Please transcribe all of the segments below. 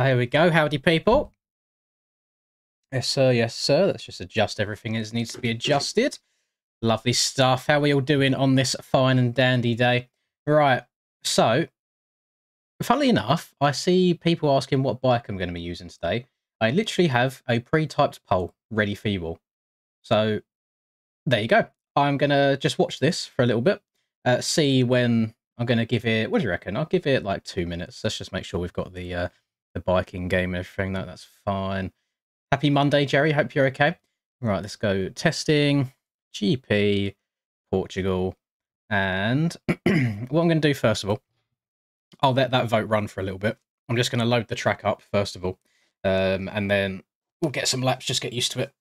Here we go. Howdy, people. Yes, sir. Yes, sir. Let's just adjust everything as needs to be adjusted. Lovely stuff. How are we all doing on this fine and dandy day? Right. So, funnily enough, I see people asking what bike I'm going to be using today. I literally have a pre-typed poll ready for you all. So, there you go. I'm going to just watch this for a little bit. See when I'm going to give it... What do you reckon? I'll give it like 2 minutes. Let's just make sure we've got the biking game and everything. That's fine. Happy Monday, Jerry. Hope you're okay. Right, let's go. Testing, GP, Portugal. And what I'm going to do first of all, I'll let that vote run for a little bit. I'm just going to load the track up first of all. And then we'll get some laps, just get used to it.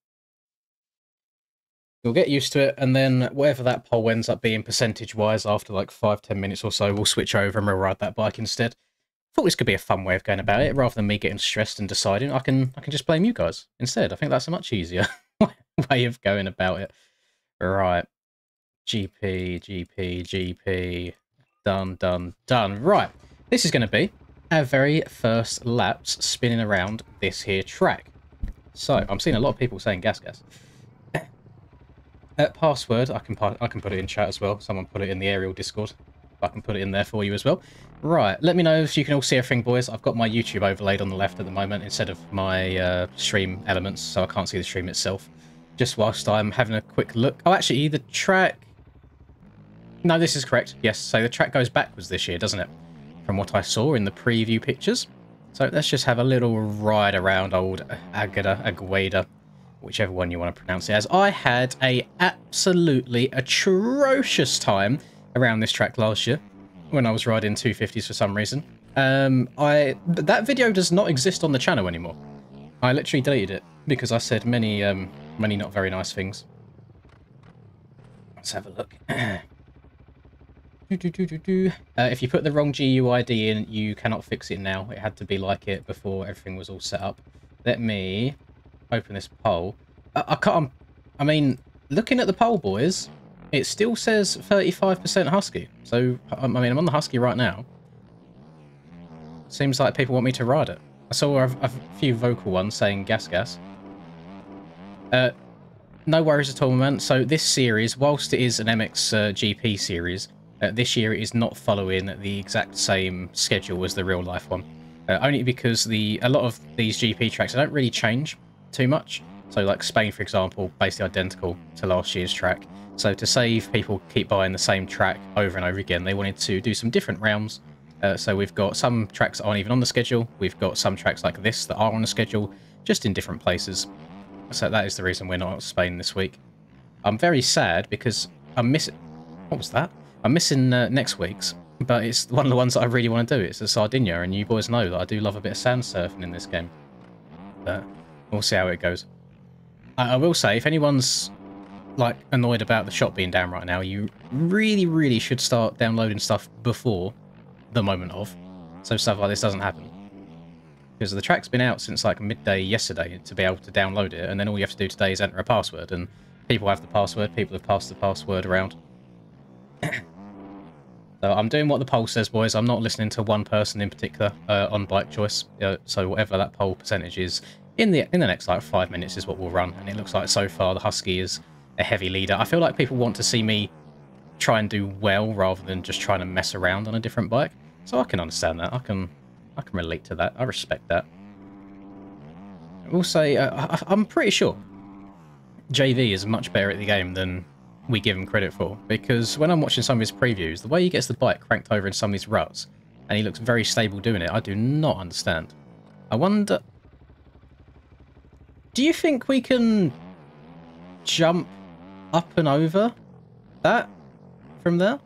We'll get used to it, and then whatever that poll ends up being percentage-wise after like 5-10 minutes or so, we'll switch over and we'll ride that bike instead. Thought this could be a fun way of going about it, rather than me getting stressed and deciding. I can just blame you guys instead. I think that's a much easier way of going about it. Right. GP. Done. Right. This is going to be our very first laps spinning around this here track. So, I'm seeing a lot of people saying gas. Password, I can put it in chat as well. Someone put it in the aerial Discord. I can put it in there for you as well. Right, let me know if you can all see everything, boys. I've got my YouTube overlaid on the left at the moment instead of my stream elements, so I can't see the stream itself. Just whilst I'm having a quick look. Oh, actually, the track... No, this is correct. Yes, so the track goes backwards this year, doesn't it? From what I saw in the preview pictures. So let's just have a little ride around old Agueda, whichever one you want to pronounce it as. I had a absolutely atrocious time around this track last year when I was riding 250s for some reason. That video does not exist on the channel anymore. I literally deleted it because I said many not very nice things. Let's have a look. If you put the wrong GUID in, you cannot fix it now. It had to be like it before everything was all set up. Let me open this poll. I can't... I mean, looking at the poll, boys, it still says 35% Husky. So, I mean, I'm on the Husky right now. Seems like people want me to ride it. I saw a few vocal ones saying gas. No worries at all, man. So this series, whilst it is an Mxgp series, this year it is not following the exact same schedule as the real life one. Only because a lot of these GP tracks don't really change too much. So like Spain, for example, basically identical to last year's track. So to save people keep buying the same track over and over again, they wanted to do some different rounds. So we've got some tracks that aren't even on the schedule. We've got some tracks like this that are on the schedule, just in different places. So that is the reason we're not at Spain this week. I'm very sad because I'm missing... What was that? I'm missing next week's, but it's one of the ones that I really want to do. It's the Sardinia, and you boys know that I do love a bit of sand surfing in this game. But we'll see how it goes. I will say, if anyone's like annoyed about the shop being down right now, you really should start downloading stuff before the moment of, so stuff like this doesn't happen. Because the track's been out since like midday yesterday to be able to download it, and then all you have to do today is enter a password, and People have the password. People have passed the password around. So I'm doing what the poll says, boys. I'm not listening to one person in particular on bike choice. So whatever that poll percentage is in the next like 5 minutes is what we'll run. And it looks like so far the Husky is a heavy leader. I feel like people want to see me try and do well rather than just trying to mess around on a different bike. So I can understand that. I can relate to that. I respect that. I will say I'm pretty sure JV is much better at the game than we give him credit for, because when I'm watching some of his previews, the way he gets the bike cranked over in some of these ruts, and he looks very stable doing it, I do not understand. I wonder... Do you think we can jump up and over that from there?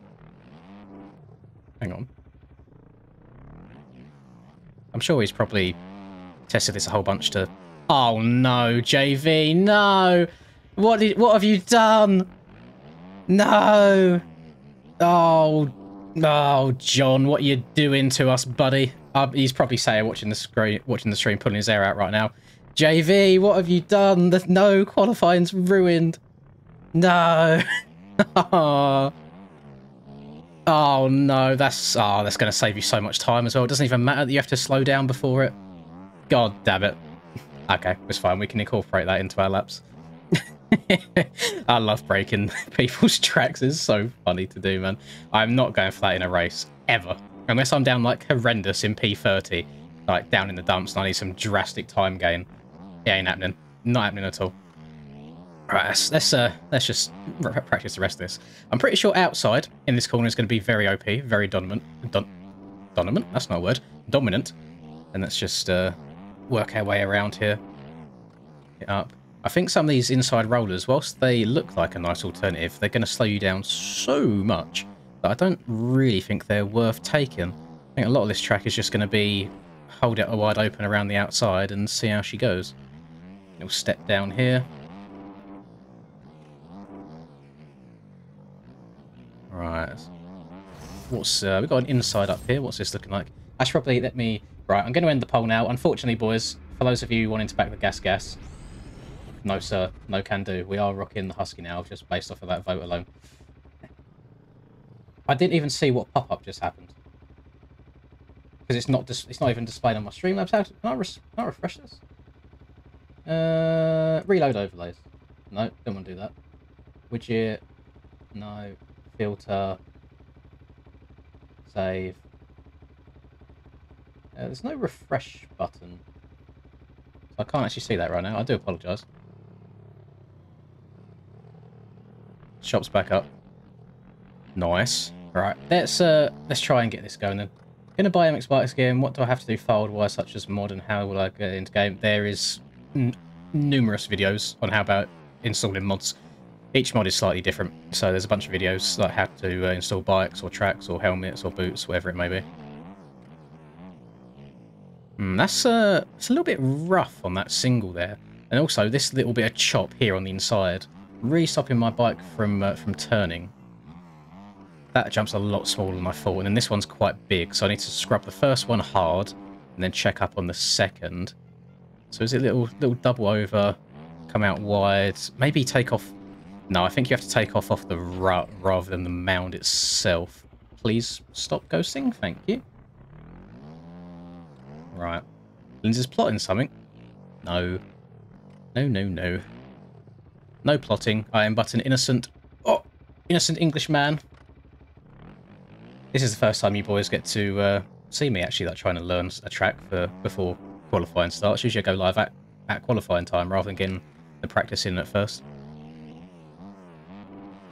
Hang on. I'm sure he's probably tested this a whole bunch to... Oh no, JV, no! What have you done? No! Oh, John, what are you doing to us, buddy? He's probably saying, watching the stream, pulling his hair out right now. JV, what have you done? No, qualifying's ruined. No. Oh no, that's going to save you so much time as well. It doesn't even matter that you have to slow down before it. God damn it. Okay, it's fine. We can incorporate that into our laps. I love breaking people's tracks. It's so funny to do, man. I'm not going for that in a race, ever. Unless I'm down, like, horrendous in P30. Like, down in the dumps and I need some drastic time gain. It ain't happening. Not happening at all. Right, let's just practice the rest of this. I'm pretty sure outside, in this corner, is going to be very OP, very dominant. Dominant? That's not a word. Dominant. And let's just work our way around here. Get up. I think some of these inside rollers, whilst they look like a nice alternative, they're going to slow you down so much that I don't really think they're worth taking. I think a lot of this track is just going to be hold it wide open around the outside and see how she goes. Little step down here. Right. What's we've got an inside up here. What's this looking like? I should probably let me... Right, I'm going to end the poll now. Unfortunately, boys, for those of you wanting to back the gas, no, sir. No can do. We are rocking the Husky now, just based off of that vote alone. I didn't even see what pop-up just happened. Because it's not even displayed on my Streamlabs. Can I refresh this? Reload overlays. No, don't want to do that. Widget. No. Filter. Save. There's no refresh button. So I can't actually see that right now. I do apologise. Shop's back up. Nice. Right, let's try and get this going then. Gonna buy Mxbgp game. What do I have to do file-wise, such as mod, and how will I get into game? There is numerous videos on how about installing mods. Each mod is slightly different, so there's a bunch of videos like how to install bikes or tracks or helmets or boots, whatever it may be. It's a little bit rough on that single there, and also this little bit of chop here on the inside, really stopping my bike from turning. That jump's a lot smaller than I thought, and then this one's quite big, so I need to scrub the first one hard and then check up on the second. So is it little double over, come out wide, maybe take off... No, I think you have to take off the rut rather than the mound itself. Please stop ghosting, thank you. Right. Lindsay's plotting something. No. No. No plotting. I am but an innocent English man. This is the first time you boys get to see me actually like trying to learn a track before qualifying starts. Usually I go live at qualifying time rather than getting the practice in at first.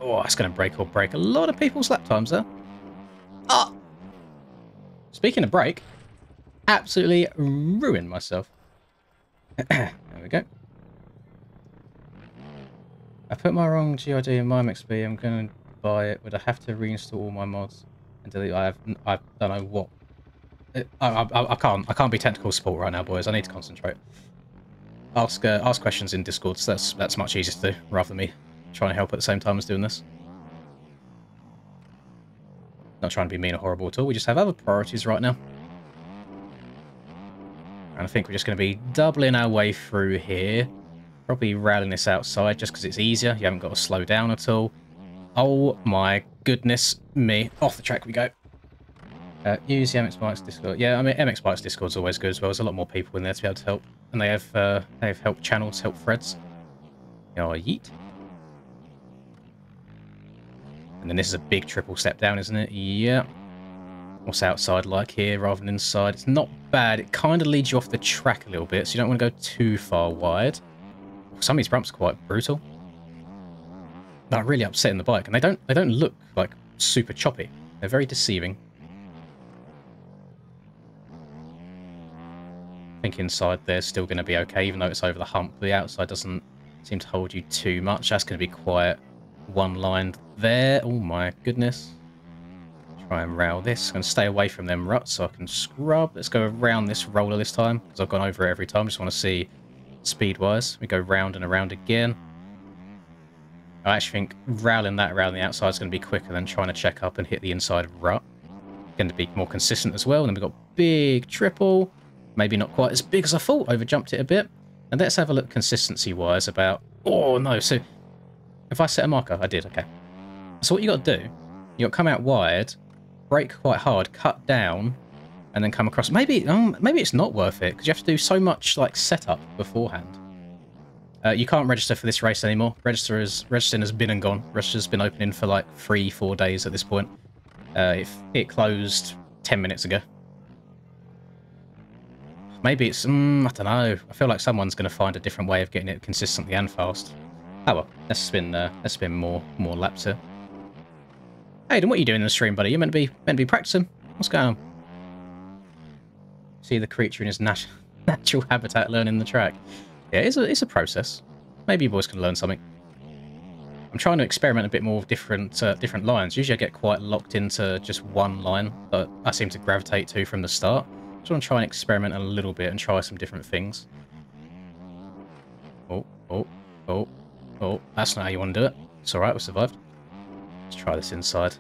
Oh, that's going to break a lot of people's lap times there. Ah! Speaking of break, absolutely ruined myself. There we go. I put my wrong GID in my Mxbgp. I'm going to buy it. Would I have to reinstall all my mods and delete? I don't know what. I can't be technical support right now, boys. I need to concentrate. Ask questions in Discord. So that's much easier to do rather than me trying to help at the same time as doing this. Not trying to be mean or horrible at all. We just have other priorities right now. And I think we're just going to be doubling our way through here. Probably railing this outside just because it's easier. You haven't got to slow down at all. Oh my goodness me. Off the track we go. Use the MX Bikes Discord. Yeah, I mean, MX Bikes Discord's always good as well. There's a lot more people in there to be able to help. And they have help channels, help threads. Oh, yeet. And then this is a big triple step down, isn't it? Yeah. What's outside like here rather than inside? It's not bad. It kind of leads you off the track a little bit, so you don't want to go too far wide. Some of these bumps are quite brutal. They're really upsetting the bike, and they don't look like super choppy. They're very deceiving. I think inside there's still going to be okay, even though it's over the hump. The outside doesn't seem to hold you too much. That's going to be quite one-lined there. Oh my goodness. Try and rail this. I'm going to stay away from them ruts so I can scrub. Let's go around this roller this time, because I've gone over it every time. Just want to see speed-wise. We go round and around again. I actually think railing that around the outside is going to be quicker than trying to check up and hit the inside rut. Going to be more consistent as well. And then we've got big triple. Maybe not quite as big as I thought. Overjumped it a bit. And let's have a look consistency-wise about... Oh, no. So if I set a marker, I did. Okay. So what you got to do, you got to come out wide, brake quite hard, cut down, and then come across. Maybe it's not worth it because you have to do so much like setup beforehand. You can't register for this race anymore. Registering has been and gone. Register's been opening for like 3-4 days at this point. It closed 10 minutes ago. Maybe it's I don't know. I feel like someone's going to find a different way of getting it consistently and fast. Oh well, let's spin more laps here. Hey, then what are you doing in the stream, buddy? You're meant to be practicing. What's going on? See the creature in his natural habitat learning the track. Yeah, it's a process. Maybe you boys can learn something. I'm trying to experiment a bit more with different lines. Usually I get quite locked into just one line that I seem to gravitate to from the start. So I'm trying to experiment a little bit and try some different things. Oh, that's not how you want to do it. It's alright, we survived. Let's try this inside.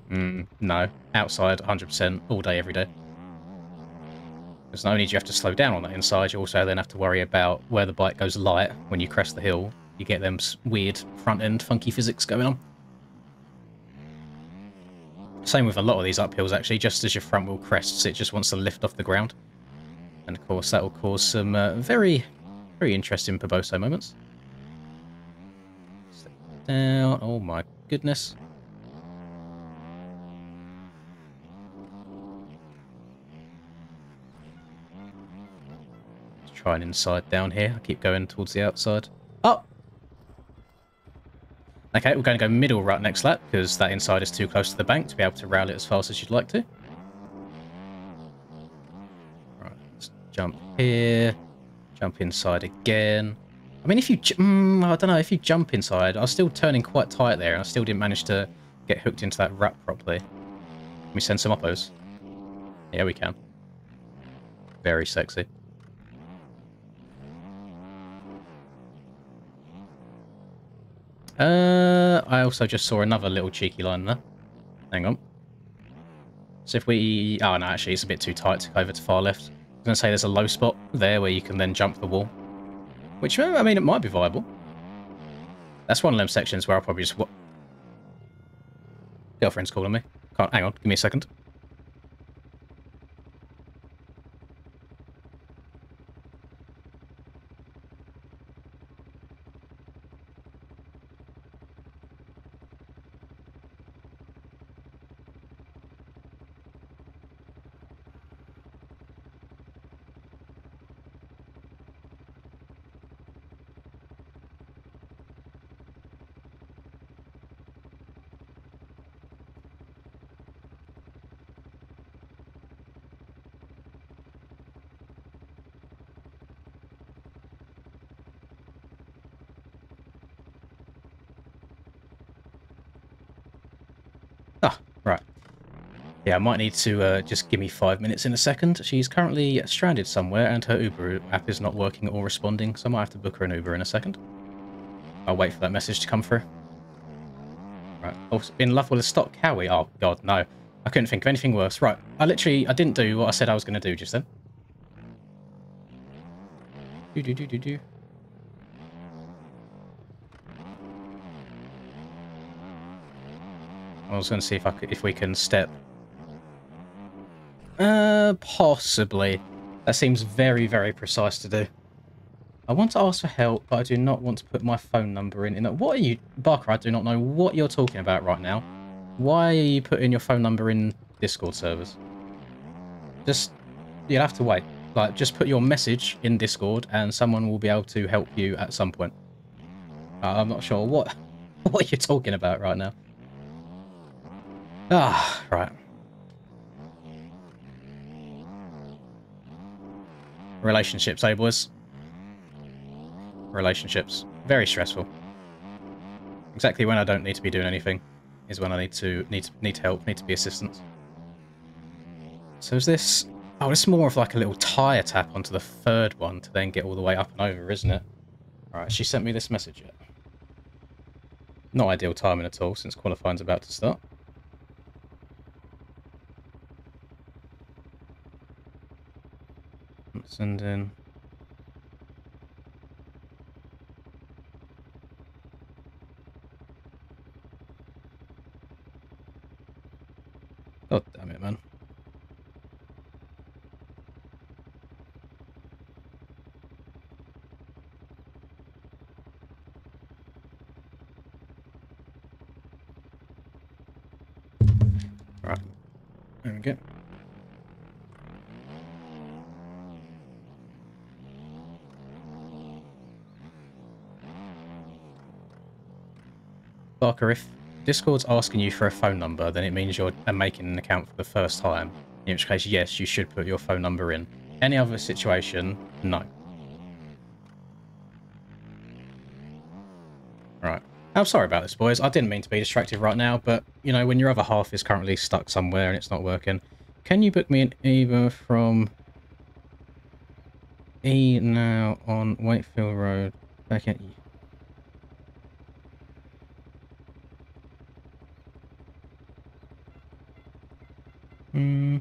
No. Outside, 100%, all day, every day. Because not only do you have to slow down on that inside, you also then have to worry about where the bike goes light when you crest the hill. You get them weird front-end funky physics going on. Same with a lot of these uphills, actually. Just as your front wheel crests, it just wants to lift off the ground. And, of course, that will cause some very, very interesting Poboso moments. Step down. Oh, my goodness. Try an inside down here. I keep going towards the outside. Oh! Okay, we're going to go middle rut next lap, because that inside is too close to the bank to be able to rail it as fast as you'd like to. Right, let's jump here. Jump inside again. I mean, if you... I don't know, if you jump inside, I was still turning quite tight there, and I still didn't manage to get hooked into that rut properly. Can we send some oppos? Yeah, we can. Very sexy. I also just saw another little cheeky line there. Hang on. So if we... Oh, no, actually, it's a bit too tight to go over to far left. I was going to say there's a low spot there where you can then jump the wall. Which, I mean, it might be viable. That's one of them sections where I'll probably just... Girlfriend's calling me. Can't... Hang on, give me a second. Ah, right. Yeah, I might need to just give me 5 minutes in a second. She's currently stranded somewhere and her Uber app is not working or responding, so I might have to book her an Uber in a second. I'll wait for that message to come through. Right. Oh, in love with a stock Cowie? Oh, God, no. I couldn't think of anything worse. Right. I didn't do what I said I was going to do just then. Do do do do do. I was going to see if we can step. Possibly. That seems very, very precise to do. I want to ask for help, but I do not want to put my phone number in. What are you... Barker, I do not know what you're talking about right now. Why are you putting your phone number in Discord servers? Just... You'll have to wait. Like, just put your message in Discord and someone will be able to help you at some point. I'm not sure what you're talking about right now. Ah, right. Relationships, eh, boys? Relationships. Very stressful. Exactly when I don't need to be doing anything is when I need help, need to be assistance. So is this... Oh, it's more of like a little tyre tap onto the third one to then get all the way up and over, isn't it? Alright, she sent me this message yet. Not ideal timing at all, since qualifying's about to start. Send in... God damn it, man. Right. There we go. Barker, if Discord's asking you for a phone number, then it means you're making an account for the first time. In which case, yes, you should put your phone number in. Any other situation, no. Right. I'm sorry about this, boys. I didn't mean to be distracted right now, but, you know, when your other half is currently stuck somewhere and it's not working, can you book me an Uber from E now on Wakefield Road back at... Hmm...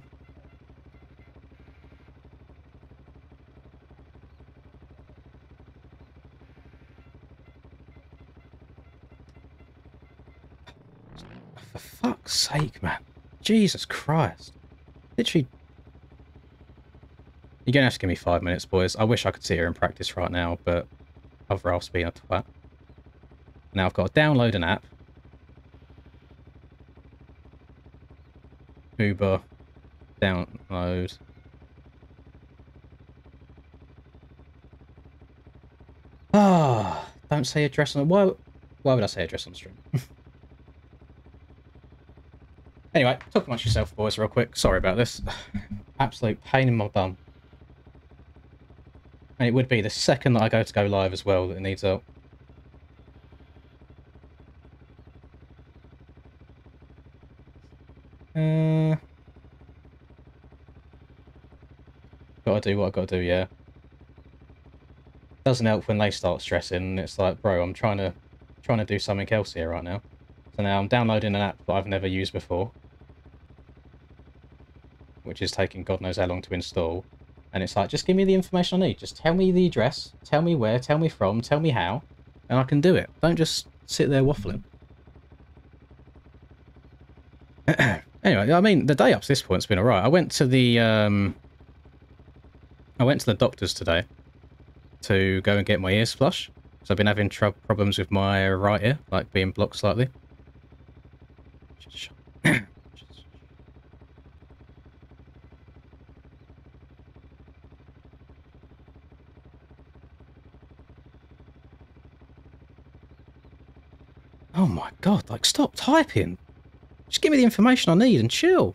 For fuck's sake, man. Jesus Christ. Literally... You're going to have to give me 5 minutes, boys. I wish I could sit here and practice right now, but I've Ralph's being a twat. Now I've got to download an app. Uber. Download. Ah, don't say address on... Why would I say address on stream? Anyway, talk amongst yourself, boys, real quick. Sorry about this. Absolute pain in my bum. And it would be the second that I go live as well that it needs help. Gotta do what I gotta do, yeah. Doesn't help when they start stressing. It's like, bro, I'm trying to do something else here right now. So now I'm downloading an app that I've never used before, which is taking God knows how long to install. And it's like, just give me the information I need. Just tell me the address, tell me where, tell me from, tell me how, and I can do it. Don't just sit there waffling. Anyway, I mean, the day up to this point's been alright. I went to the doctors today to go and get my ears flushed. So I've been having problems with my right ear, like being blocked slightly. Oh my god, like, stop typing. Just give me the information I need and chill.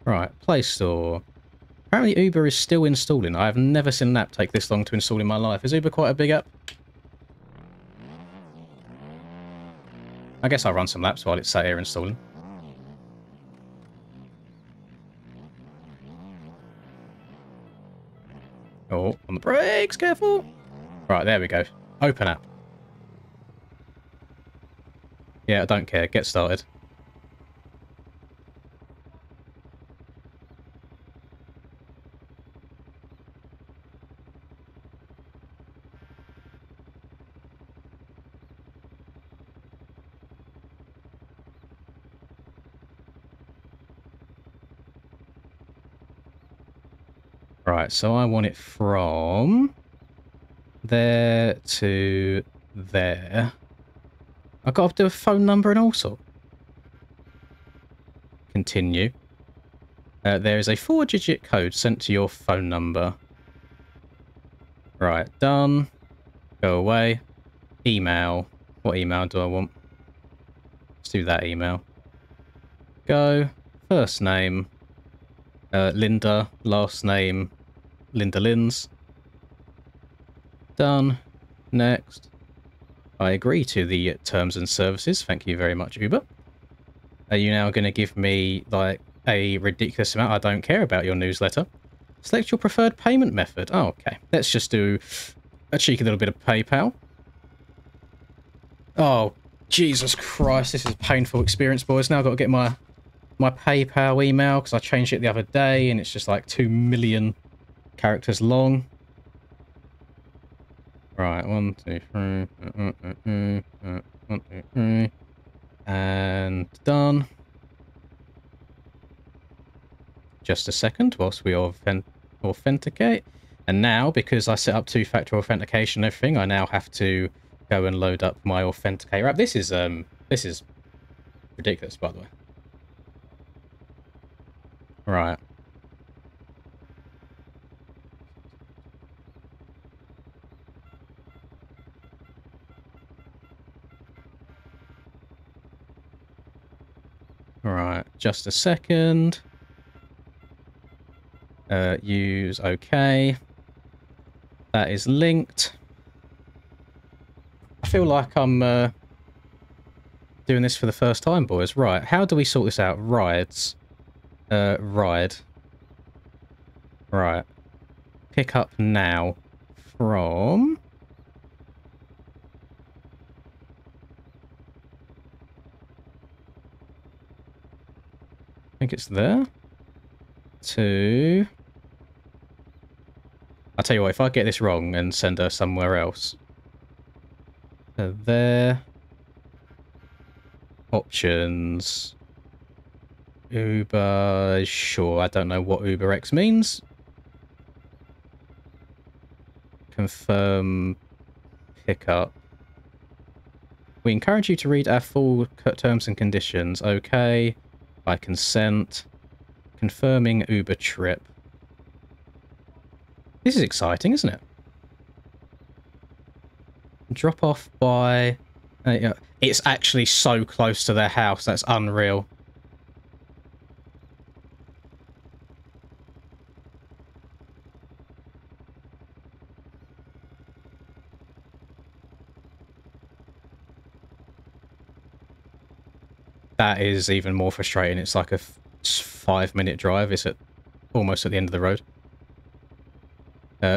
Right, Play Store. Apparently Uber is still installing. I have never seen an app take this long to install in my life. Is Uber quite a big app? I guess I'll run some laps while it's sat here installing. Oh, on the brakes, careful. Right, there we go. Open app. Yeah, I don't care. Get started. Right, so I want it from there to there. I've got to do a phone number and all sort. Continue. There is a 4-digit code sent to your phone number. Right, done. Go away. Email. What email do I want? Let's do that email. Go. First name. Linda. Last name. Linda Lins. Done. Next. I agree to the terms and services. Thank you very much, Uber. Are you now going to give me, like, a ridiculous amount? I don't care about your newsletter. Select your preferred payment method. Oh, okay. Let's just do a cheeky little bit of PayPal. Oh, Jesus Christ. This is a painful experience, boys. Now I've got to get my PayPal email because I changed it the other day and it's just like 2 million characters long. Right, 1, 2, 3. 1, 2, 3. And done. Just a second whilst we authenticate. And now, because I set up two-factor authentication and everything, I now have to go and load up my authenticator app. This is ridiculous, by the way. Right. Right, just a second. Use OK. That is linked. I feel like I'm doing this for the first time, boys. Right, how do we sort this out? Rides. Ride. Right. Pick up now from... I think it's there. To... I'll tell you what, if I get this wrong and send her somewhere else. There. Options. Uber, sure, I don't know what UberX means. Confirm pickup. We encourage you to read our full terms and conditions. Okay. I consent. Confirming Uber trip. This is exciting, isn't it? Drop off by... yeah. It's actually so close to their house. That's unreal. That is even more frustrating. It's like a 5-minute drive. It's almost at the end of the road.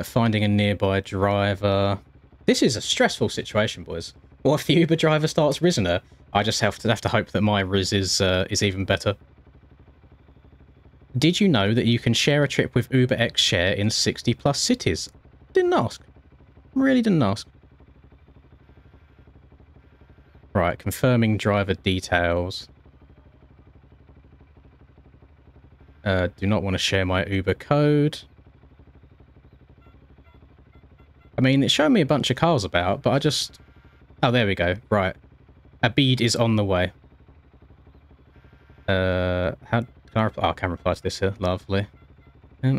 Finding a nearby driver. This is a stressful situation, boys. What if the Uber driver starts rizzing her? I just have to hope that my riz is even better. Did you know that you can share a trip with UberX Share in 60+ cities? Didn't ask. Really didn't ask. Right, confirming driver details. Do not want to share my Uber code. I mean, it's showing me a bunch of cars about, but I just... Oh, there we go. Right. Abid is on the way. How can I reply? Oh, I can reply to this here. Lovely. Wait.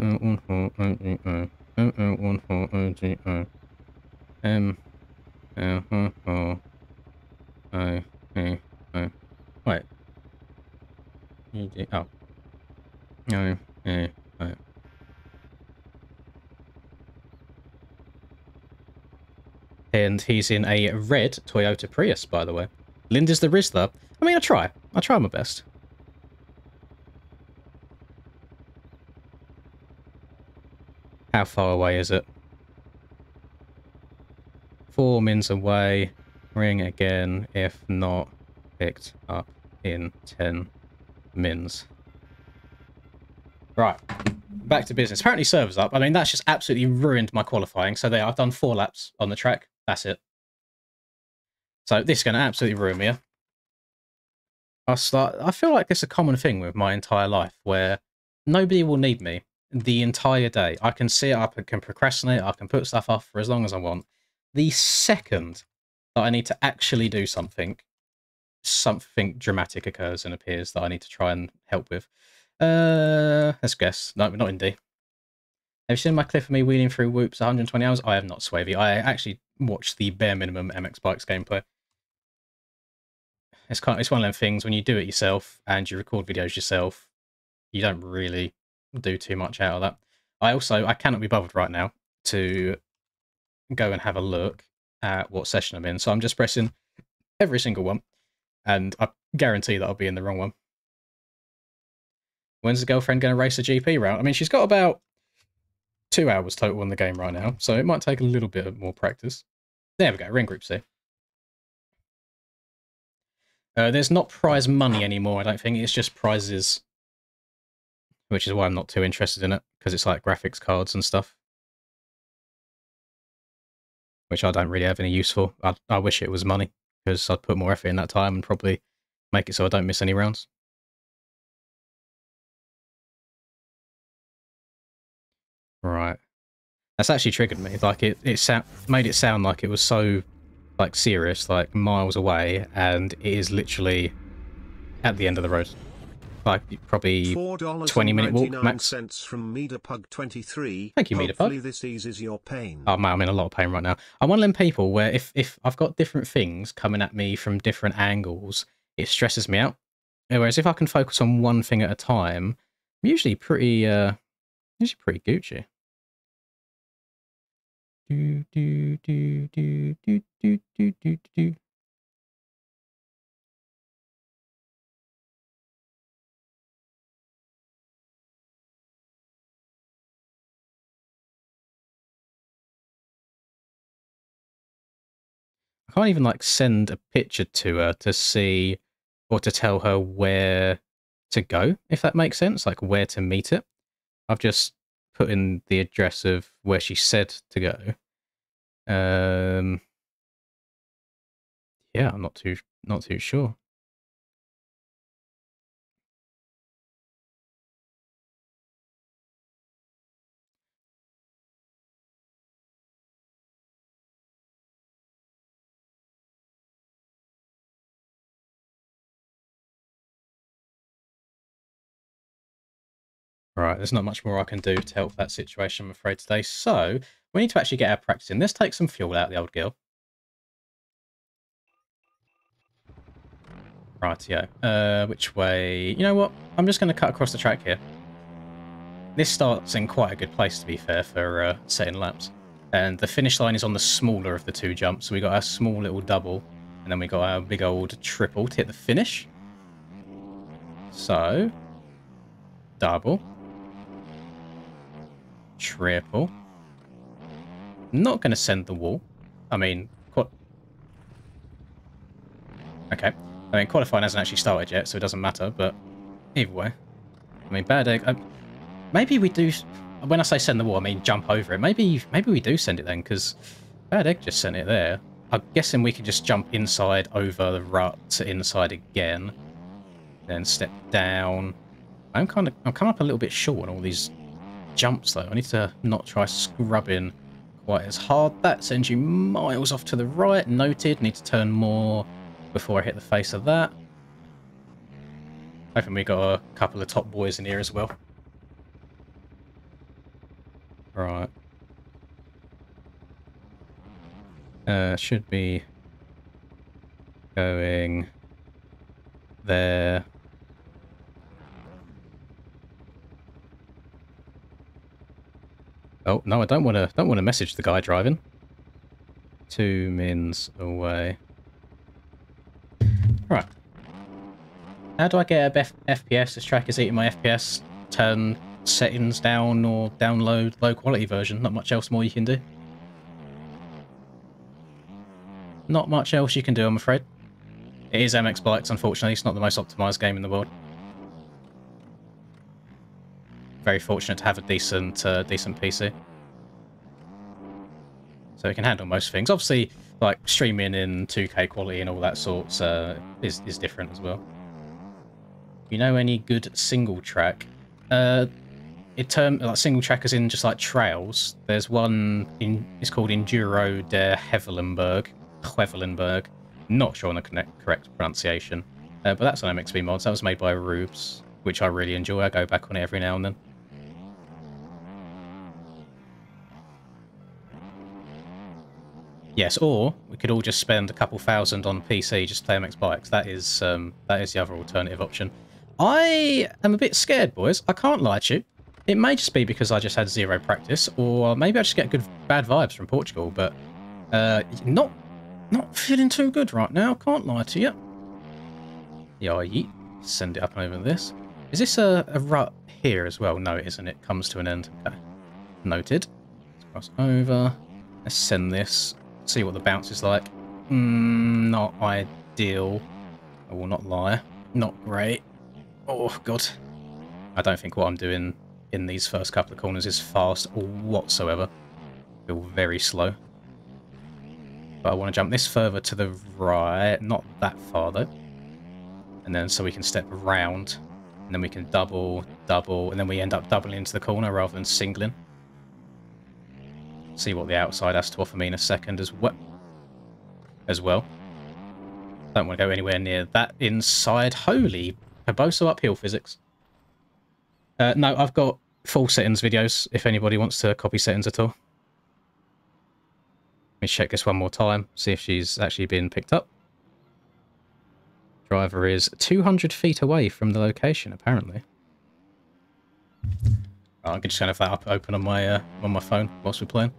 Oh. And he's in a red Toyota Prius, by the way. Linda's the Rizzler. I mean, I try my best. How far away is it? 4 mins away. Ring again, if not picked up in 10 mins. Right. Back to business. Apparently server's up. I mean, that's just absolutely ruined my qualifying. So there, I've done 4 laps on the track. That's it. So this is going to absolutely ruin me. I feel like it's a common thing with my entire life where nobody will need me. the entire day. I can sit up, I can procrastinate, I can put stuff off for as long as I want. The second that I need to actually do something, something dramatic occurs and appears that I need to try and help with. Let's guess. No, not in D. Have you seen my clip of me wheeling through whoops 120 hours? I have not, Swavey. I actually watched the bare minimum MX Bikes gameplay. It's one of them things when you do it yourself and you record videos yourself, you don't really do too much out of that. I cannot be bothered right now to go and have a look at what session I'm in, so I'm just pressing every single one, and I guarantee that I'll be in the wrong one. When's the girlfriend going to race a GP route? I mean, she's got about 2 hours total on the game right now, so it might take a little bit more practice. There we go, we're in Group C. There's not prize money anymore, I don't think. It's just prizes, which is why I'm not too interested in it, because it's like graphics cards and stuff, which I don't really have any use for. I wish it was money, because I'd put more effort in that time and probably make it so I don't miss any rounds. Right. That's actually triggered me. Like, it made it sound like it was so, like, serious, like, miles away, and it is literally at the end of the road. Like, probably 20-minute walk max. From Meterpug23. Thank you, Meterpug. Hopefully this eases your pain. Oh man, I'm in a lot of pain right now. I'm one of them people where if I've got different things coming at me from different angles, it stresses me out. Whereas if I can focus on one thing at a time, I'm usually pretty Gucci. Do do do do do do do do do. I can't even like send a picture to her to see or to tell her where to go, if that makes sense, like where to meet it. I've just put in the address of where she said to go. Yeah, I'm not too sure. Right, there's not much more I can do to help that situation, I'm afraid, today. So, we need to actually get our practice in. Let's take some fuel out of the old girl. Rightio. Which way? You know what? I'm just going to cut across the track here. This starts in quite a good place, to be fair, for setting laps. And the finish line is on the smaller of the two jumps. So we got our small little double, and then we got our big old triple to hit the finish. So, double. Triple. Not going to send the wall. I mean, okay. I mean, qualifying hasn't actually started yet, so it doesn't matter, but either way. I mean, bad egg. Maybe we do... When I say send the wall, I mean jump over it. Maybe we do send it then, because bad egg just sent it there. I'm guessing we can just jump inside over the rut to inside again. Then step down. I'm coming up a little bit short on all these jumps, though. I need to not try scrubbing quite as hard. That sends you miles off to the right. Noted. Need to turn more before I hit the face of that. Hoping we got a couple of top boys in here as well. Right. Should be going there. Oh no, I don't want to message the guy driving. 2 mins away. Right. How do I get a FPS? This track is eating my FPS. Turn settings down or download low quality version. Not much else more you can do. Not much else you can do, I'm afraid. It is MX Bikes, unfortunately. It's not the most optimised game in the world. Very fortunate to have a decent PC. So it can handle most things. Obviously, like streaming in 2K quality and all that sorts is different as well. You know any good single track? like single trackers in just like trails. There's one it's called Enduro der Hevelenberg. Not sure on the correct pronunciation, but that's on MXB mods. That was made by Rubes, which I really enjoy. I go back on it every now and then. Yes, or we could all just spend a couple thousand on PC just play MX bikes. That is the other alternative option. I am a bit scared, boys. I can't lie to you. It may just be because I just had zero practice, or maybe I just get bad vibes from Portugal. But not feeling too good right now. Can't lie to you. Yeah, yeet. Send it up over this. Is this a rut here as well? No, it isn't. It comes to an end. Okay. Noted. Let's cross over. Let's send this. See what the bounce is like. Not ideal. I will not lie. Not great. Oh, God. I don't think what I'm doing in these first couple of corners is fast or whatsoever. I feel very slow. But I want to jump this further to the right. Not that far, though. And then so we can step around. And then we can double, and then we end up doubling into the corner rather than singling. See what the outside has to offer me in a second as well. Don't want to go anywhere near that inside. Holy Caboso uphill physics. No, I've got full settings videos if anybody wants to copy settings at all. Let me check this one more time, see if she's actually been picked up. Driver is 200 feet away from the location, apparently. Oh, I'm just going to have that up open on my phone whilst we're playing.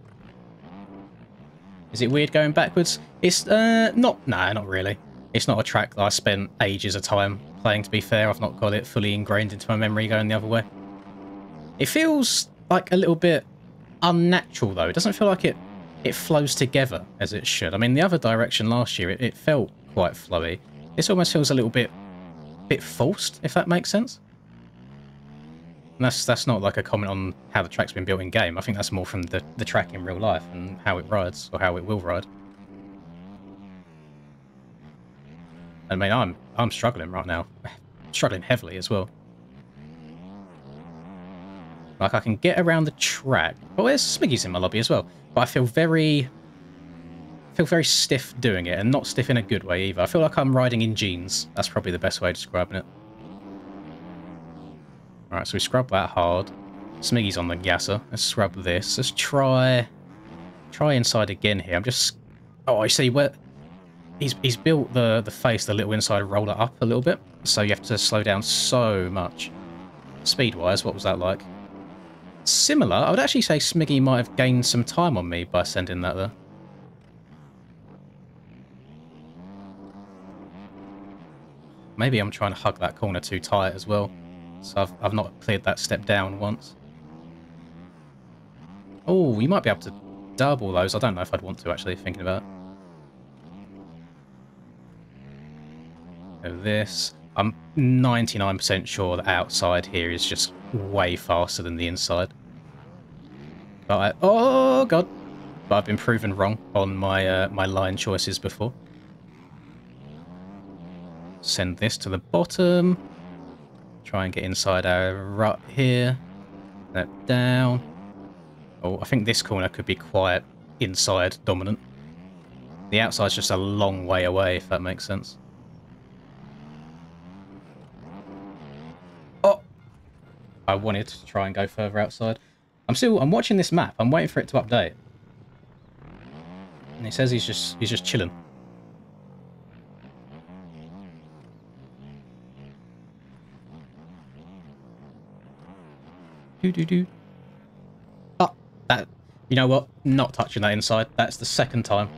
Is it weird going backwards? It's not really. It's not a track that I spent ages of time playing, to be fair. I've not got it fully ingrained into my memory going the other way. It feels like a little bit unnatural, though. It doesn't feel like it flows together as it should. I mean, the other direction last year, it felt quite flowy. This almost feels a little bit forced, if that makes sense. And that's not like a comment on how the track's been built in game. I think that's more from the track in real life and how it rides, or how it will ride. I mean, I'm struggling right now. Struggling heavily as well. Like, I can get around the track. Well, there's Smiggy's in my lobby as well. But I feel very stiff doing it, and not stiff in a good way either. I feel like I'm riding in jeans. That's probably the best way of describing it. Alright, so we scrub that hard. Smiggy's on the gasser. Let's scrub this. Let's try inside again here. I'm just... Oh, I see where... He's built the face, the little inside roller up a little bit. So you have to slow down so much. Speed-wise, what was that like? Similar. I would actually say Smiggy might have gained some time on me by sending that there. Maybe I'm trying to hug that corner too tight as well. So I've not cleared that step down once. Oh, you might be able to double those. I don't know if I'd want to, actually, thinking about it. This. I'm 99% sure the outside here is just way faster than the inside. But oh, God. But I've been proven wrong on my my line choices before. Send this to the bottom. Try and get inside our rut here. That down. Oh, I think this corner could be quite inside dominant. The outside's just a long way away, if that makes sense. Oh! I wanted to try and go further outside. I'm watching this map. I'm waiting for it to update. And he says he's just chilling. Oh, that, you know what? Not touching that inside. That's the second time.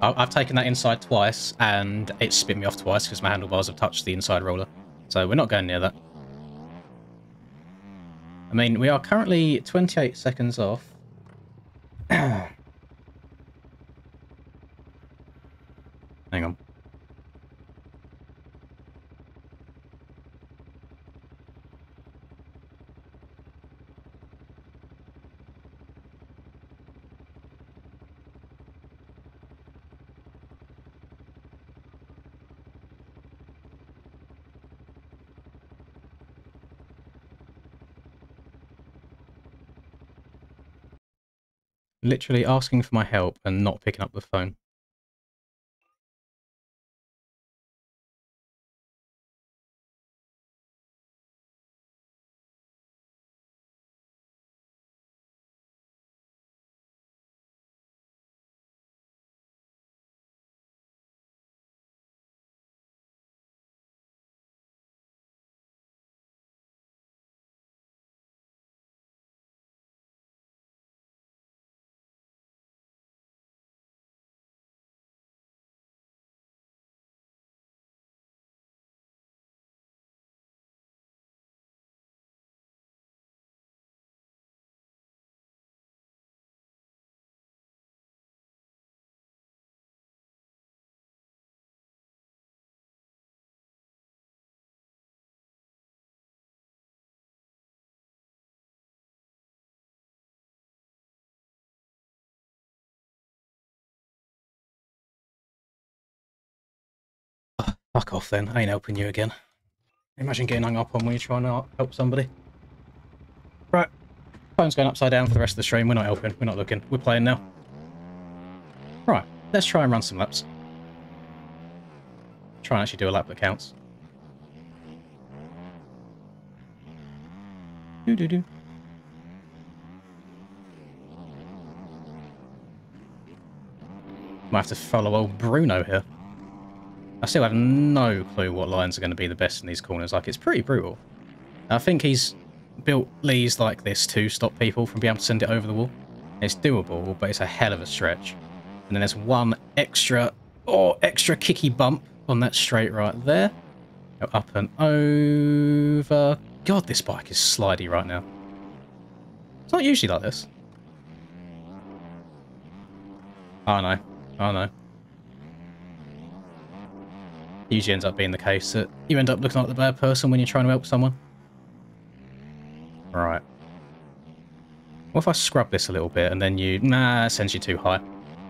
I've taken that inside twice, and it spit me off twice because my handlebars have touched the inside roller. So we're not going near that. I mean, we are currently 28 seconds off. Hang on. Literally asking for my help and not picking up the phone. Fuck off then, I ain't helping you again. Imagine getting hung up on when you're trying to help somebody. Right, phone's going upside down for the rest of the stream. We're not helping, we're not looking, we're playing now. Right, let's try and run some laps. Try and actually do a lap that counts. Do. Might have to follow old Bruno here. I still have no clue what lines are going to be the best in these corners. Like, it's pretty brutal. I think he's built Lees like this to stop people from being able to send it over the wall. It's doable, but it's a hell of a stretch. And then there's one extra kicky bump on that straight right there. Go up and over. God, this bike is slidey right now. It's not usually like this. Oh no. Oh no. Usually ends up being the case that you end up looking like the bad person when you're trying to help someone. Right. What if I scrub this a little bit and then you... Nah, it sends you too high.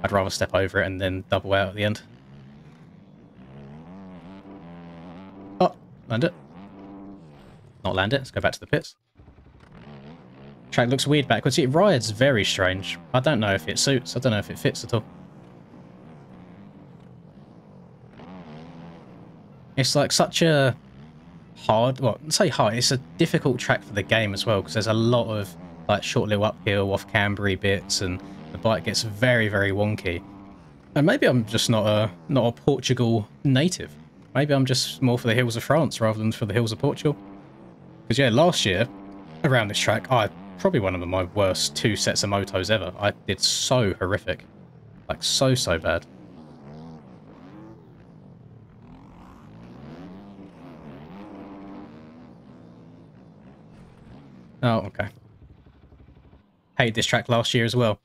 I'd rather step over it and then double out at the end. Oh, land it. Not land it, let's go back to the pits. Track looks weird backwards. It rides very strange. I don't know if it suits. I don't know if it fits at all. It's like such a hard, well, say hard, it's a difficult track for the game as well, because there's a lot of like short little uphill, off cambery bits, and the bike gets very, very wonky. And maybe I'm just not a Portugal native. Maybe I'm just more for the hills of France rather than for the hills of Portugal. Because yeah, last year around this track, I probably one of my worst 2 sets of motos ever. I did so horrific, like so bad. Oh, okay. Hated this track last year as well.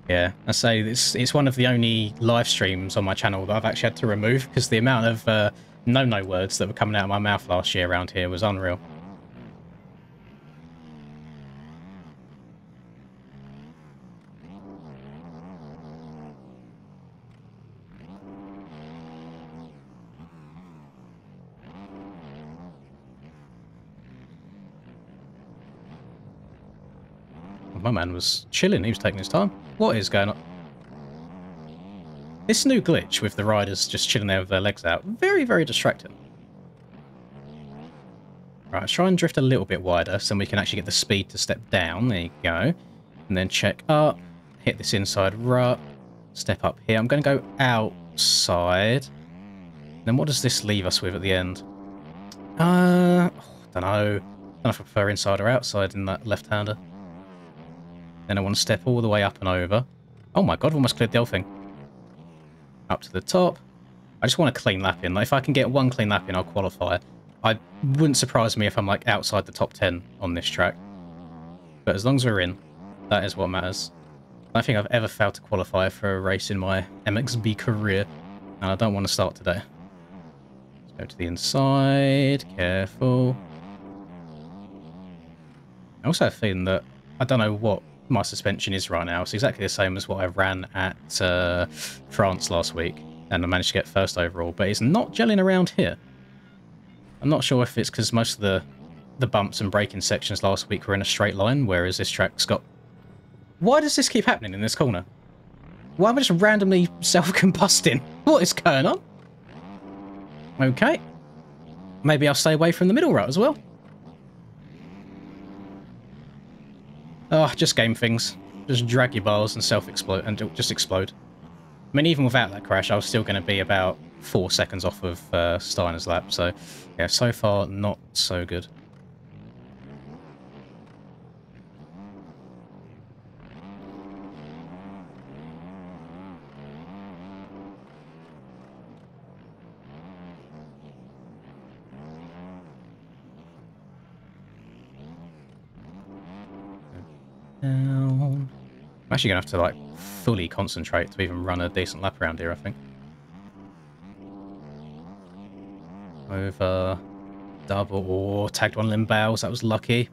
Yeah, I say it's one of the only live streams on my channel that I've actually had to remove because the amount of no words that were coming out of my mouth last year around here was unreal. My man was chilling, he was taking his time. What is going on? This new glitch with the riders just chilling there with their legs out, very, very distracting. Right, let's try and drift a little bit wider so we can actually get the speed to step down. There you go. And then check up, hit this inside rut, step up here. I'm going to go outside. Then what does this leave us with at the end? I don't know. I don't know if I prefer inside or outside in that left-hander. Then I want to step all the way up and over. Oh my god, I've almost cleared the whole thing. Up to the top. I just want a clean lap in. Like, if I can get one clean lap in, I'll qualify. It wouldn't surprise me if I'm like outside the top 10 on this track. But as long as we're in, that is what matters. I don't think I've ever failed to qualify for a race in my Mxbgp career. And I don't want to start today. Let's go to the inside. Careful. I also have a feeling that I don't know what my suspension is right now. It's exactly the same as what I ran at France last week, and I managed to get first overall, but it's not gelling around here. I'm not sure if it's because most of the bumps and braking sections last week were in a straight line, whereas this track's got Why does this keep happening in this corner? Why am I just randomly self-combusting? What is going on? Okay. Maybe I'll stay away from the middle route as well. Oh, just game things. Just drag your bars and self-explode and just explode. I mean, even without that crash, I was still going to be about 4 seconds off of Steiner's lap. So, yeah, so far, not so good. Down. I'm actually going to have to, like, fully concentrate to even run a decent lap around here, I think. Over. Double. Or tagged one of them bales. That was lucky.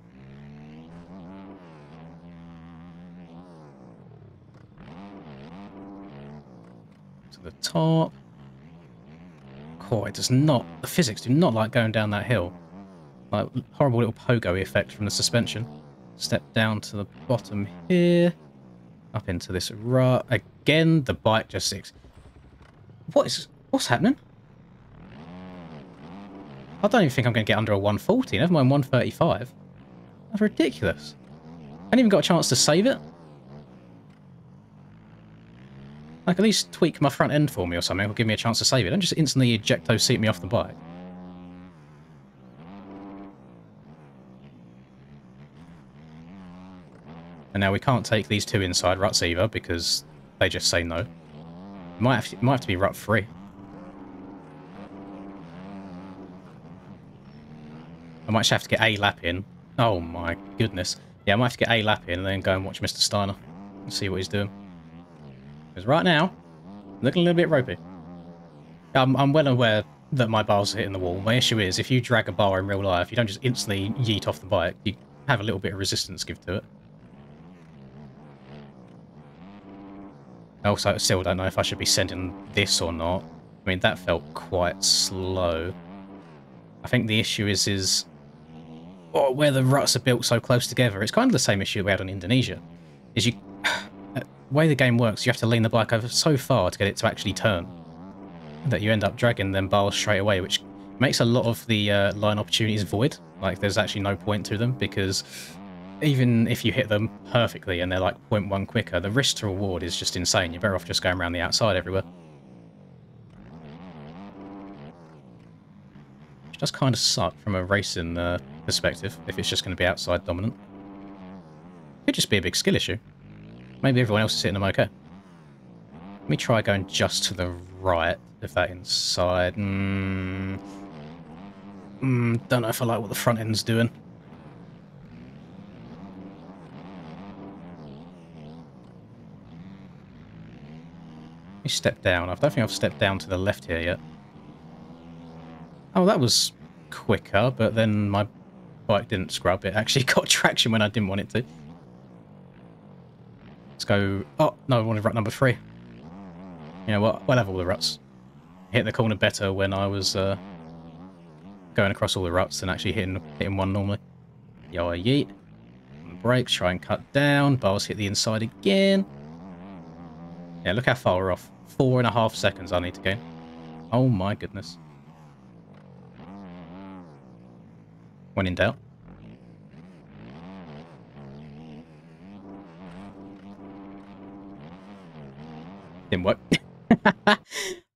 To the top. Oh, it does not. The physics do not like going down that hill. Like, horrible little pogo effect from the suspension. Step down to the bottom here. Up into this rut. Again, the bike just sticks. What's happening? I don't even think I'm going to get under a 140. Never mind 135. That's ridiculous. I haven't even got a chance to save it. Like, at least tweak my front end for me or something. Or give me a chance to save it. Don't just instantly ejecto seat me off the bike. And now we can't take these two inside ruts either because they just say no. It might have to be rut 3. I might just have to get a lap in. Oh my goodness. Yeah, I might have to get a lap in and then go and watch Mr. Steiner and see what he's doing. Because right now, looking a little bit ropey. I'm well aware that my bars are hitting the wall. My issue is, if you drag a bar in real life, you don't just instantly yeet off the bike. You have a little bit of resistance give to it. Also, I still don't know if I should be sending this or not. I mean, that felt quite slow. I think the issue is where the ruts are built so close together. It's kind of the same issue we had on Indonesia. Is the way the game works, you have to lean the bike over so far to get it to actually turn that you end up dragging them bars straight away, which makes a lot of the line opportunities void. Like, there's actually no point to them because even if you hit them perfectly and they're like 0.1 quicker, the risk to reward is just insane. You're better off just going around the outside everywhere. Which does kind of suck from a racing perspective if it's just going to be outside dominant. Could just be a big skill issue. Maybe everyone else is hitting them okay. Let me try going just to the right of that inside. Don't know if I like what the front end's doing. Let me step down. I don't think I've stepped down to the left here yet. Oh, that was quicker, but then my bike didn't scrub. It actually got traction when I didn't want it to. Let's go... Oh, no, I wanted rut number 3. You know what? We'll have all the ruts. Hit the corner better when I was going across all the ruts than actually hitting one normally. Yo, yeet. Brakes, try and cut down. Bars hit the inside again. Yeah, look how far we're off. 4.5 seconds I need to gain. Oh my goodness. When in doubt. Didn't work.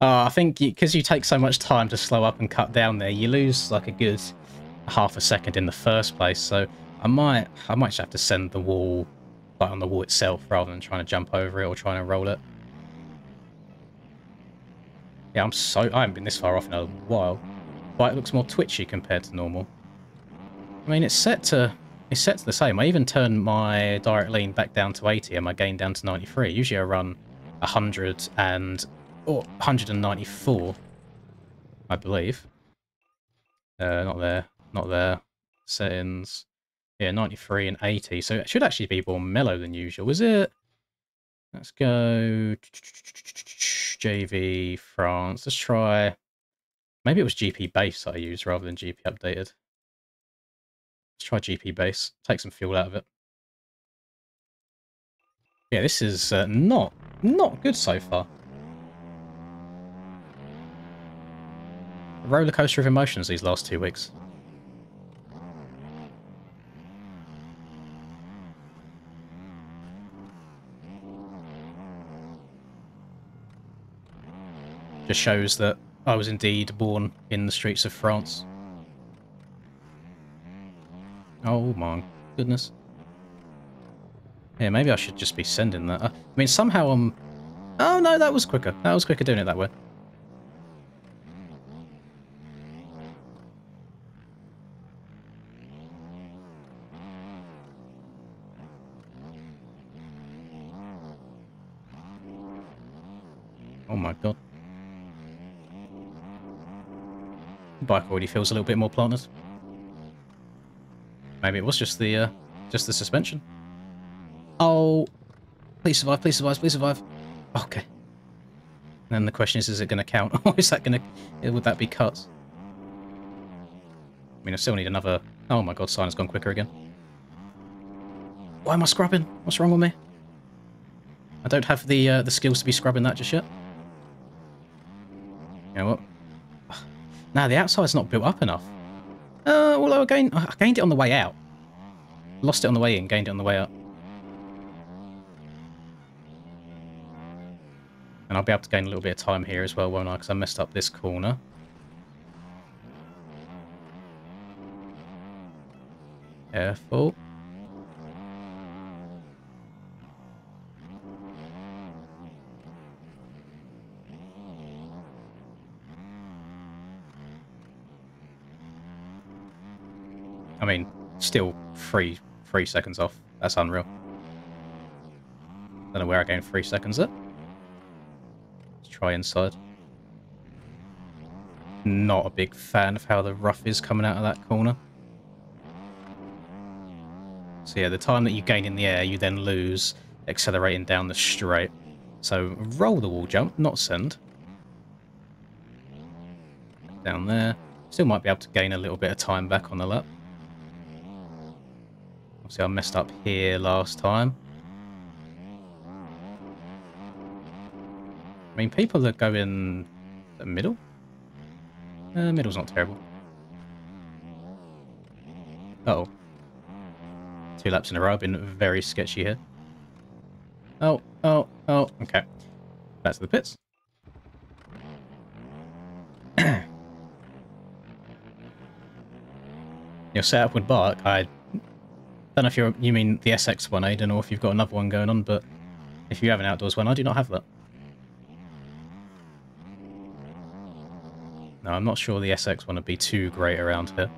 I think because you take so much time to slow up and cut down there, you lose like a good half a second in the first place. So I might just have to send the wall like on the wall itself rather than trying to jump over it or trying to roll it. Yeah, I haven't been this far off in a while. But it looks more twitchy compared to normal. I mean, it's set to the same. I even turned my direct lean back down to 80 and my gain down to 93. Usually I run 100 or 194, I believe. Not there. Settings. Yeah, 93 and 80. So it should actually be more mellow than usual, is it? Let's go JV France. Let's try. Maybe it was GP base that I used rather than GP updated. Let's try GP base. Take some fuel out of it. Yeah, this is not good so far. A roller coaster of emotions these last 2 weeks. Just shows that I was indeed born in the streets of France. Oh my goodness. Yeah, maybe I should just be sending that. I mean, somehow I'm... Oh no, that was quicker. That was quicker doing it that way. Oh my god. The bike already feels a little bit more planted. Maybe it was just the suspension. Oh, please survive, please survive, please survive. Okay. And then the question is it going to count? Or is that going to... Would that be cuts? I mean, I still need another... Oh my god, Sign's gone quicker again. Why am I scrubbing? What's wrong with me? I don't have the skills to be scrubbing that just yet. You know what? Now, the outside's not built up enough. Although I gained it on the way out. Lost it on the way in, gained it on the way out. And I'll be able to gain a little bit of time here as well, won't I? Because I messed up this corner. Careful. I mean, still 3 seconds off. That's unreal. Don't know where I gained 3 seconds at. Let's try inside. Not a big fan of how the rough is coming out of that corner. So yeah, the time that you gain in the air, you then lose accelerating down the straight. So roll the wall jump, not send. Down there. Still might be able to gain a little bit of time back on the lap. Obviously I messed up here last time. I mean, people that go in the middle? Middle's not terrible. Uh-oh. 2 laps in a row. I've been very sketchy here. Oh. Okay. Back to the pits. Your setup would bark. I don't know if you mean the SX one, Aiden, or if you've got another one going on, but if you have an outdoors one, I do not have that. No, I'm not sure the SX one would be too great around here.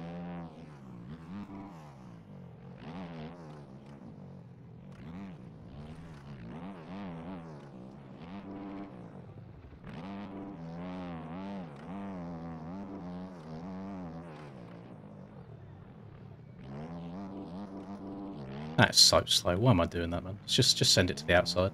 That's so slow. Why am I doing that, man? Just send it to the outside.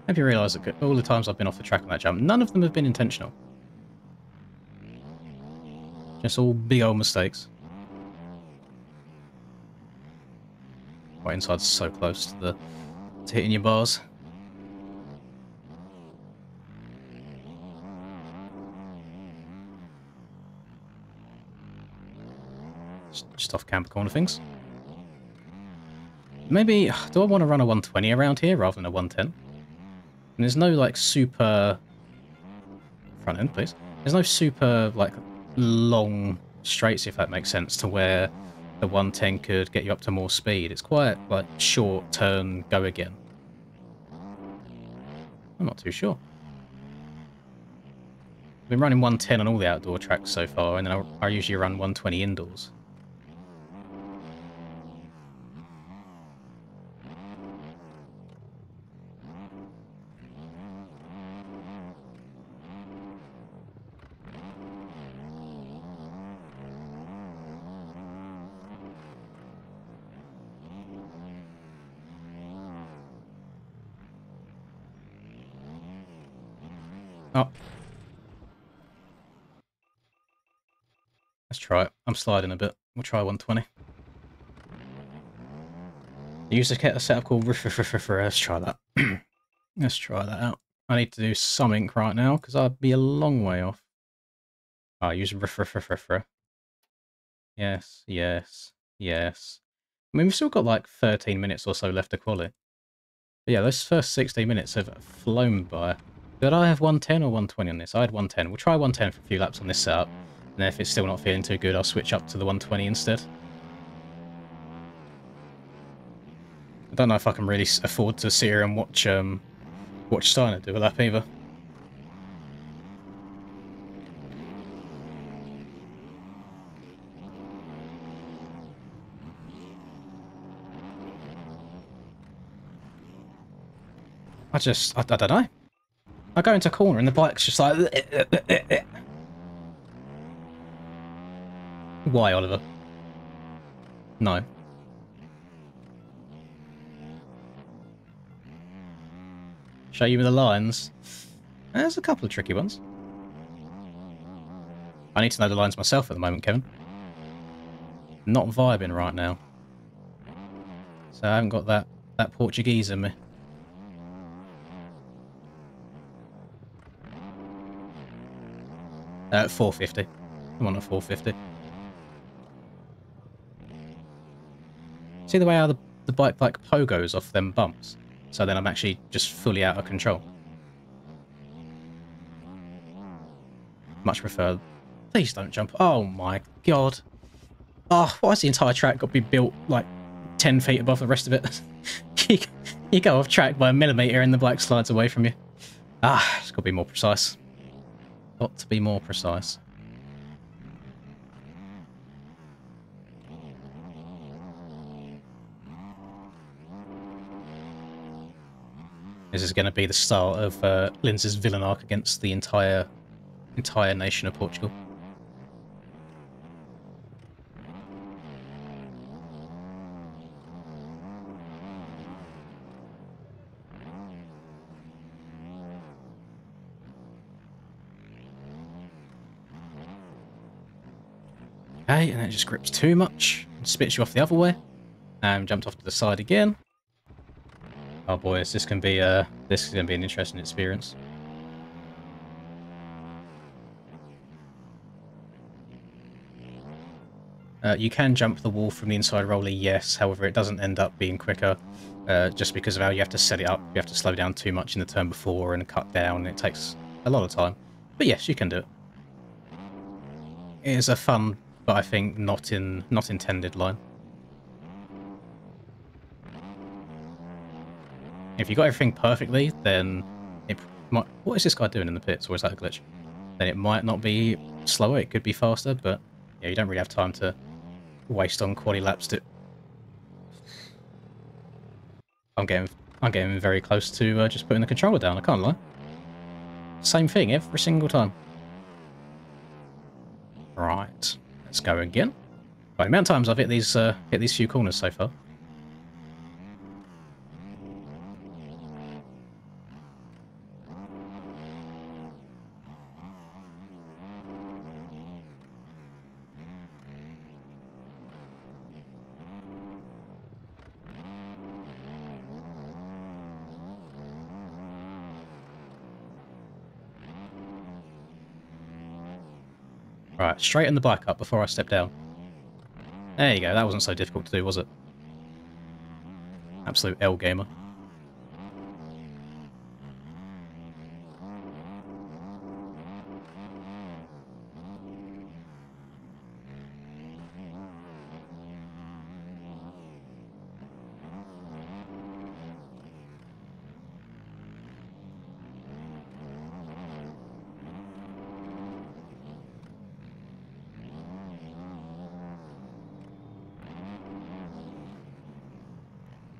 Have you realised that all the times I've been off the track on that jump, none of them have been intentional? Just all big old mistakes. Right, inside's so close to hitting your bars. Just off camper corner things. Maybe, do I want to run a 120 around here rather than a 110? And there's no, like, super... Front end, please. There's no super, like, long straights, if that makes sense, to where the 110 could get you up to more speed. It's quite, like, short, turn, go again. I'm not too sure. I've been running 110 on all the outdoor tracks so far, and then I usually run 120 indoors. Oh. Let's try it. I'm sliding a bit. We'll try 120. Use a setup called Let's try that. Let's try that out. I need to do something right now because I'd be a long way off. Oh, use Yes, yes, yes. I mean, we've still got like 13 minutes or so left to quality. But yeah, those first 16 minutes have flown by. Did I have 110 or 120 on this? I had 110. We'll try 110 for a few laps on this setup. And then if it's still not feeling too good, I'll switch up to the 120 instead. I don't know if I can really afford to sit here and watch Steiner do a lap either. I don't know. I go into a corner and the bike's just like... Why, Oliver? No. Show you the lines. There's a couple of tricky ones. I need to know the lines myself at the moment, Kevin. Not vibing right now. So I haven't got that Portuguese in me. At 450. I'm on at 450. See the way how the bike like pogos off them bumps? So then I'm actually just fully out of control. Much prefer... Please don't jump. Oh my god. Oh, why has the entire track got to be built like 10 feet above the rest of it? you go off track by a millimetre and the bike slides away from you. Ah, it's got to be more precise. Got to be more precise. This is going to be the start of Linz's villain arc against the entire nation of Portugal. Okay, and it just grips too much, and spits you off the other way, and jumped off to the side again. Oh boy, this is going to be an interesting experience. You can jump the wall from the inside roller, yes. However, it doesn't end up being quicker, just because of how you have to set it up. You have to slow down too much in the turn before and cut down. And it takes a lot of time. But yes, you can do it. It is a fun, but I think not intended line. If you got everything perfectly, then it might... What is this guy doing in the pits, or is that a glitch? Then it might not be slower, it could be faster, but yeah, you don't really have time to waste on quali laps to... I'm getting very close to just putting the controller down, I can't lie. Same thing every single time. Right, let's go again. Right, the amount of times I've hit these few corners so far. Right, straighten the bike up before I step down. There you go, that wasn't so difficult to do, was it? Absolute L gamer.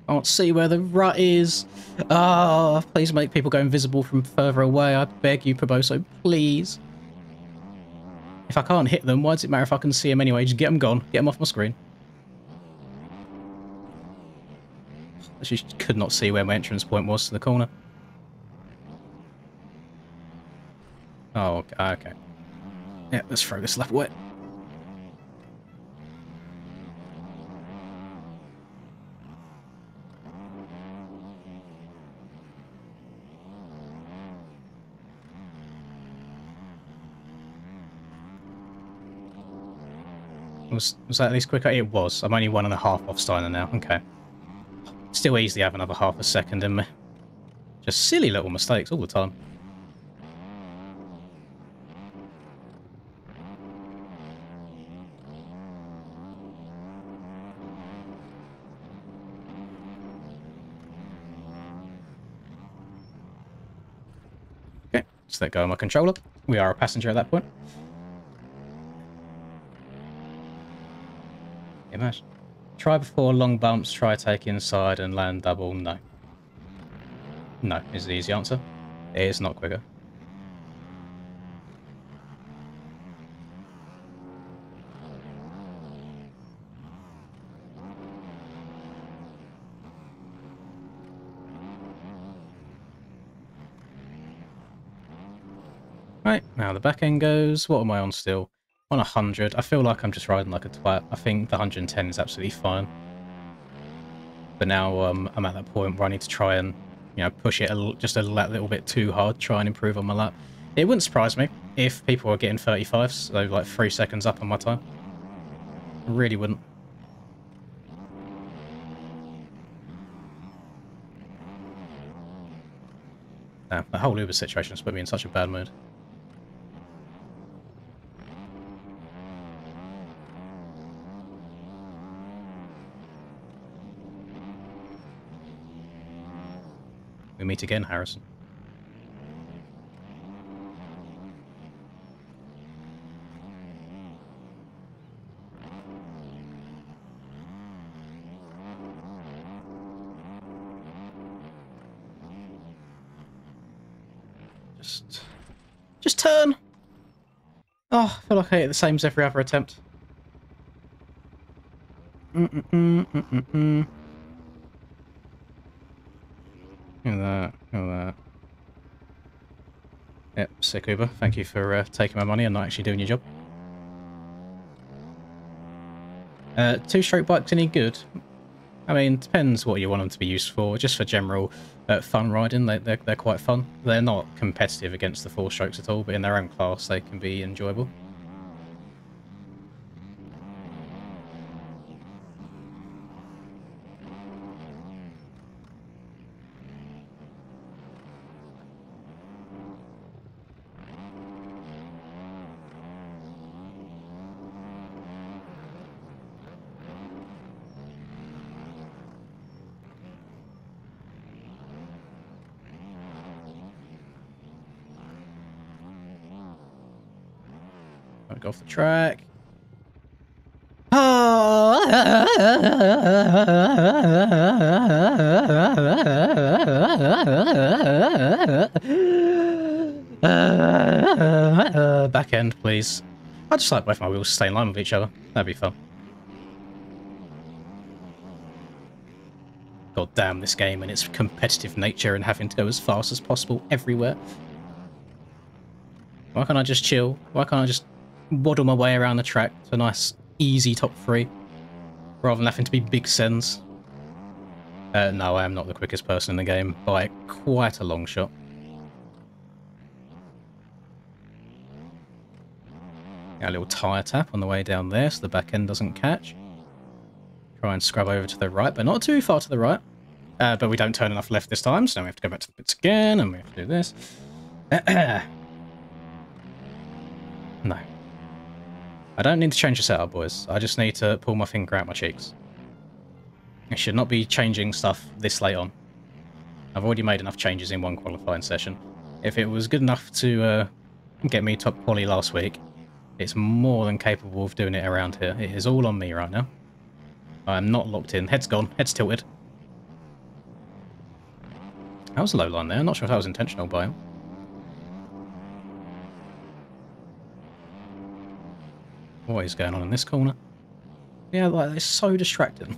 I can't see where the rut is. Ah, oh, please make people go invisible from further away. I beg you, Proboso, please. If I can't hit them, why does it matter if I can see them anyway? Just get them gone. Get them off my screen. I just could not see where my entrance point was to the corner. Oh, okay. Okay. Yeah, let's throw this lap away. Was that at least quicker? It was. I'm only 1.5 off Steiner now. Okay. Still easily have another half a second in me. Just silly little mistakes all the time. Okay, just let go of my controller. We are a passenger at that point. Imagine. Try before long bumps, try take inside and land double. No. No is the easy answer. It is not quicker. Right, now the back end goes. What am I on still? On 100. I feel like I'm just riding like a twat. I think the 110 is absolutely fine. But now I'm at that point where I need to try and, push it just a little bit too hard, try and improve on my lap. It wouldn't surprise me if people are getting 35s, so like 3 seconds up on my time. I really wouldn't. Nah, the whole Uber situation has put me in such a bad mood. We meet again, Harrison. Just turn! Oh, I feel like I hit the same as every other attempt. Look at that, look at that. Yep, sick Uber. Thank you for taking my money and not actually doing your job. Two-stroke bikes any good? I mean, depends what you want them to be used for. Just for general fun riding, they're quite fun. They're not competitive against the four-strokes at all, but in their own class they can be enjoyable. I'll go off the track. Back end, please. I'd just like both my wheels to stay in line with each other. That'd be fun. God damn this game and its competitive nature and having to go as fast as possible everywhere. Why can't I just chill? Why can't I just waddle my way around the track to a nice, easy top 3, rather than having to be big sends? No, I am not the quickest person in the game by quite a long shot. Got a little tyre tap on the way down there so the back end doesn't catch. Try and scrub over to the right, but not too far to the right. But we don't turn enough left this time, so now we have to go back to the bits again, and we have to do this. No. I don't need to change the setup, boys. I just need to pull my finger out my cheeks. I should not be changing stuff this late on. I've already made enough changes in one qualifying session. If it was good enough to get me top quali last week, it's more than capable of doing it around here. It is all on me right now. I am not locked in. Head's gone. Head's tilted. That was a low line there. I'm not sure if that was intentional by him. What is going on in this corner? Yeah, like, it's so distracting.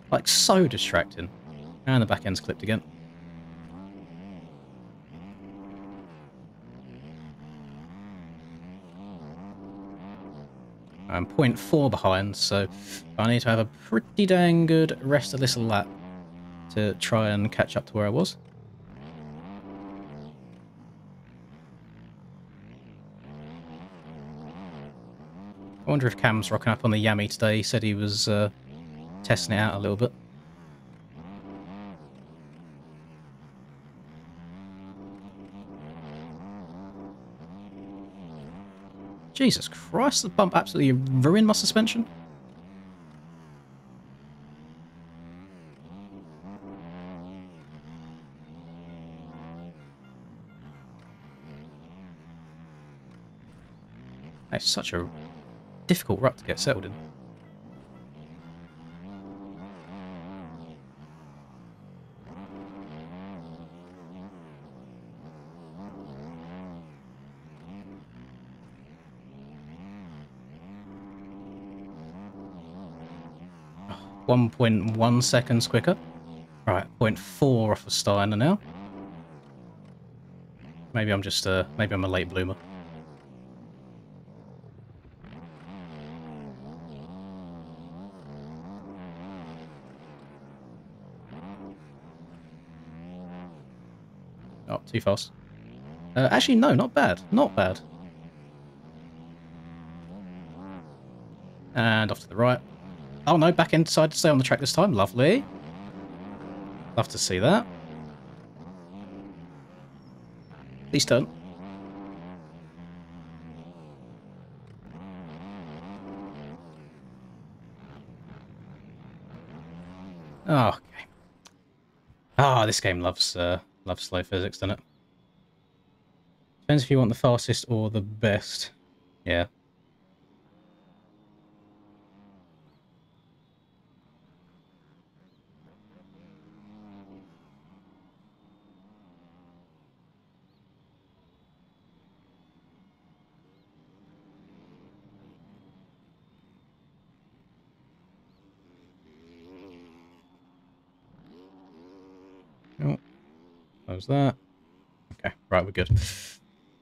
Like, so distracting. And the back end's clipped again. I'm 0.4 behind, so I need to have a pretty dang good rest of this lap to try and catch up to where I was. I wonder if Cam's rocking up on the Yami today. He said he was testing it out a little bit. Jesus Christ, the bump absolutely ruined my suspension. That's such a difficult rut to get settled in. Oh, 1.1 seconds quicker. Right, 0.4 off of Steiner now. Maybe I'm just maybe I'm a late bloomer. Oh, too fast. Actually, no, not bad. Not bad. And off to the right. Oh no, back inside to stay on the track this time. Lovely. Love to see that. Please don't. Oh, okay. Ah, this game loves loves slow physics, doesn't it? Depends if you want the fastest or the best. Yeah. Oh, close that. Okay, right, we're good.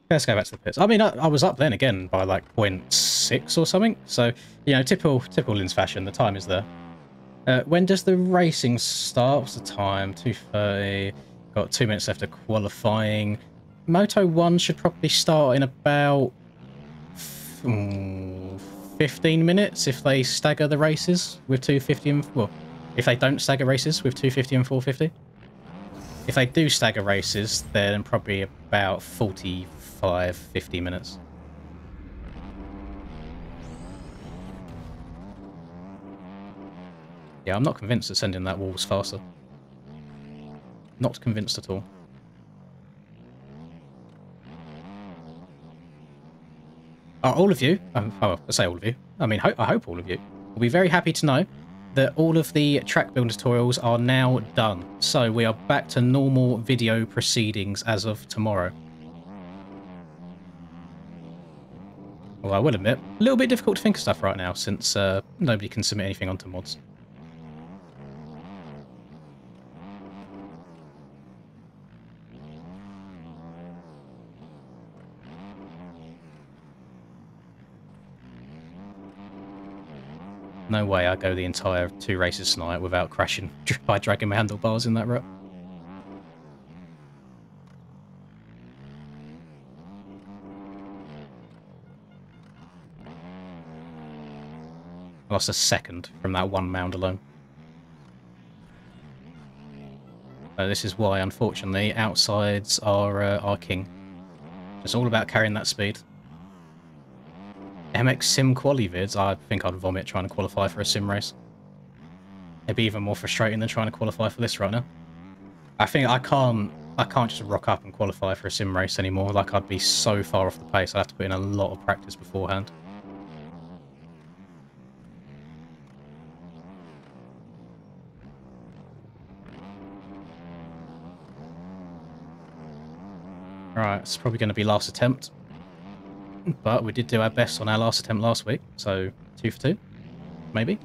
Let's go back to the pits. I mean, I was up then again by like 0.6 or something. So, you know, typical Linz fashion, the time is there. When does the racing start? What's the time? 2:30. Got 2 minutes left of qualifying. Moto 1 should probably start in about 15 minutes if they stagger the races with 250 and... Well, if they don't stagger races with 250 and 450. If they do stagger races, then probably about 45, 50 minutes. Yeah, I'm not convinced that sending that wall was faster. Not convinced at all. Are all of you, I say all of you, I mean, I hope all of you, will be very happy to know that all of the track build tutorials are now done. So we are back to normal video proceedings as of tomorrow. Well, I will admit, a little bit difficult to think of stuff right now since nobody can submit anything onto mods. No way I go the entire 2 races tonight without crashing by dragging my handlebars in that rut. I lost a second from that one mound alone. So this is why, unfortunately, outsides are king. It's all about carrying that speed. MX Sim quali vids, I think I'd vomit trying to qualify for a sim race. It'd be even more frustrating than trying to qualify for this right now. I think I can't just rock up and qualify for a sim race anymore. Like, I'd be so far off the pace, I'd have to put in a lot of practice beforehand. Right, it's probably going to be last attempt. But we did do our best on our last attempt last week, so 2 for 2, maybe.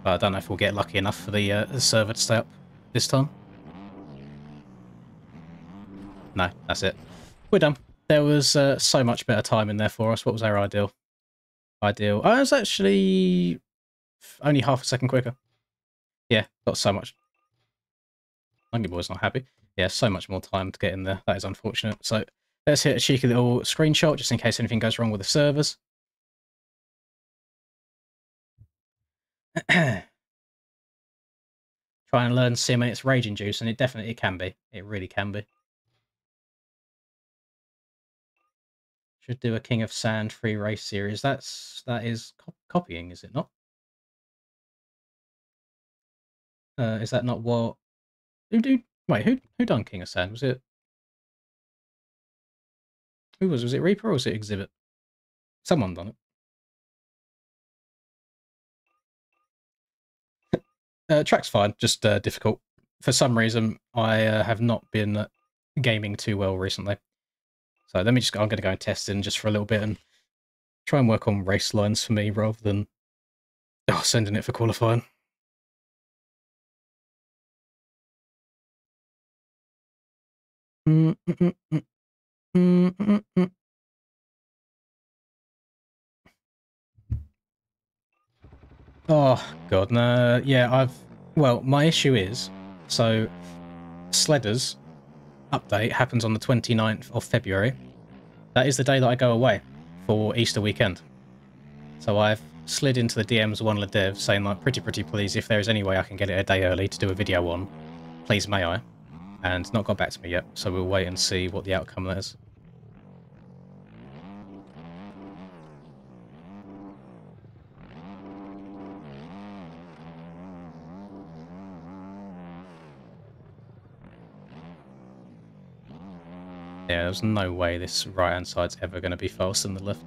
But I don't know if we'll get lucky enough for the server to stay up this time. No, that's it. We're done. There was so much better time in there for us. What was our ideal? Ideal. I was actually only half a second quicker. Yeah, got so much. Monkey Boy's not happy. Yeah, so much more time to get in there. That is unfortunate. So let's hit a cheeky little screenshot just in case anything goes wrong with the servers. Try and learn sim and it's raging juice, and it definitely can be. It really can be. Should do a King of Sand free race series. That is copying, is it not? Is that not what? Who done King of Sand? Was it was it Reaper or was it Exhibit? Someone done it. Track's fine, just difficult. For some reason, I have not been gaming too well recently. So let me I'm going to go and test in just for a little bit and try and work on race lines for me rather than sending it for qualifying. Oh god, no. Yeah, well, my issue is, so Sledders update happens on the 29th of February. That is the day that I go away for Easter weekend. So I've slid into the DMs of one of the devs saying, like, pretty please, if there is any way I can get it a day early to do a video on, please may I? And not got back to me yet, so we'll wait and see what the outcome is. Yeah, there's no way this right-hand side's ever going to be faster than the left.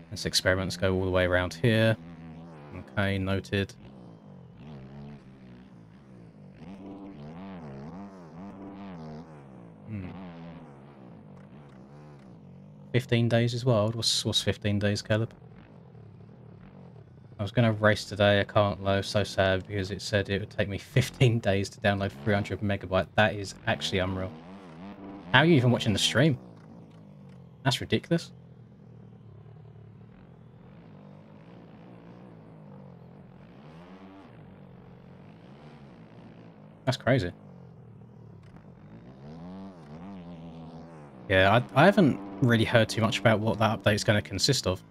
Let's experiments go all the way around here. Okay, noted. Hmm. 15 days as well? What's 15 days, Caleb? I was going to race today, I can't though, so sad, because it said it would take me 15 days to download 300 megabyte. That is actually unreal. How are you even watching the stream? That's ridiculous. That's crazy. Yeah, I haven't really heard too much about what that update is going to consist of.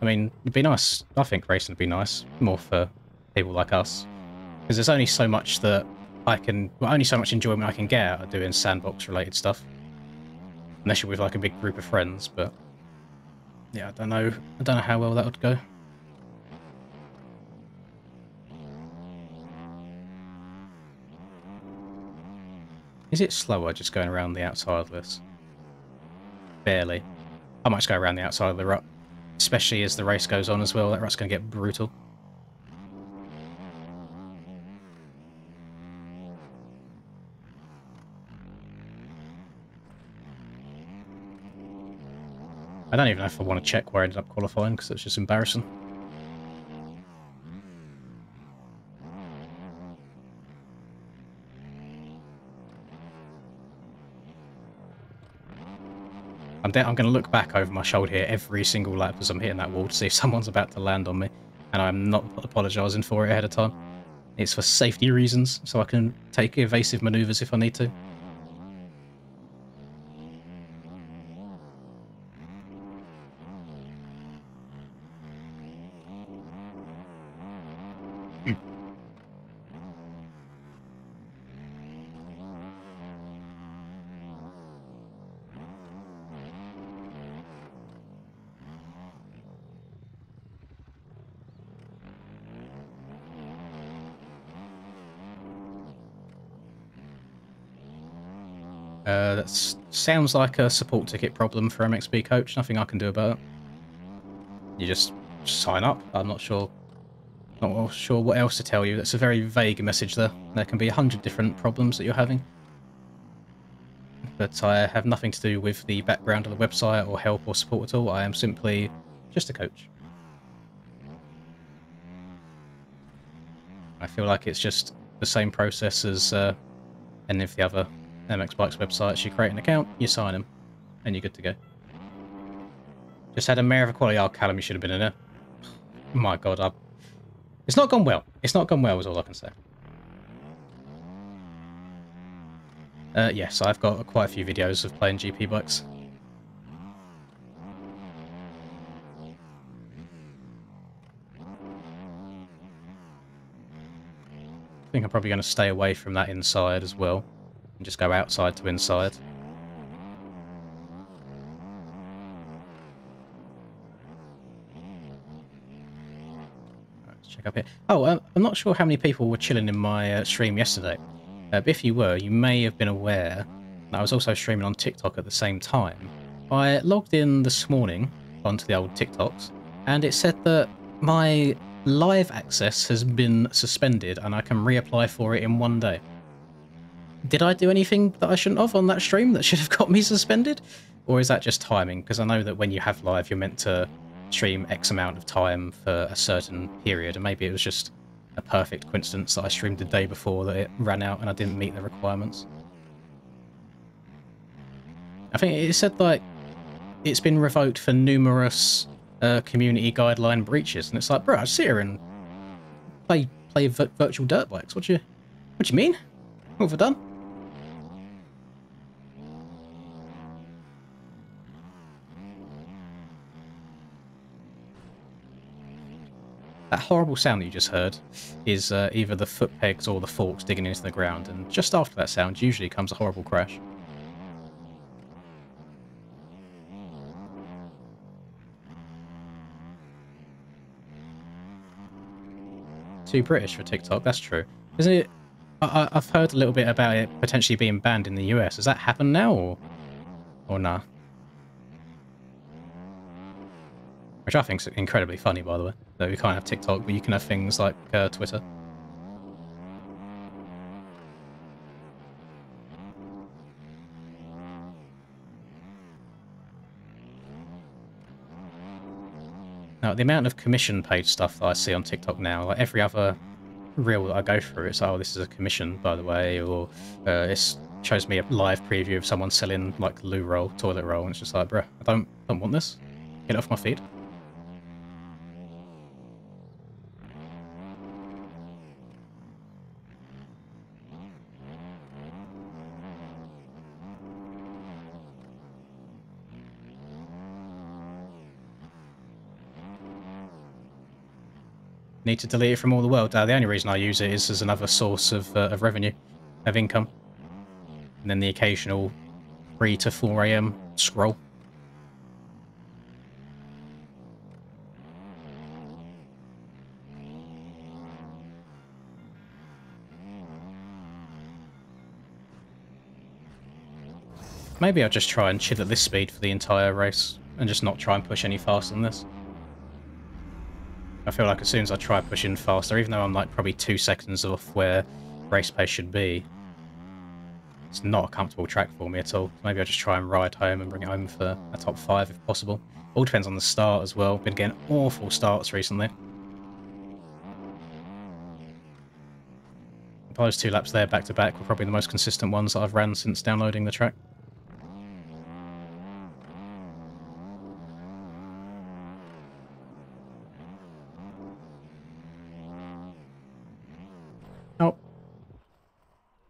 I mean, it'd be nice. I think racing would be nice, more for people like us. Because there's only so much that only so much enjoyment I can get out of doing sandbox-related stuff. Unless you're with, like, a big group of friends, but... yeah, I don't know how well that would go. Is it slower just going around the outside of this? Barely. I might just go around the outside of the rut. Especially as the race goes on as well. That rut's going to get brutal. I don't even know if I want to check where I ended up qualifying, because it's just embarrassing. I'm going to look back over my shoulder here every single lap as I'm hitting that wall to see if someone's about to land on me. And I'm not apologising for it ahead of time. It's for safety reasons, so I can take evasive manoeuvres if I need to. That sounds like a support ticket problem for MXB Coach. Nothing I can do about it. You just sign up. I'm not sure what else to tell you. That's a very vague message there. There can be 100 different problems that you're having. But I have nothing to do with the background of the website or help or support at all. I am simply just a coach. I feel like it's just the same process as any of the other MX Bikes websites, you create an account, you sign them, and you're good to go. Just had a mare of a quality. Oh, Callum, you should have been in there. My God, it's not gone well. It's not gone well is all I can say. Yes, I've got quite a few videos of playing GP bikes. I think I'm probably going to stay away from that inside as well, and just go outside to inside. Let's check up here. Oh, I'm not sure how many people were chilling in my stream yesterday. But if you were, you may have been aware that I was also streaming on TikTok at the same time. I logged in this morning onto the old TikToks, and it said that my live access has been suspended and I can reapply for it in 1 day. Did I do anything that I shouldn't have on that stream that should have got me suspended? Or is that just timing? Because I know that when you have live, you're meant to stream X amount of time for a certain period, and maybe it was just a perfect coincidence that I streamed the day before that it ran out and I didn't meet the requirements. I think it said, like, it's been revoked for numerous community guideline breaches, and it's like, bro, I sit here and play virtual dirt bikes. What do you mean? What have I done? That horrible sound that you just heard is either the foot pegs or the forks digging into the ground, and just after that sound usually comes a horrible crash. Too British for TikTok, that's true. Isn't it? I've heard a little bit about it potentially being banned in the US. Has that happened now, or nah? Which I think is incredibly funny, by the way. Though you can't have TikTok, but you can have things like Twitter. Now, the amount of commission-paid stuff that I see on TikTok now, like every other reel that I go through, it's, oh, this is a commission, by the way, or it shows me a live preview of someone selling, like, loo roll, toilet roll, and it's just like, bruh, I don't want this. Get it off my feed. Need to delete it from all the world. The only reason I use it is as another source of revenue, of income. And then the occasional 3 to 4 AM scroll. Maybe I'll just try and chill at this speed for the entire race, and just not try and push any faster than this. I feel like as soon as I try pushing faster, even though I'm like probably 2 seconds off where race pace should be, it's not a comfortable track for me at all. Maybe I'll just try and ride home and bring it home for a top 5 if possible. All depends on the start as well. Been getting awful starts recently. Those 2 laps there back to back were probably the most consistent ones that I've ran since downloading the track.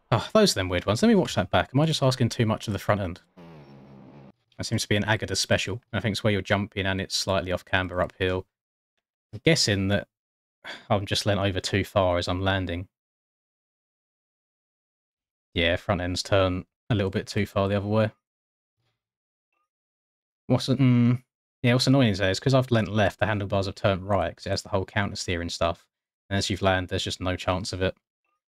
Oh, those are them weird ones. Let me watch that back. Am I just asking too much of the front end? That seems to be an Agada special. I think it's where you're jumping and it's slightly off camber uphill. I'm guessing that I'm just leant over too far as I'm landing. Yeah, front end's turn a little bit too far the other way. What's annoying is because I've leant left, the handlebars have turned right because it has the whole counter steering stuff. And as you've landed, there's just no chance of it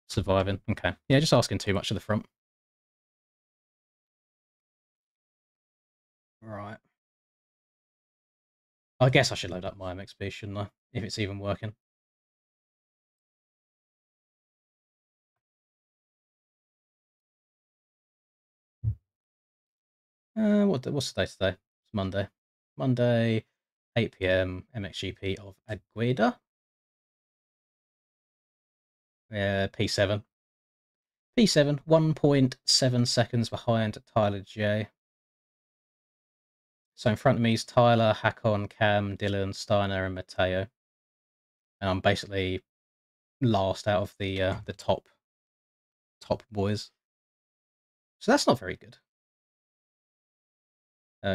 surviving. Okay. Yeah, just asking too much of the front. Right. I guess I should load up my Mxbgp, shouldn't I? If it's even working. What's the day today? It's Monday. Monday, 8 PM, Mxgp of Agueda. Yeah, P7. P7, 1.7 seconds behind Tyler J. So in front of me is Tyler, Hakon, Cam, Dylan, Steiner, and Matteo. And I'm basically last out of the top boys. So that's not very good.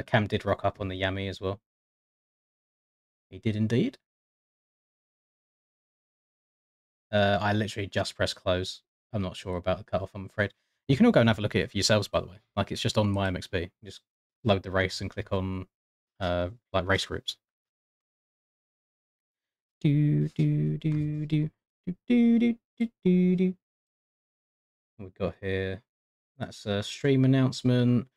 Cam did rock up on the Yami as well. He did indeed. I literally just pressed close. I'm not sure about the cutoff, I'm afraid. You can all go and have a look at it for yourselves, by the way. Like, it's just on my Mxb. You just load the race and click on, like, race groups. Do, do, do, do, do, do, do, do, do, do. What we got here? That's a stream announcement.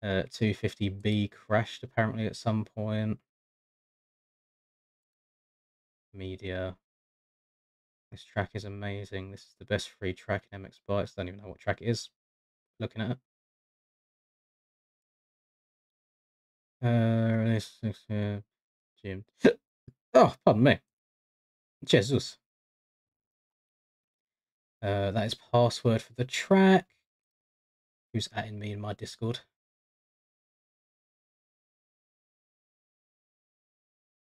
250B crashed, apparently, at some point. Media. This track is amazing. This is the best free track in MX Bikes. Don't even know what track it is. Looking at it. Jim. Oh, pardon me. Jesus. That is password for the track. Who's atting me in my Discord?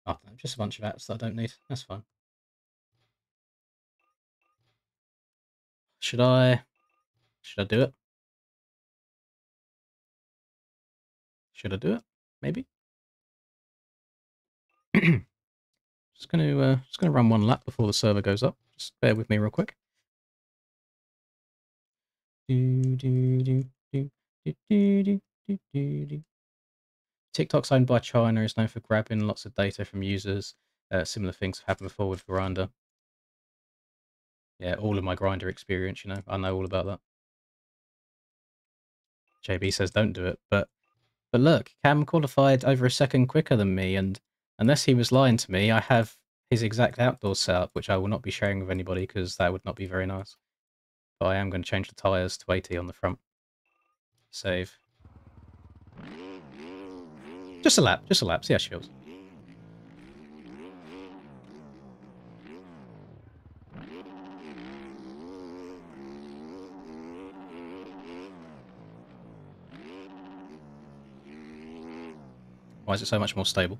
Oh, no, just a bunch of apps that I don't need. That's fine. Should I do it? Should I do it? Maybe. just gonna run one lap before the server goes up. Just bear with me real quick. TikTok's owned by China, is known for grabbing lots of data from users. Similar things have happened before with Grinder. Yeah, all of my Grinder experience, you know, I know all about that. JB says don't do it, but look, Cam qualified over a second quicker than me, and unless he was lying to me, I have his exact outdoor setup, which I will not be sharing with anybody because that would not be very nice. But I am going to change the tyres to 80 on the front. Save. Just a lap, see how she feels. Why is it so much more stable?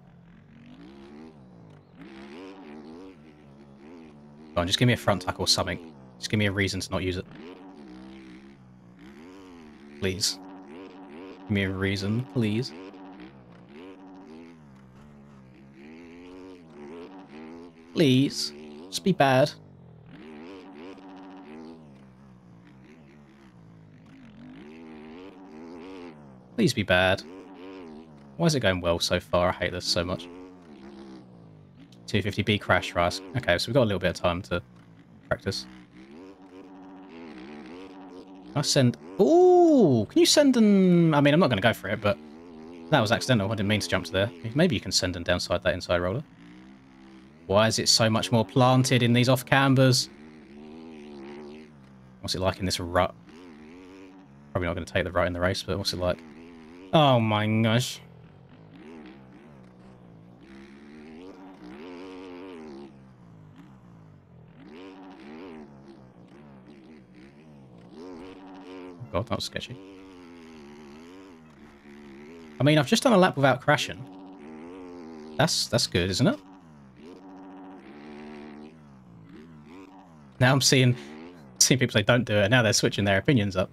Come on, just give me a front tuck or something. Just give me a reason to not use it. Please. Give me a reason, please. Please. Just be bad. Please be bad. Why is it going well so far? I hate this so much. 250B crash, right? Okay, so we've got a little bit of time to practice. Can I send... Ooh! Can you send an... I mean, I'm not going to go for it, but that was accidental. I didn't mean to jump to there. Maybe you can send an downside that inside roller. Why is it so much more planted in these off-cambers? What's it like in this rut? Probably not going to take the rut in the race, but what's it like? Oh my gosh. God, that was sketchy. I mean, I've just done a lap without crashing. That's good, isn't it? Now I'm seeing people say don't do it, and now they're switching their opinions up.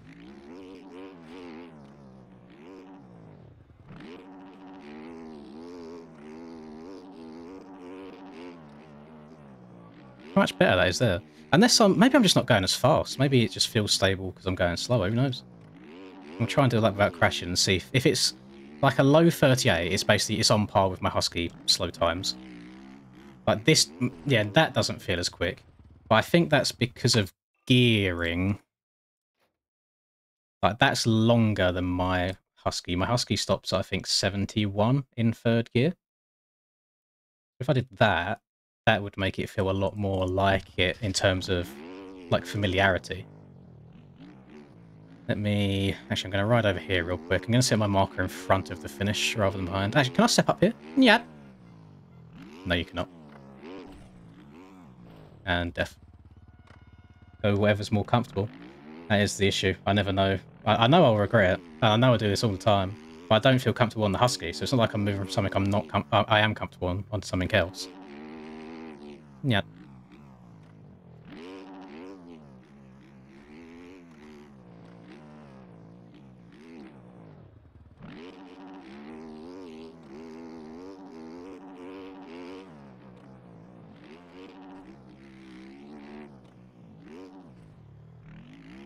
How much better that is there. Unless maybe I'm just not going as fast. Maybe it just feels stable because I'm going slower. Who knows? I'm trying to do that without crashing and see if it's like a low 38. It's on par with my Husky slow times. Like this, yeah, that doesn't feel as quick. But I think that's because of gearing. Like that's longer than my Husky. My Husky stops, I think, 71 in third gear. If I did that, that would make it feel a lot more like it in terms of like familiarity. Actually, I'm going to ride over here real quick. I'm going to set my marker in front of the finish rather than behind. Actually, can I step up here? Yeah. No, you cannot. And go wherever's more comfortable. That is the issue. I never know. I know I'll regret it. And I know I do this all the time. But I don't feel comfortable on the Husky, so it's not like I'm moving from something I'm not I am comfortable on onto something else. Yeah.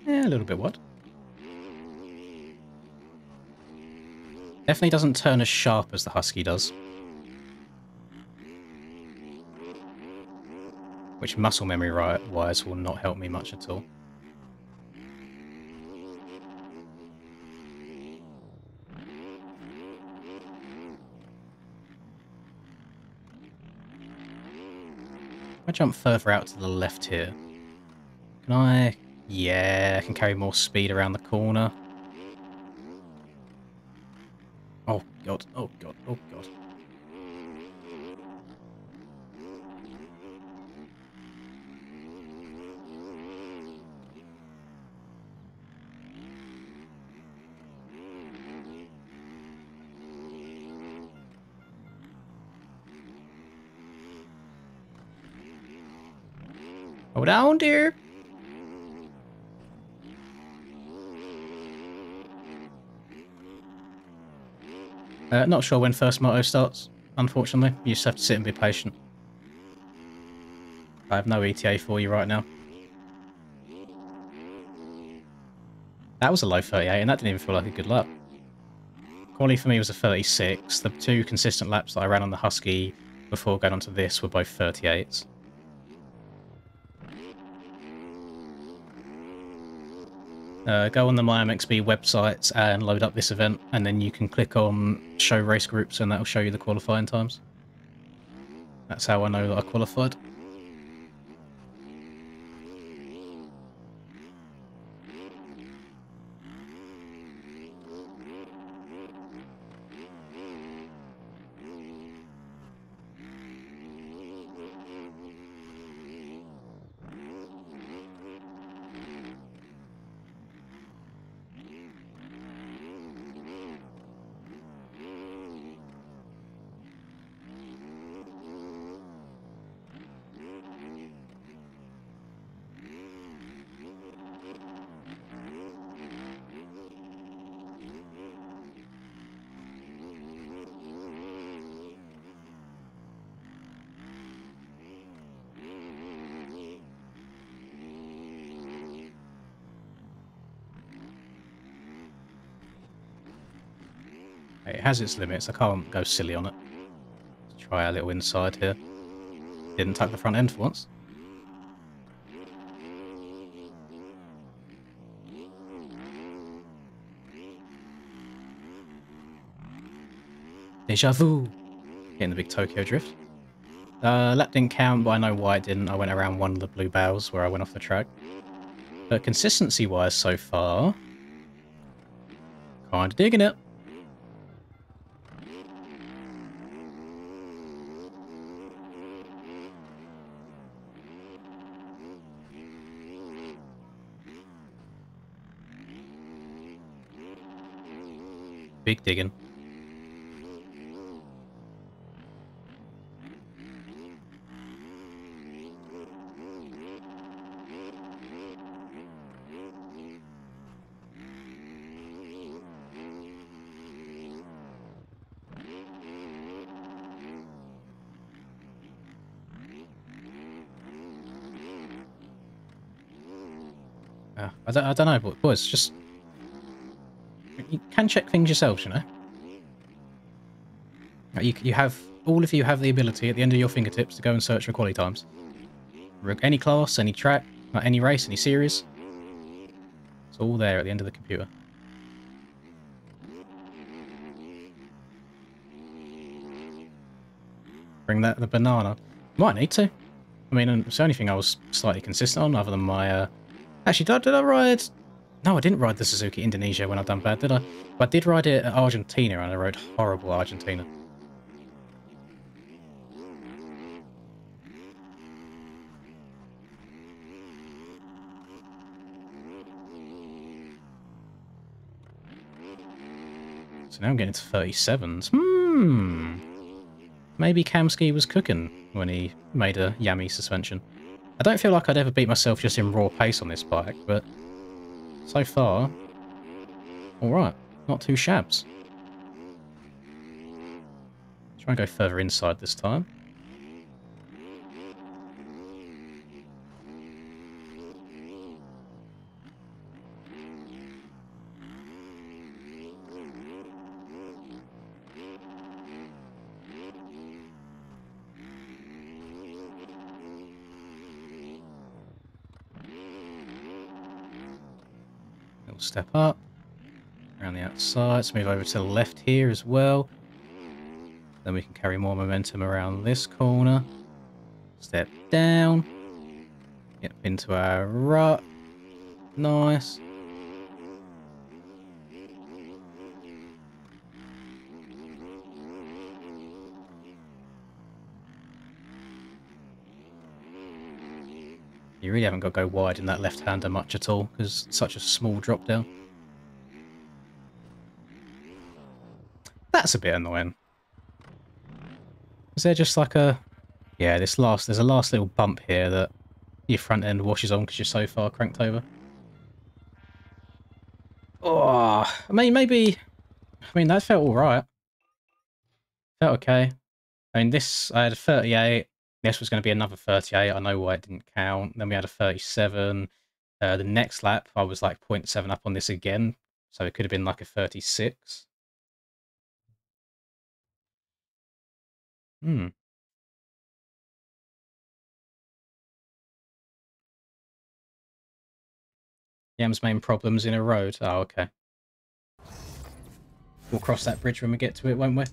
Yeah, a little bit what? Definitely doesn't turn as sharp as the Husky does. Which muscle memory wise will not help me much at all. If I jump further out to the left here, can I? Yeah, I can carry more speed around the corner. Oh god, oh god, oh god. Hold on, dear. Not sure when first moto starts, unfortunately. You just have to sit and be patient. I have no ETA for you right now. That was a low 38, and that didn't even feel like a good lap. Quali for me was a 36. The two consistent laps that I ran on the Husky before going onto this were both 38s. Go on the Mxbgp websites and load up this event, and then you can click on show race groups and that'll show you the qualifying times. That's how I know that I qualified. It has its limits, I can't go silly on it. Let's try a little inside here. Didn't tuck the front end for once. Deja vu! Getting the big Tokyo drift. Lap didn't count, but I know why it didn't. I went around one of the blue barrels where I went off the track. But consistency-wise so far, kinda digging it. Big digging. I don't know, but boys, just you can check things yourselves, you know. You have all of you have the ability at the end of your fingertips to go and search for quality times. Any class, any track, any race, any series. It's all there at the end of the computer. Bring that the banana. Might need to. I mean, it's the only thing I was slightly consistent on, other than my. Actually, did I ride? No, I didn't ride the Suzuki Indonesia when I've done bad, did I? But I did ride it at Argentina, and I rode horrible Argentina. So now I'm getting to 37s. Maybe Kamsky was cooking when he made a yummy suspension. I don't feel like I'd ever beat myself just in raw pace on this bike, but so far, alright. Not too shabs. Try and go further inside this time. Little step up. Around the outside. Let's move over to the left here as well. Then we can carry more momentum around this corner. Step down. Get into our rut. Nice. You really haven't got to go wide in that left-hander much at all, because it's such a small drop down. That's a bit annoying. Is there just like a... Yeah, there's a last little bump here that your front end washes on because you're so far cranked over. Oh, I mean, maybe... I mean, that felt alright. Felt okay. I mean, I had a 38. This was going to be another 38. I know why it didn't count. Then we had a 37. The next lap, I was like 0.7 up on this again. So it could have been like a 36. Yam's main problems in a road. Oh, okay. We'll cross that bridge when we get to it, won't we?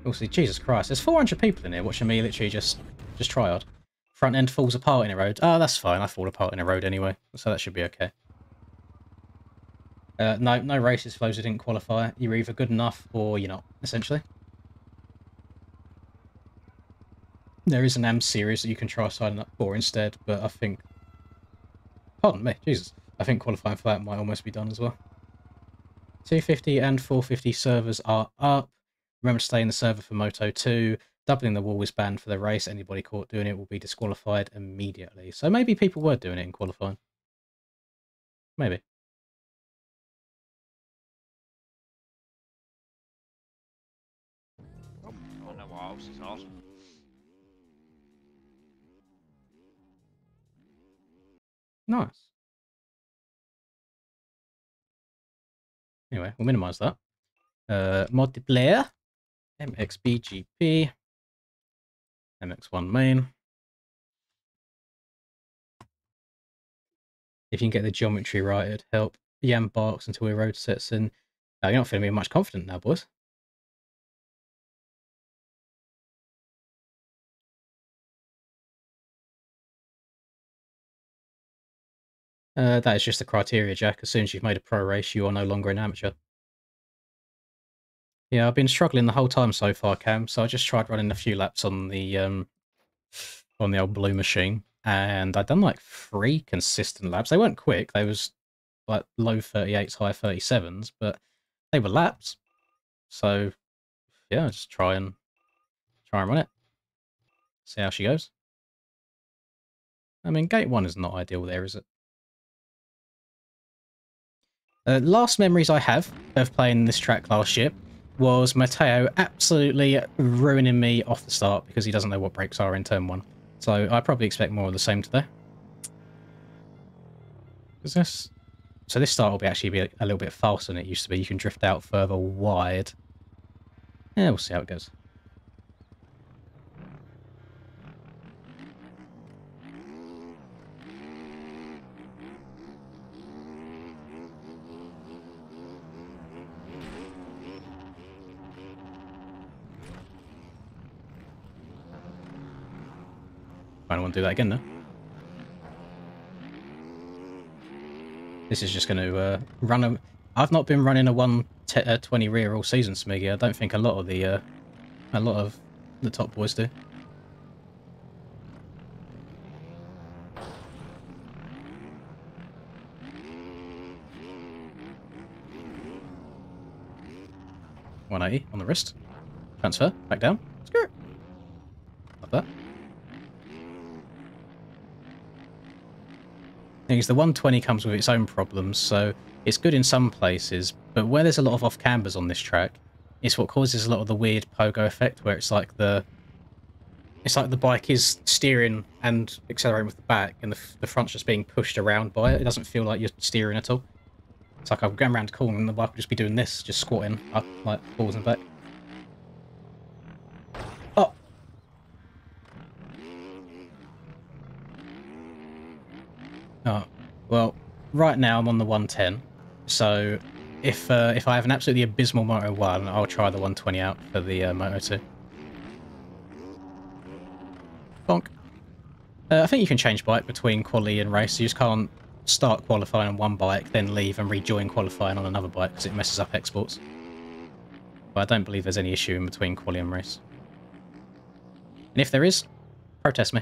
Also, Jesus Christ, there's 400 people in here watching me literally just try hard. Front end falls apart in a road. Oh, that's fine. I fall apart in a road anyway, so that should be okay. No races for those who didn't qualify. You're either good enough or you're not, essentially. There is an AM series that you can try signing up for instead, but I think... Pardon me, Jesus. I think qualifying for that might almost be done as well. 250 and 450 servers are up. Remember to stay in the server for Moto 2. Doubling the wall is banned for the race. Anybody caught doing it will be disqualified immediately. So maybe people were doing it in qualifying. Maybe. Oh, I know what else is awesome. Nice. Anyway, we'll minimize that. Multiplayer. Mxbgp. MX1 main. If you can get the geometry right, it'd help. Yam barks until your road sets in. Oh, you're not feeling me much confident now, boys. That is just the criteria, Jack. As soon as you've made a pro race, you are no longer an amateur. Yeah, I've been struggling the whole time so far, Cam, so I just tried running a few laps on the old blue machine, and I'd done like 3 consistent laps. They weren't quick, they was like low 38s, high 37s, but they were laps. So yeah, just try and run it. See how she goes. I mean, gate 1 is not ideal there, is it? Last memories I have of playing this track last year was Matteo absolutely ruining me off the start because he doesn't know what brakes are in turn 1. So I probably expect more of the same today. So this start will be actually a little bit faster than it used to be. You can drift out further wide. Yeah, we'll see how it goes. I don't want to do that again, though. This is just going to run a... I've not been running a 120 rear all season, Smiggy. I don't think a lot of the top boys do. 180 on the wrist. Transfer, back down. Skirt. Like that. Thing is, the 120 comes with its own problems, so it's good in some places, but where there's a lot of off-cambers on this track, it's what causes a lot of the weird pogo effect, where it's like the bike is steering and accelerating with the back, and the front's just being pushed around by it. It doesn't feel like you're steering at all. It's like I'm going around the corner and the bike will just be doing this, just squatting up, like forwards and back. Oh! Oh, well, right now I'm on the 110, so if I have an absolutely abysmal Moto 1, I'll try the 120 out for the Moto 2. Bonk. I think you can change bike between quali and race. You just can't start qualifying on one bike, then leave and rejoin qualifying on another bike because it messes up exports. But I don't believe there's any issue in between quali and race. And if there is, protest me.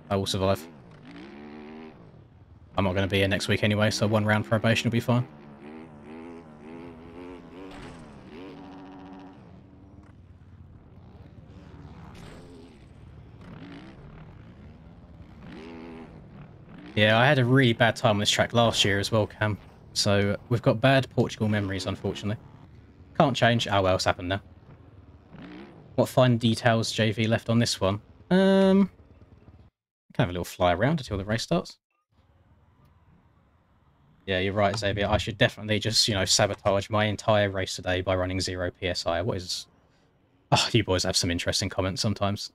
I will survive. I'm not going to be here next week anyway, so 1 round probation will be fine. Yeah, I had a really bad time on this track last year as well, Cam. So we've got bad Portugal memories, unfortunately. Can't change. Oh well, it's happened now. What fine details JV left on this one? Can have a little fly around until the race starts. Yeah, you're right, Xavier. I should definitely just, you know, sabotage my entire race today by running 0 PSI. What is... Oh, you boys have some interesting comments sometimes.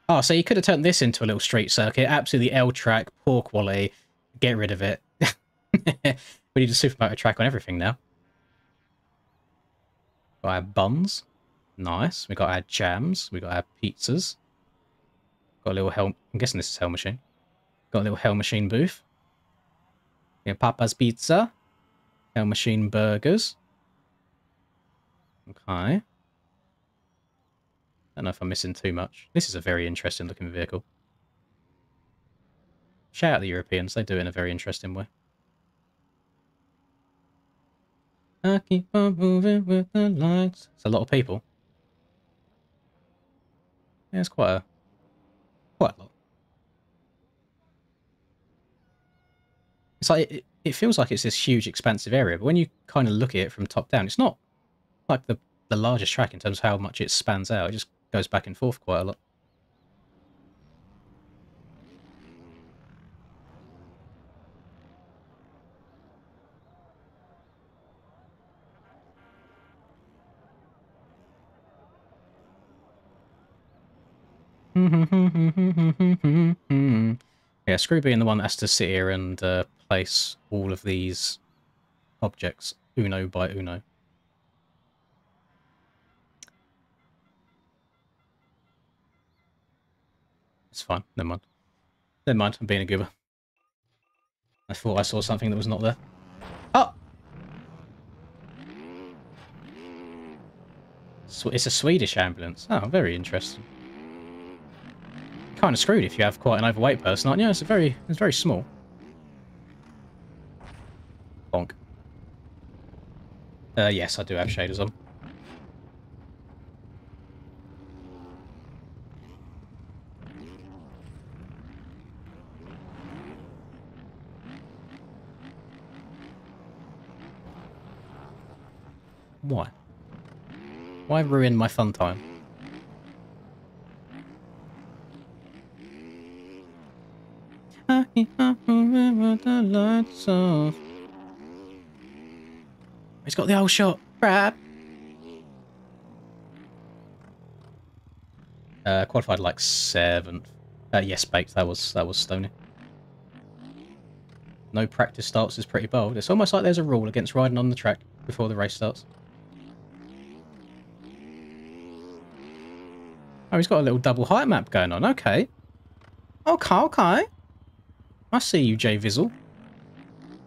Oh, so you could have turned this into a little street circuit. Absolutely L track, poor quality. Get rid of it. We need a supermoto track on everything now. Got our buns. Nice. We got our jams. We got our pizzas. Got a little hell... I'm guessing this is Hell Machine. Got a little Hell Machine booth. Yeah, Papa's Pizza. Hell Machine Burgers. Okay. Don't know if I'm missing too much. This is a very interesting looking vehicle. Shout out the Europeans. They do it in a very interesting way. I keep on moving with the lights. It's a lot of people. Yeah, it's quite a lot. It's like it feels like it's this huge, expansive area, but when you kind of look at it from top down, it's not like the largest track in terms of how much it spans out. It just goes back and forth quite a lot. Yeah, screw being the one that has to sit here and place all of these objects uno by uno. It's fine. Never mind. Never mind. I'm being a goober. I thought I saw something that was not there. Oh! It's a Swedish ambulance. Oh, very interesting. Kind of screwed if you have quite an overweight person, aren't you? It's very small. Bonk. Yes, I do have shaders on. Why? Why ruin my fun time? The lights off. He's got the old shot. Crap. Qualified like 7th. Yes, baked. That was Stony. No practice starts is pretty bold. It's almost like there's a rule against riding on the track before the race starts. Oh, he's got a little double height map going on. Okay. Okay. I see you, J Vizzle.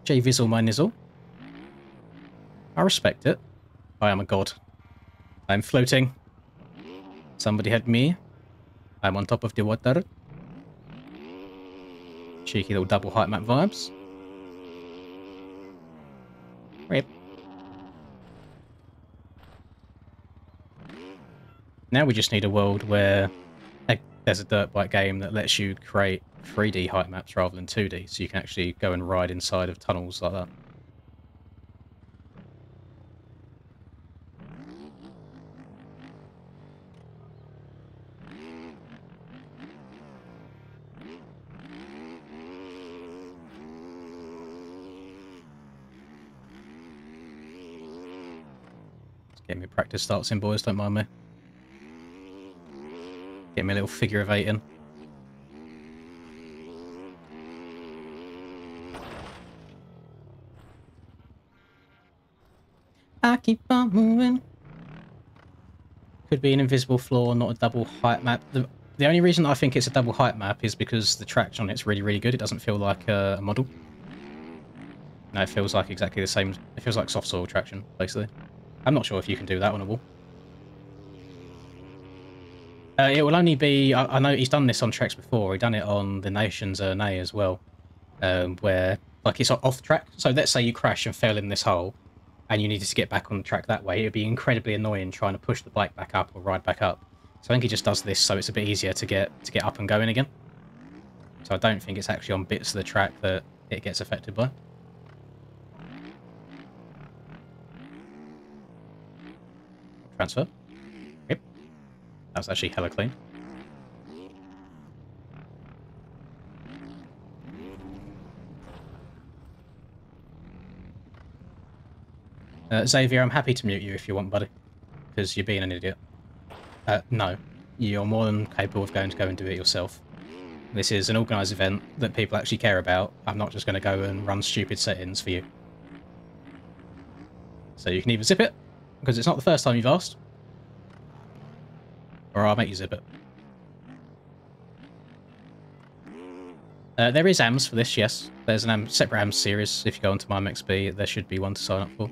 J Vizzle, my nizzle. I respect it. I am a god. I'm floating. Somebody had me. I'm on top of the water. Cheeky little double height map vibes. Rip. Now we just need a world where there's a dirt bike game that lets you create 3D height maps rather than 2D, so you can actually go and ride inside of tunnels like that. Get me practice starts in, boys, don't mind me. Get me a little figure of 8 in. I keep on moving. Could be an invisible floor, not a double height map. The only reason I think it's a double height map is because the traction on it's really, really good. It doesn't feel like a model. No, it feels like exactly the same. It feels like soft soil traction, basically. I'm not sure if you can do that on a wall. It will only be... I know he's done this on tracks before. He done it on the Nations Nay as well, where like it's off track. So let's say you crash and fell in this hole, and you needed to get back on the track that way. It'd be incredibly annoying trying to push the bike back up or ride back up. So I think he just does this so it's a bit easier to get up and going again. So I don't think it's actually on bits of the track that it gets affected by. Transfer. Yep. That was actually hella clean. Xavier, I'm happy to mute you if you want, buddy. Because you're being an idiot. No. You're more than capable of going to go and do it yourself. This is an organised event that people actually care about. I'm not just going to go and run stupid settings for you. So you can either zip it, because it's not the first time you've asked, or I'll make you zip it. There is AMS for this, yes. There's an separate AMS series. If you go onto my Mxbgp, there should be one to sign up for.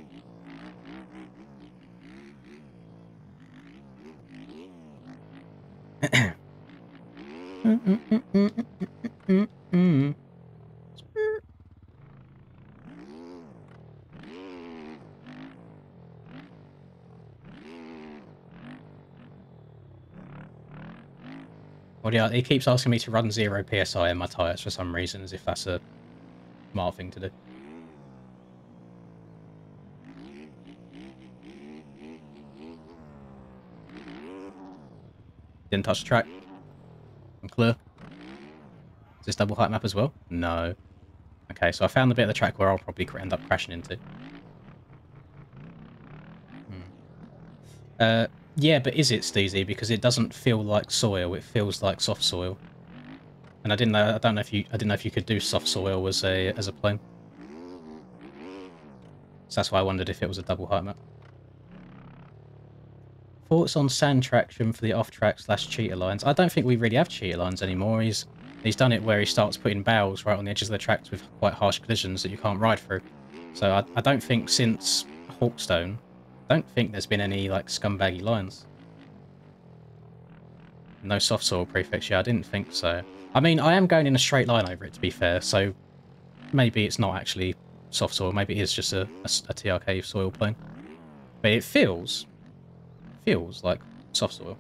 Well, yeah, he keeps asking me to run 0 PSI in my tyres for some reason, as if that's a smart thing to do. Didn't touch the track. I'm clear. Is this double height map as well? No. Okay, so I found the bit of the track where I'll probably end up crashing into. Yeah, but is it, Steezy? Because it doesn't feel like soil; it feels like soft soil. And I didn't know. I don't know if you. I didn't know if you could do soft soil as a plane. So that's why I wondered if it was a double height map. Thoughts on sand traction for the off-track / cheater lines? I don't think we really have cheater lines anymore. He's done it where he starts putting bales right on the edges of the tracks with quite harsh collisions that you can't ride through. So I don't think since Hawkstone, I don't think there's been any like scumbaggy lines. No soft soil prefix, yeah, I didn't think so. I mean, I am going in a straight line over it, to be fair, so maybe it's not actually soft soil, maybe it is just a TRK soil plane. But it feels like soft soil.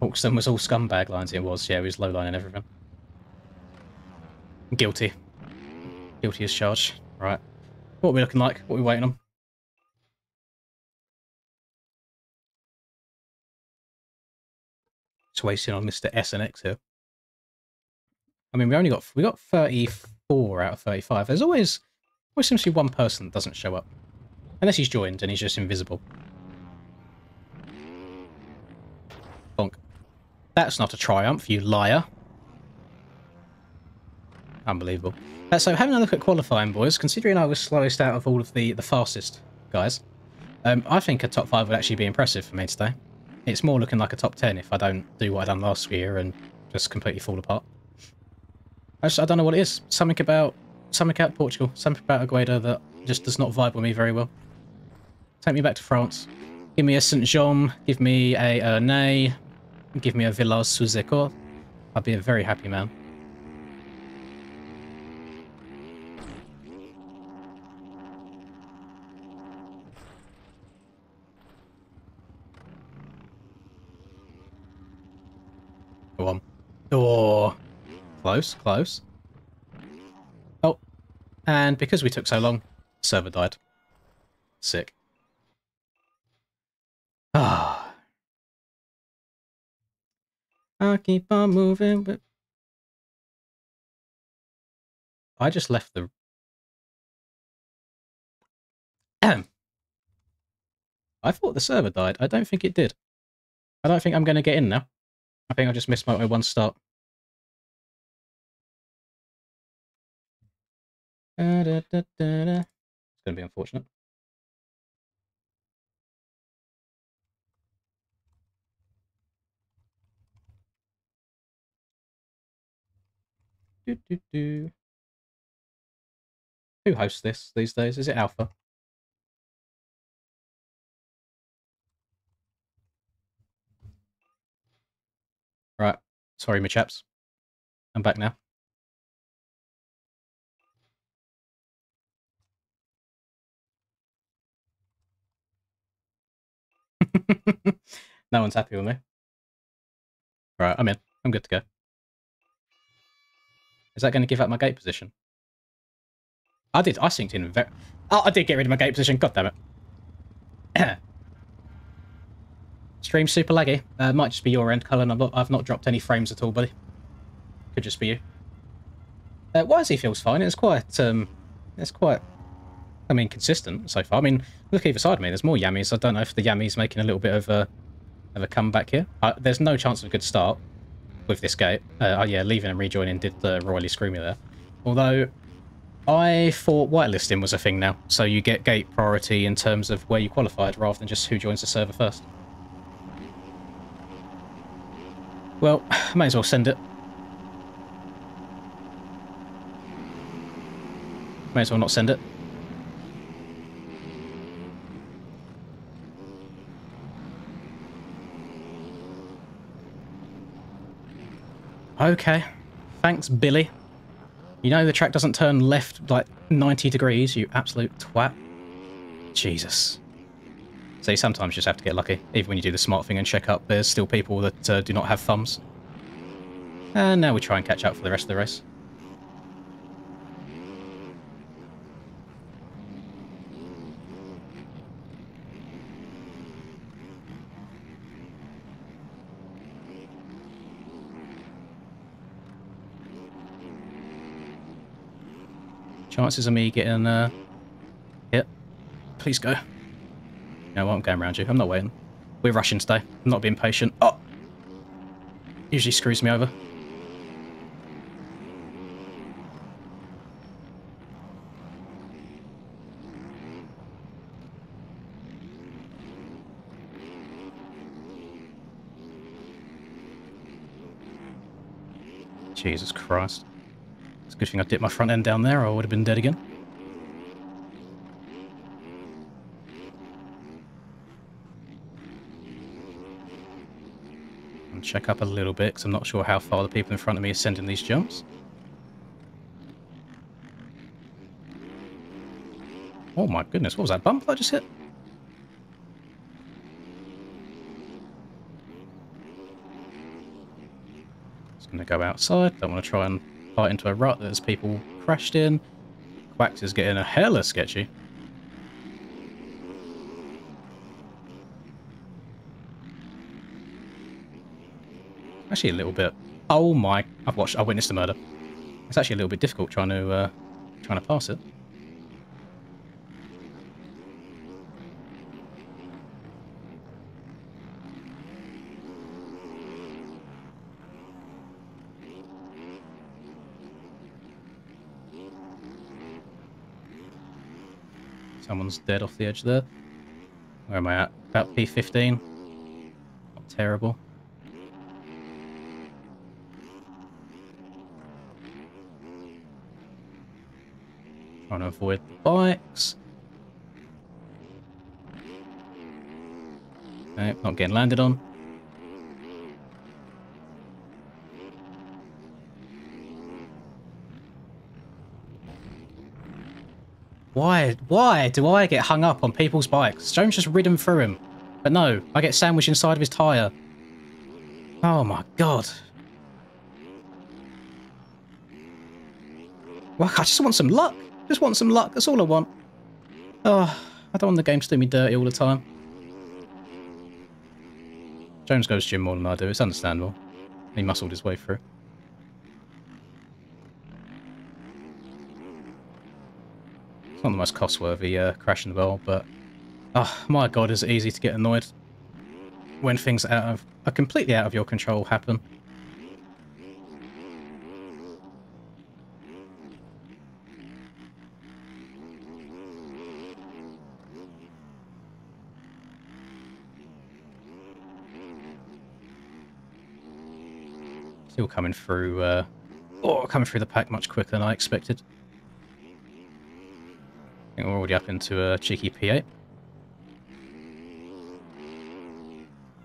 Hawkstone was all scumbag lines, it was, yeah, it was low line and everything. Guilty. Guilty as charged. Right. What are we looking like? What are we waiting on? Just waiting on Mr. SNX here. I mean, we got 34 out of 35. There's always seems to be one person that doesn't show up. Unless he's joined and he's just invisible. Bonk. That's not a triumph, you liar. Unbelievable. So having a look at qualifying, boys, considering I was slowest out of all of the fastest guys, I think a top 5 would actually be impressive for me today. It's more looking like a top 10 if I don't do what I done last year and just completely fall apart. I don't know what it is. Something about Portugal, something about Agueda that just does not vibe with me very well. Take me back to France. Give me a Saint-Jean. Give me a Ernay. Give me a Villars-sous-Écot. I'll be a very happy man. Go on. Oh, close, close. Oh, and because we took so long, server died. Sick. Ah. I keep on moving, but I just left the... I thought the server died. I don't think it did. I don't think I'm going to get in now. I think I just missed my one start. It's going to be unfortunate. Who hosts this these days? Is it Alpha? Right. Sorry, my chaps. I'm back now. No one's happy with me. Right, I'm in. I'm good to go. Is that going to give up my gate position? I synced in very... Oh, I did get rid of my gate position. God damn it. Stream super laggy. Might just be your end, Cullen. I've not dropped any frames at all, buddy. Could just be you. Wisey feels fine. It's quite, I mean, consistent so far. I mean, look either side of me. There's more Yammies. I don't know if the Yammies making a little bit of a comeback here. There's no chance of a good start with this gate. Oh yeah, leaving and rejoining did royally screw me there. Although, I thought whitelisting was a thing now. So you get gate priority in terms of where you qualified rather than just who joins the server first. Well, may as well send it. May as well not send it. Okay. Thanks, Billy. You know the track doesn't turn left like 90 degrees, you absolute twat. Jesus. See, sometimes you just have to get lucky. Even when you do the smart thing and check up, there's still people that do not have thumbs. And now we try and catch up for the rest of the race. Chances of me getting hit. Please go. No, I'm going around you. I'm not waiting. We're rushing today. I'm not being patient. Oh! Usually screws me over. Jesus Christ. It's a good thing I dipped my front end down there or I would have been dead again. And check up a little bit because I'm not sure how far the people in front of me are sending these jumps. Oh my goodness, what was that bump I just hit? Just going to go outside. Don't want to try and fight into a rut that there's people crashed in. Quax is getting a hella sketchy. Actually a little bit. Oh my! I witnessed the murder. It's actually a little bit difficult trying to pass it. Someone's dead off the edge there. Where am I at? About P15. Not terrible. Trying to avoid the bikes. No, not getting landed on. Why do I get hung up on people's bikes? Jones just ridden through him. But no, I get sandwiched inside of his tyre. Oh my god. Well, I just want some luck. Just want some luck. That's all I want. Oh, I don't want the game to do me dirty all the time. Jones goes to gym more than I do. It's understandable. He muscled his way through. It's not the most cost-worthy crash in the world, but oh my god, is it easy to get annoyed when things are completely out of your control happen. Still coming through, coming through the pack much quicker than I expected. I think we're already up into a cheeky P8.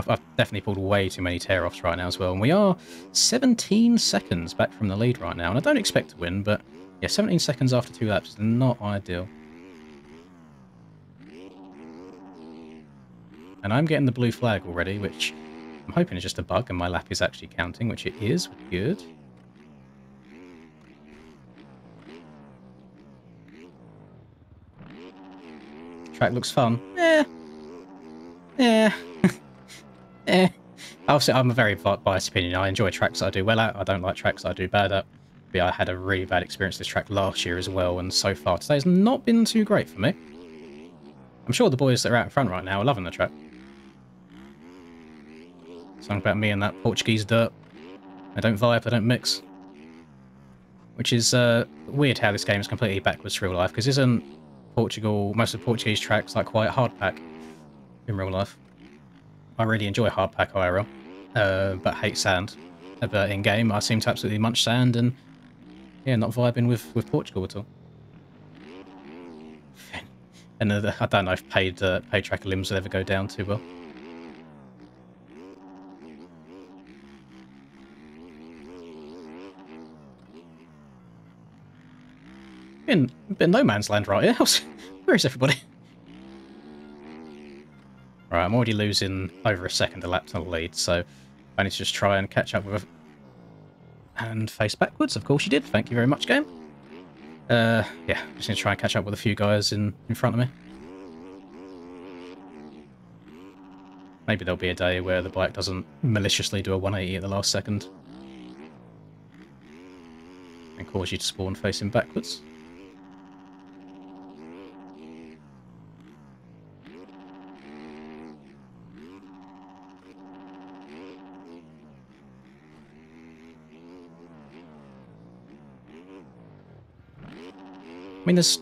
I've definitely pulled way too many tear-offs right now as well, and we are 17 seconds back from the lead right now, and I don't expect to win, but yeah, 17 seconds after 2 laps is not ideal. And I'm getting the blue flag already, which I'm hoping is just a bug and my lap is actually counting, which it is. Good. Track looks fun. Obviously, I'm a very biased opinion. I enjoy tracks that I do well at. I don't like tracks that I do bad at. But yeah, I had a really bad experience with this track last year as well, and so far today has not been too great for me. I'm sure the boys that are out in front right now are loving the track. Something about me and that Portuguese dirt. I don't vibe, I don't mix. Which is weird how this game is completely backwards to real life, because isn't Portugal, most of the Portuguese tracks, like quite hard pack in real life? I really enjoy hard pack IRL, but hate sand. But in game, I seem to absolutely munch sand and yeah, not vibing with Portugal at all. And I don't know if paid tracker limbs will ever go down too well. In no man's land right here. Where is everybody? Right, I'm already losing over a second a lap to the lead, so I need to just try and catch up with... And face backwards, of course you did. Thank you very much, game. Yeah, just need to try and catch up with a few guys in front of me. Maybe there'll be a day where the bike doesn't maliciously do a 180 at the last second. And cause you to spawn facing backwards. I mean, there's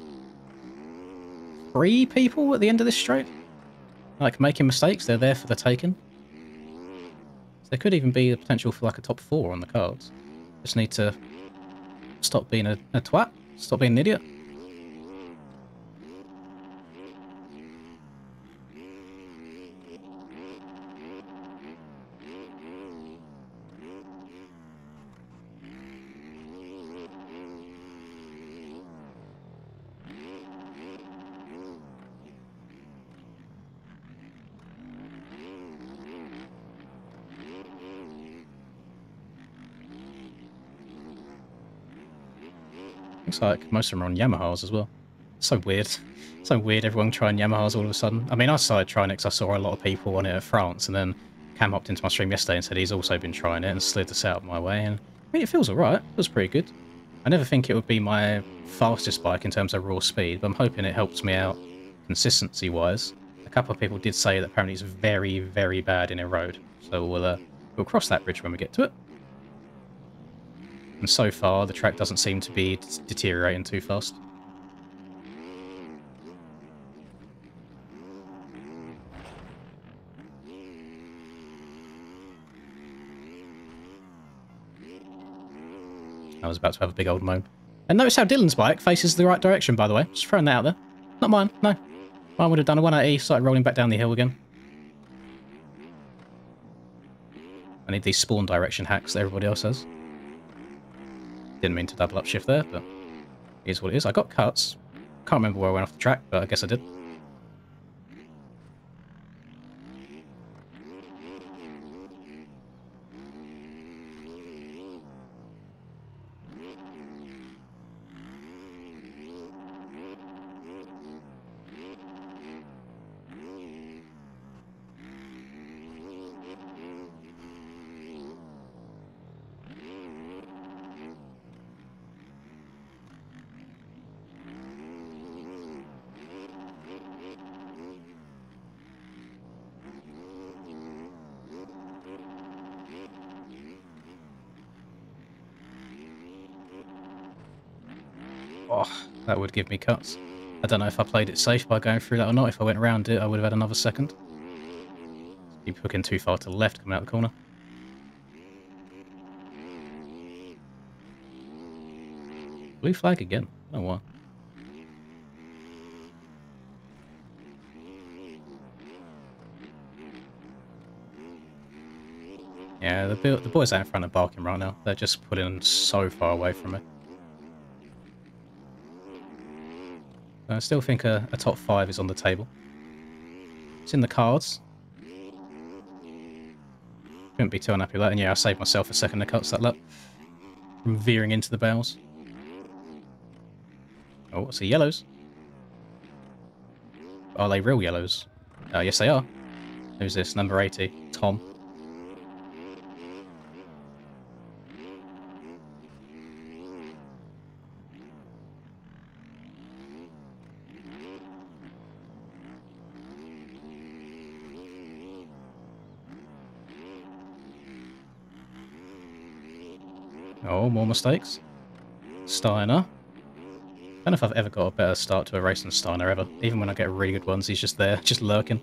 3 people at the end of this straight. Like, making mistakes, they're there for the taking. So there could even be the potential for, like, a top 4 on the cards. Just need to stop being a twat, stop being an idiot. Looks like most of them are on Yamahas as well. So weird. So weird everyone trying Yamahas all of a sudden. I mean, I started trying it because I saw a lot of people on it at France, and then Cam hopped into my stream yesterday and said he's also been trying it and slid this out my way, and I mean, it feels alright. It feels pretty good. I never think it would be my fastest bike in terms of raw speed, but I'm hoping it helps me out consistency-wise. A couple of people did say that apparently it's very, very bad in a road, so we'll cross that bridge when we get to it. And so far, the track doesn't seem to be deteriorating too fast. I was about to have a big old moan. And notice how Dylan's bike faces the right direction, by the way. Just throwing that out there. Not mine, no. Mine would have done a 180, started rolling back down the hill again. I need these spawn direction hacks that everybody else has. Didn't mean to double up shift there, but here's what it is. I got cuts. Can't remember where I went off the track, but I guess I did. Oh, that would give me cuts. I don't know if I played it safe by going through that or not. If I went around it, I would have had another second. Keep hooking too far to the left coming out the corner. Blue flag again. Oh, wow. Yeah, the boys out in front are barking right now. They're just pulling so far away from me. I still think a top 5 is on the table. It's in the cards. Couldn't be too unhappy with that. And yeah, I saved myself a second to cuts that lap from veering into the bales. Oh, I see yellows. Are they real yellows? Yes, they are. Who's this? Number 80. Tom. Oh, more mistakes. Steiner. I don't know if I've ever got a better start to a race than Steiner ever. Even when I get really good ones, he's just there, just lurking.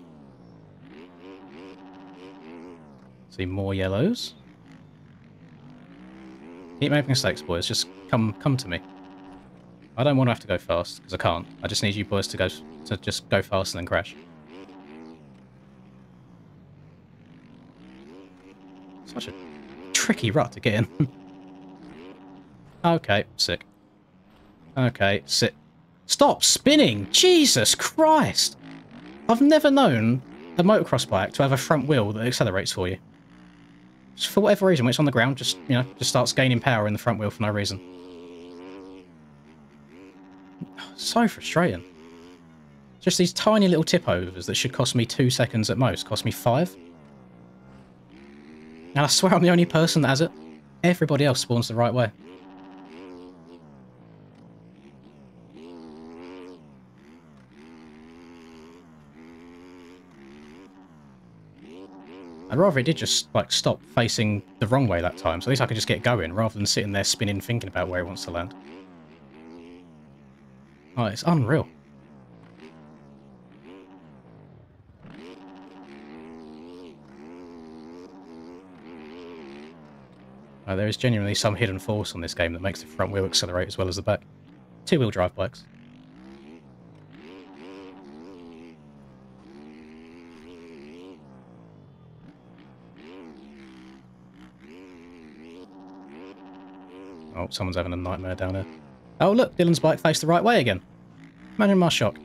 See more yellows. Keep making mistakes, boys. Just come to me. I don't want to have to go fast, because I can't. I just need you boys to just go fast and then crash. Such a tricky rut to get in. Okay, sick. Okay, sit. Stop spinning! Jesus Christ! I've never known a motocross bike to have a front wheel that accelerates for you. Just for whatever reason, when it's on the ground, just, you know, just starts gaining power in the front wheel for no reason. So frustrating. Just these tiny little tip overs that should cost me 2 seconds at most, cost me 5. And I swear I'm the only person that has it. Everybody else spawns the right way. I'd rather it did just, like, stop facing the wrong way that time, so at least I could just get going, rather than sitting there spinning thinking about where it wants to land. Oh, it's unreal. There is genuinely some hidden force on this game that makes the front wheel accelerate as well as the back. Two-wheel drive bikes. Oh, someone's having a nightmare down there. Oh, look, Dylan's bike faced the right way again. Imagine my shock.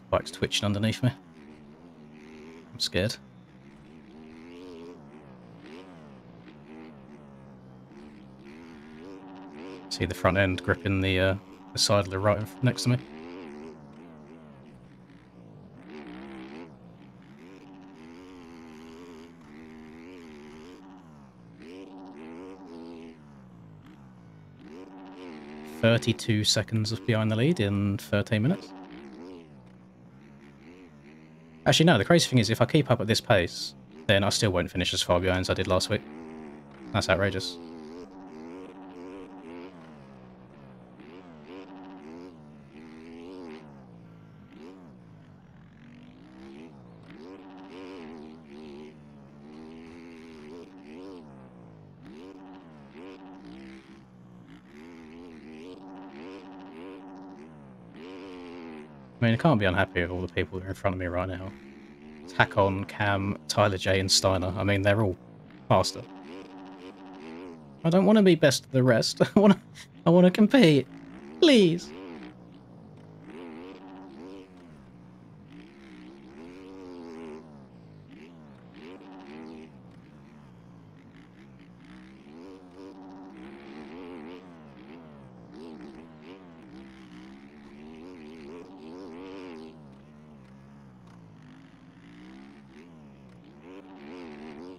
Bike's twitching underneath me. I'm scared. See the front end gripping the side of the right next to me. "32 seconds behind the lead in 13 minutes. Actually, no, the crazy thing is if I keep up at this pace, then I still won't finish as far behind as I did last week. That's outrageous. I mean, I can't be unhappy with all the people who are in front of me right now. Tackon, Cam, Tyler J and Steiner. I mean, they're all faster. I don't want to be best of the rest. I want to compete. Please.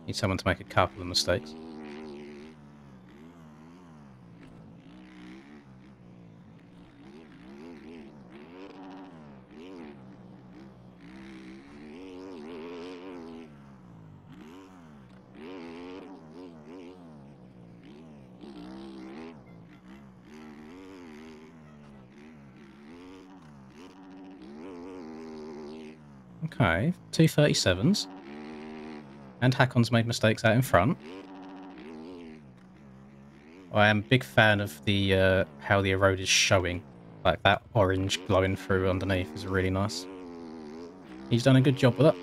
Need someone to make a couple of mistakes. Okay, 237s. And Hakon's made mistakes out in front. I am a big fan of the how the road is showing. Like that orange glowing through underneath is really nice. He's done a good job with it.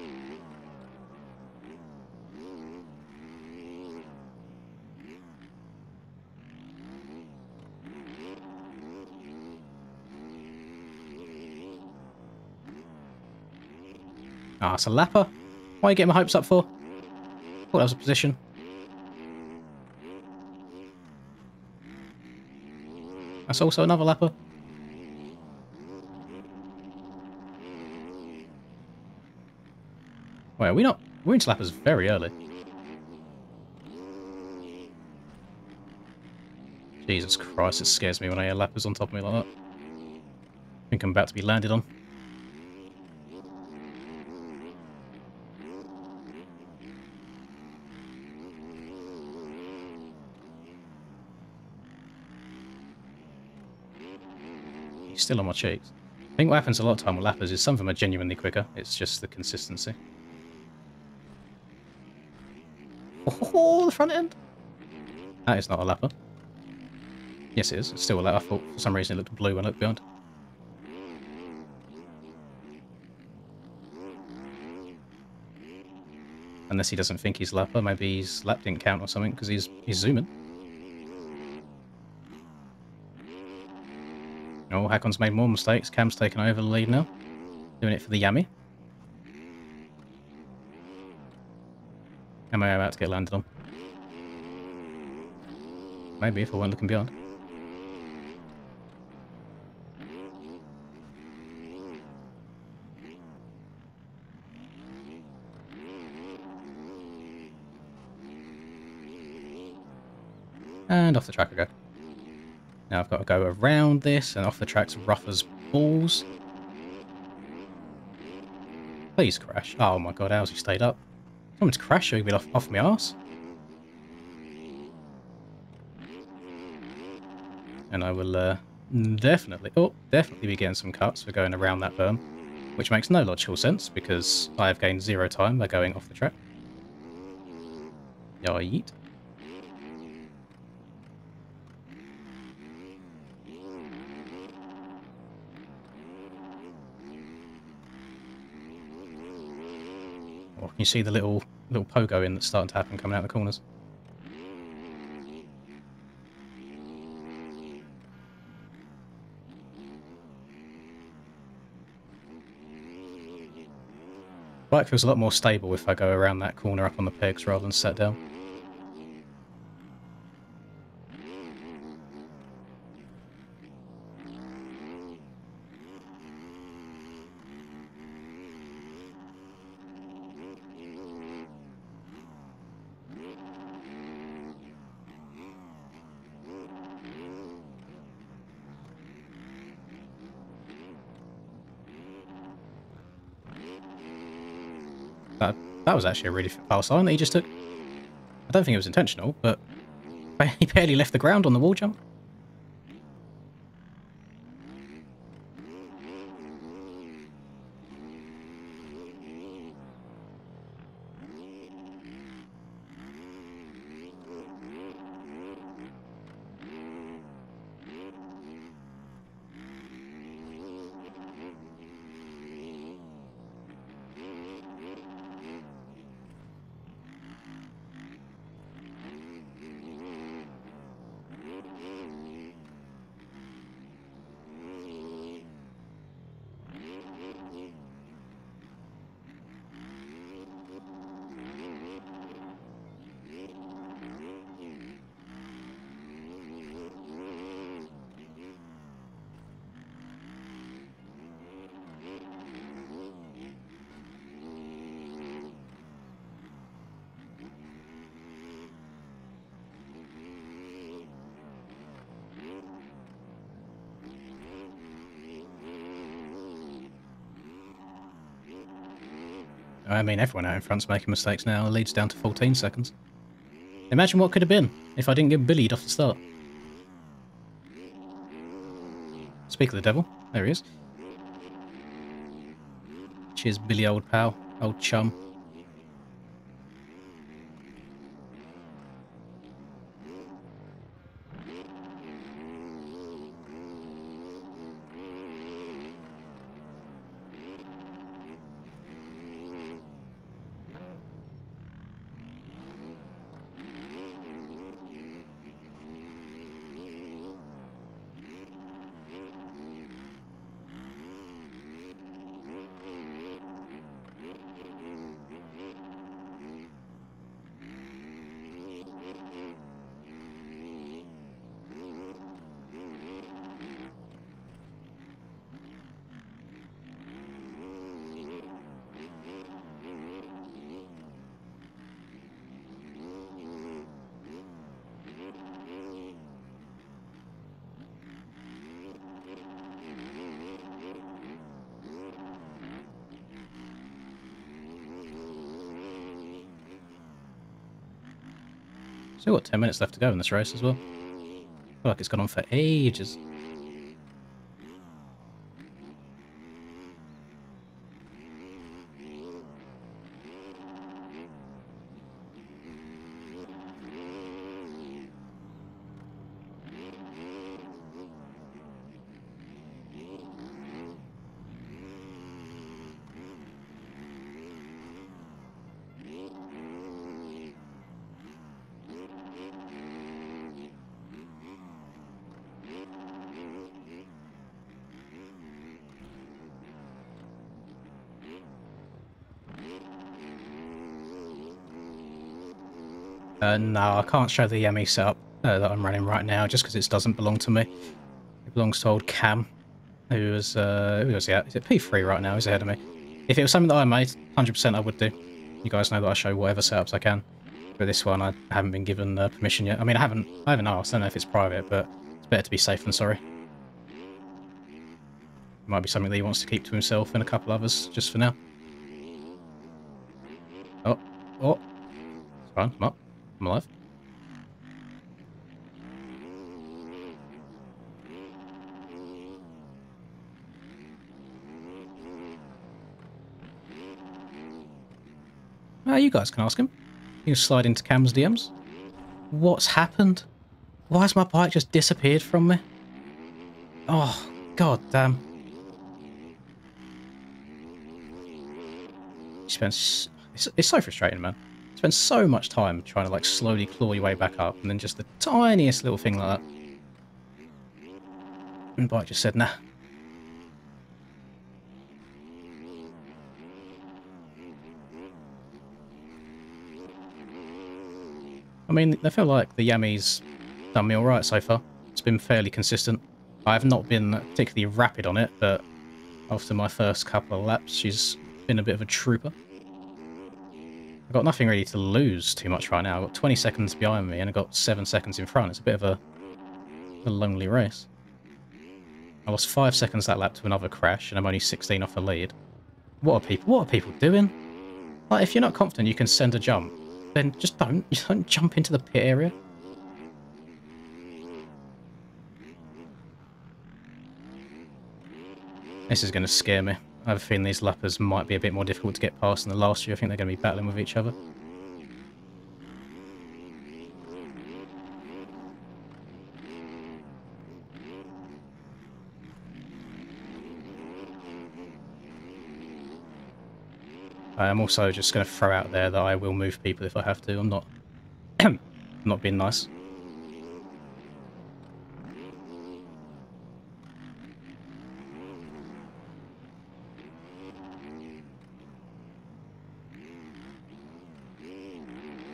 Ah, it's a lapper. Why are you getting my hopes up for? Thought that was a position. That's also another lapper. Wait, are we not? We're into lappers very early. Jesus Christ, it scares me when I hear lappers on top of me like that. I think I'm about to be landed on. He's still on my cheeks. I think what happens a lot of time with lappers is some of them are genuinely quicker. It's just the consistency. Oh, the front end! That is not a lapper. Yes, it is. It's still a lapper. I thought for some reason it looked blue when I looked behind. Unless he doesn't think he's a lapper. Maybe his lap didn't count or something because he's zooming. Oh, Hakon's made more mistakes. Cam's taken over the lead now. Doing it for the Yami. Am I about to get landed on? Maybe if I weren't looking behind. And off the track I go. Now I've got to go around this, and off the track's rough as balls. Please crash. Oh my god, how's he stayed up? Someone's crashed, so he'd be off my arse. And I will definitely be getting some cuts for going around that berm. Which makes no logical sense, because I have gained 0 time by going off the track. Yeet. Or can you see the little pogo in that's starting to happen coming out of the corners? Bike feels a lot more stable if I go around that corner up on the pegs rather than set down. That was actually a really fast line that he just took. I don't think it was intentional, but he barely left the ground on the wall jump. I mean, everyone out in front's making mistakes now. It leads down to 14 seconds. Imagine what could have been if I didn't get bullied off the start. Speak of the devil. There he is. Cheers, Billy, old pal. Old chum. Still got 10 minutes left to go in this race as well. I feel like it's gone on for ages. No, I can't show the ME setup that I'm running right now just because it doesn't belong to me. It belongs to old Cam, who was he at? Is it P3 right now? He's ahead of me. If it was something that I made, 100% I would do. You guys know that I show whatever setups I can. But this one, I haven't been given permission yet. I mean, I haven't asked. I don't know if it's private, but it's better to be safe than sorry. It might be something that he wants to keep to himself and a couple others, just for now. Oh. It's fine, I'm up. I'm alive. You guys can ask him. You can slide into Cam's DMs. What's happened? Why has my bike just disappeared from me? Oh, god damn. It's so frustrating, man. You spend so much time trying to like slowly claw your way back up, and then just the tiniest little thing like that. And the bike just said, nah. I mean, I feel like the Yami's done me alright so far. It's been fairly consistent. I have not been particularly rapid on it, but after my first couple of laps, she's been a bit of a trooper. I've got nothing really to lose too much right now. I've got 20 seconds behind me and I've got 7 seconds in front. It's a bit of a lonely race. I lost 5 seconds that lap to another crash and I'm only 16 off the lead. What are people doing? Like, if you're not confident you can send a jump, then just don't. You don't jump into the pit area. This is going to scare me. I have a feeling these lappers might be a bit more difficult to get past than the last year. I think they're going to be battling with each other. I am also just going to throw out there that I will move people if I have to. I'm not, not being nice.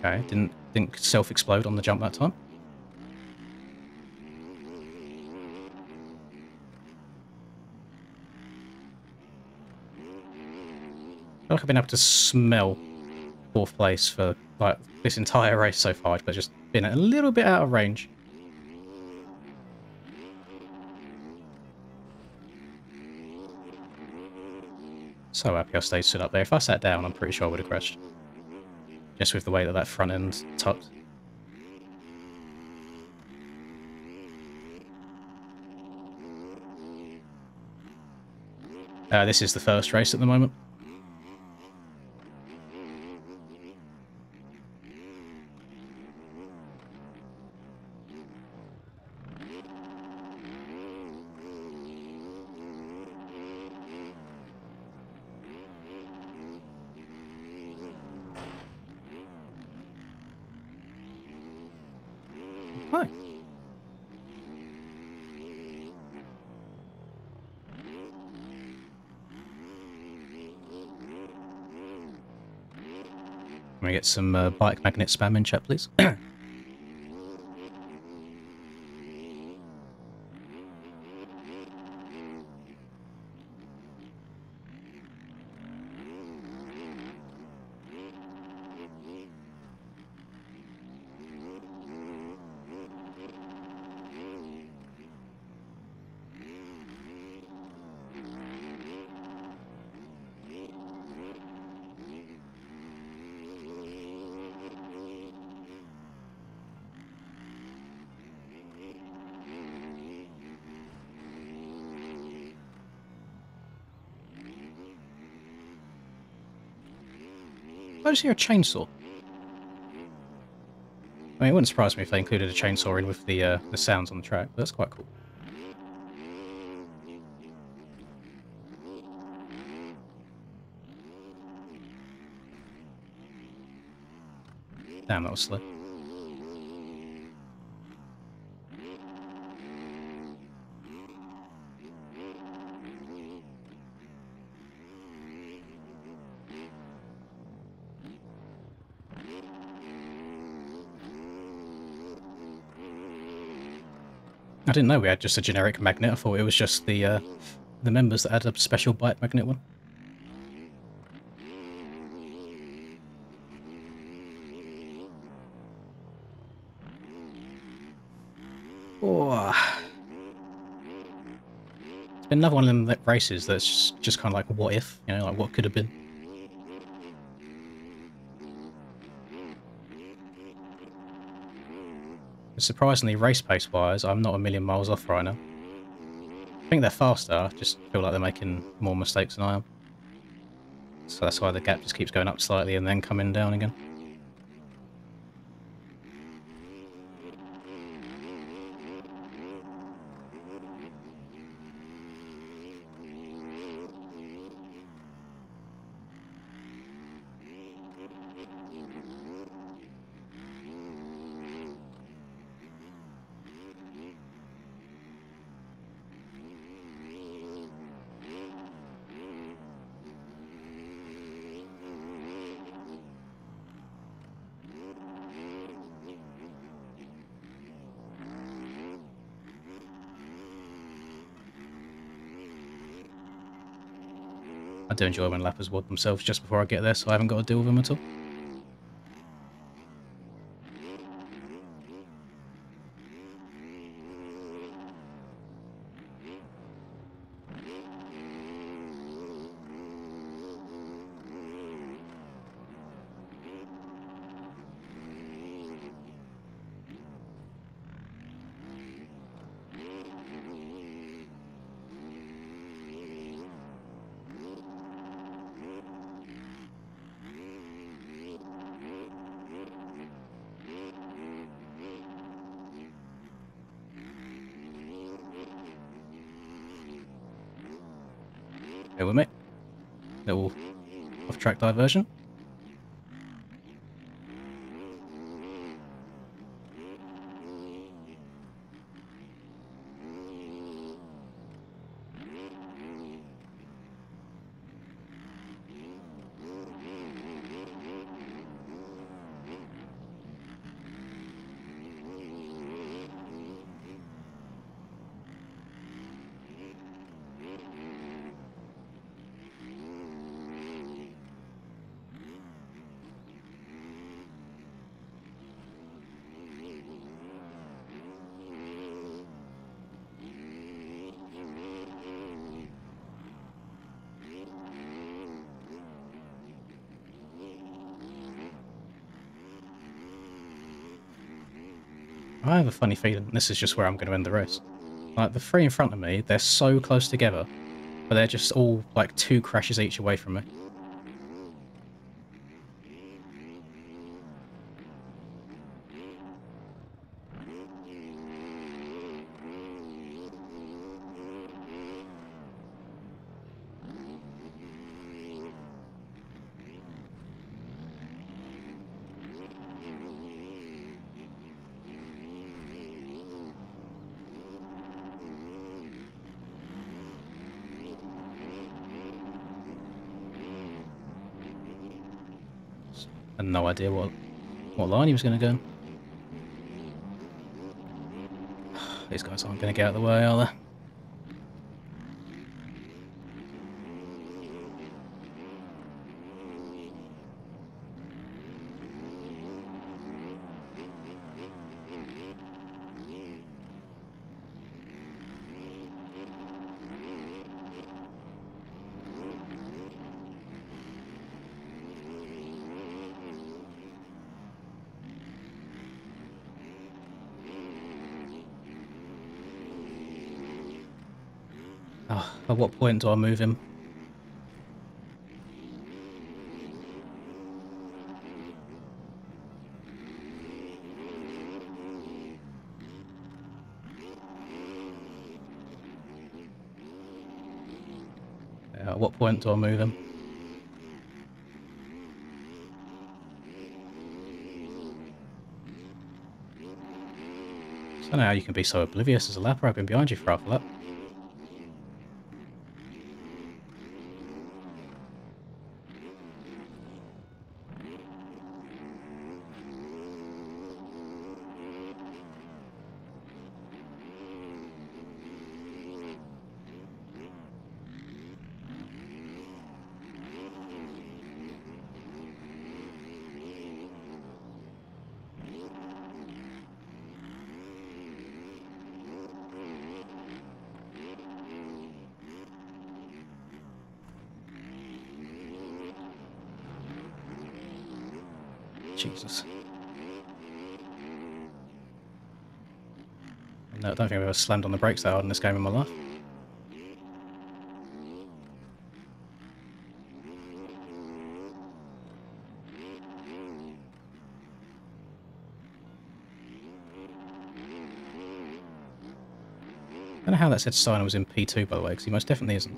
Okay, didn't self-explode on the jump that time. I feel like I've been able to smell 4th place for like this entire race so far, but just been a little bit out of range. So happy I stayed stood up there. If I sat down, I'm pretty sure I would have crashed. Just with the way that that front end tucked. This is the first race at the moment. Hi. Can we get some bike magnet spam in chat, please? I just hear a chainsaw. I mean, it wouldn't surprise me if they included a chainsaw in with the sounds on the track, but that's quite cool. Damn, that was slow. I didn't know we had just a generic magnet. I thought it was just the members that had a special bike magnet one. Oh. It's been another one of them races that's just kind of like, what if? You know, like what could have been. Surprisingly, race pace wise, I'm not a million miles off right now. I think they're faster, I just feel like they're making more mistakes than I am. So that's why the gap just keeps going up slightly and then coming down again. I do enjoy when lappers wad themselves just before I get there, so I haven't got to deal with them at all. Bear with me. Little off-track diversion. I have a funny feeling this is just where I'm going to end the race. Like, the three in front of me, they're so close together, but they're just all, like, 2 crashes each away from me. I had no idea what line he was going to go in. These guys aren't going to get out of the way, are they? Oh, at what point do I move him? Yeah, at what point do I move him? I don't know how you can be so oblivious as a lapper. I've been behind you for half a lap. Jesus. No, I don't think I've ever slammed on the brakes that hard in this game in my life. I don't know how that said Steiner was in P2, by the way, because he most definitely isn't.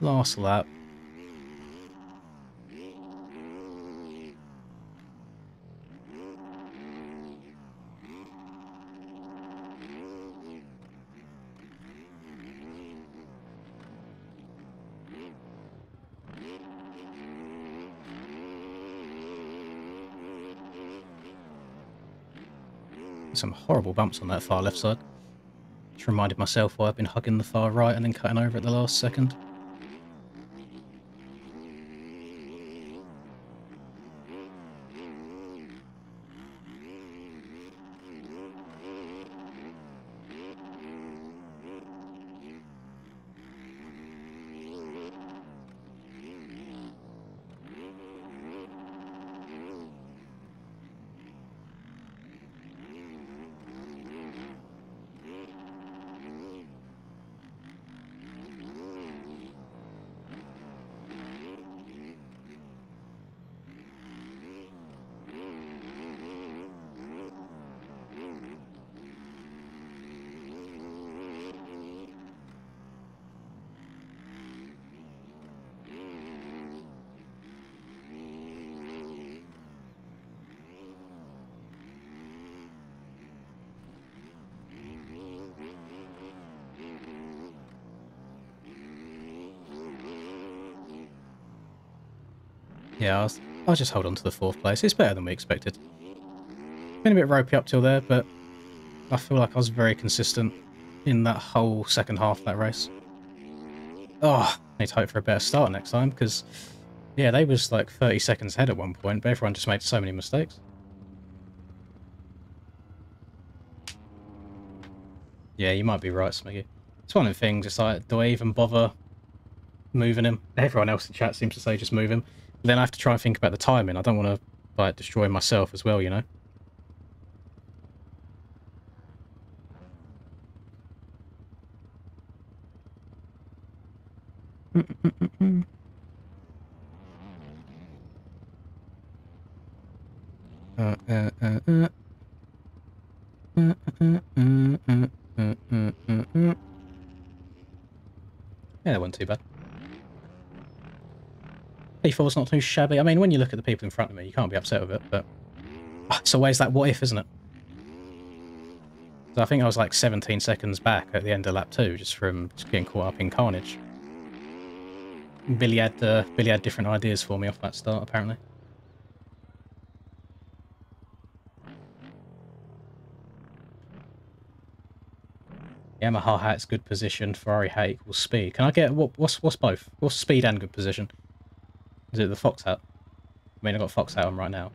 Last lap. Some horrible bumps on that far left side. Just reminded myself why I've been hugging the far right and then cutting over at the last second. Yeah, I'll just hold on to the 4th place. It's better than we expected. Been a bit ropey up till there, but I feel like I was very consistent in that whole second half of that race. Oh, I need to hope for a better start next time, because, yeah, they was like 30 seconds ahead at one point, but everyone just made so many mistakes. Yeah, you might be right, Smiggy. It's one of the things, it's like, do I even bother moving him? Everyone else in chat seems to say just move him. But then I have to try and think about the timing. I don't want to, like, destroy myself as well, you know? Yeah, that wasn't too bad. P4's not too shabby. I mean, when you look at the people in front of me, you can't be upset with it, but it's always that what if, isn't it? So I think I was like 17 seconds back at the end of lap 2, just from just getting caught up in carnage. Billy had different ideas for me off that start, apparently. Yamaha hat's good position, Ferrari hat equals speed. Can I get what's both? What's speed and good position? Is it the Fox hat? I mean, I've got Fox hat on right now.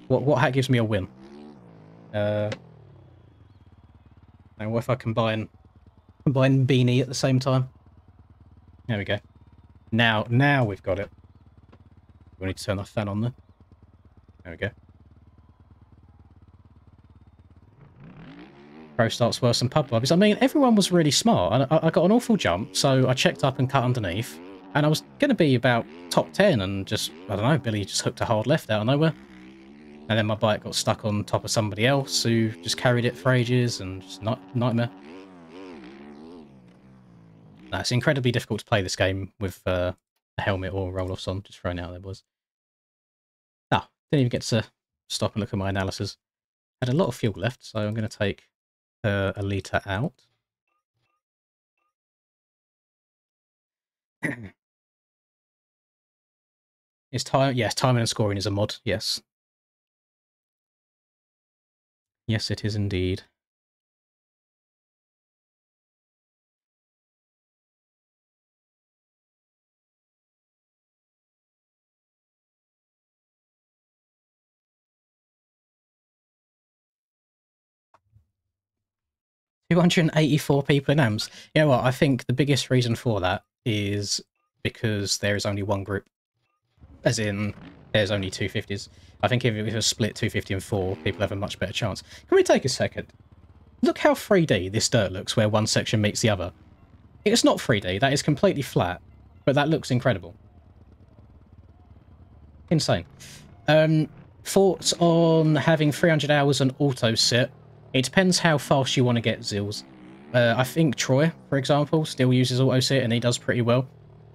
What hat gives me a win? And what if I combine beanie at the same time? There we go. Now we've got it. We need to turn the fan on there. There we go. Pro starts worse than pub lobbies. I mean, everyone was really smart. I got an awful jump, so I checked up and cut underneath. And I was going to be about top 10 and just, I don't know, Billy just hooked a hard left out of nowhere. And then my bike got stuck on top of somebody else who just carried it for ages and just nightmare. No, it's incredibly difficult to play this game with a helmet or roll-offs on. Just throwing out there, boys. Ah, didn't even get to stop and look at my analysis. Had a lot of fuel left, so I'm going to take a litre out. Is time? Yes, timing and scoring is a mod. Yes. Yes, it is indeed. $284 people in AMS. You know what? I think the biggest reason for that is because there is only one group. As in, there's only 250s. I think if it was split 250 and 4, people have a much better chance. Can we take a second? Look how 3D this dirt looks where one section meets the other. It's not 3D, that is completely flat, but that looks incredible. Insane. Thoughts on having 300 hours on auto sit? It depends how fast you want to get Zills. I think Troy, for example, still uses auto sit and he does pretty well.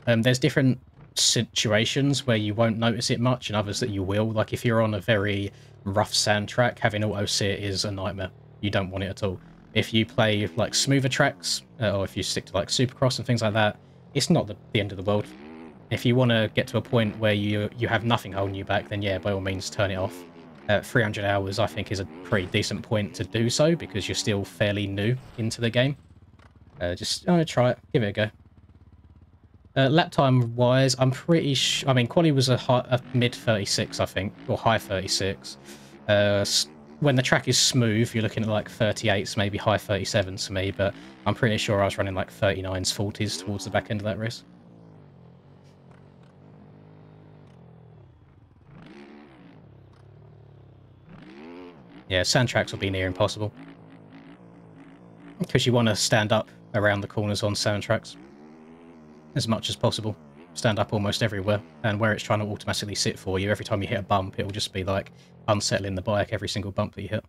There's different situations where you won't notice it much and others that you will. Like if you're on a very rough sand track, having auto sit is a nightmare. You don't want it at all. If you play like smoother tracks, or if you stick to like Supercross and things like that, it's not the end of the world. If you want to get to a point where you have nothing holding you back, then yeah, by all means turn it off. 300 hours I think is a pretty decent point to do so because you're still fairly new into the game. Just try it, give it a go. Lap time wise, I'm pretty sure. I mean, quali was a mid 36, I think, or high 36. When the track is smooth, you're looking at like 38s, maybe high 37s for me, but I'm pretty sure I was running like 39s, 40s towards the back end of that race. Yeah, sand tracks will be near impossible. Because you want to stand up around the corners on sand tracks as much as possible. Stand up almost everywhere, and where it's trying to automatically sit for you, every time you hit a bump, it will just be like unsettling the bike every single bump that you hit.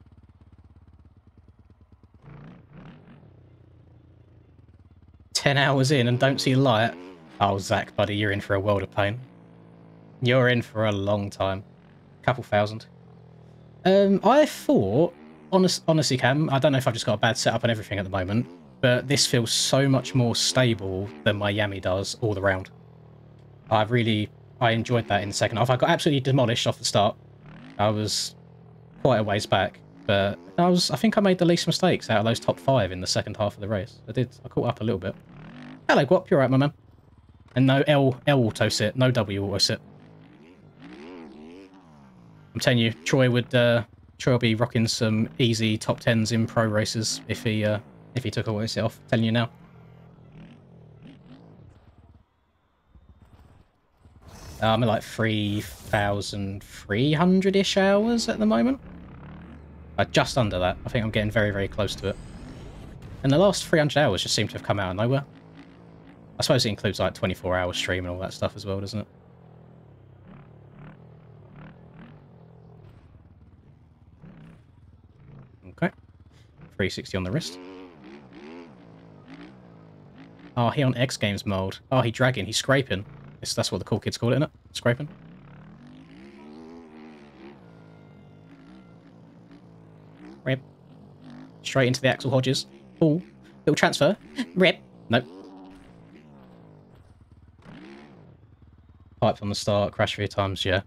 "10 hours in and don't see light?" Oh, Zach, buddy, you're in for a world of pain. You're in for a long time. Couple thousand. I thought, honestly, Cam, I don't know if I've just got a bad setup and everything at the moment, but this feels so much more stable than my Yami does all around. I enjoyed that in the second half. I got absolutely demolished off the start. I was quite a ways back, but I think I made the least mistakes out of those top 5 in the second half of the race. I caught up a little bit. Hello, Guap, you're right, my man. And no L auto sit, no W auto sit. I'm telling you, Troy will be rocking some easy top 10s in pro races if he took auto sit off. I'm telling you now. I'm at like 3,300-ish hours at the moment. Just under that. I think I'm getting very, very close to it. And the last 300 hours just seem to have come out of nowhere. I suppose it includes like 24-hour stream and all that stuff as well, doesn't it? Okay. 360 on the wrist. Oh, he on X Games mode. Oh, he dragging, he's scraping. That's what the cool kids call it, isn't it? Scraping. Rip. Straight into the Axel Hodges. Oh, little transfer. Rip. Nope. Piped on the start, crashed 3 times, yeah.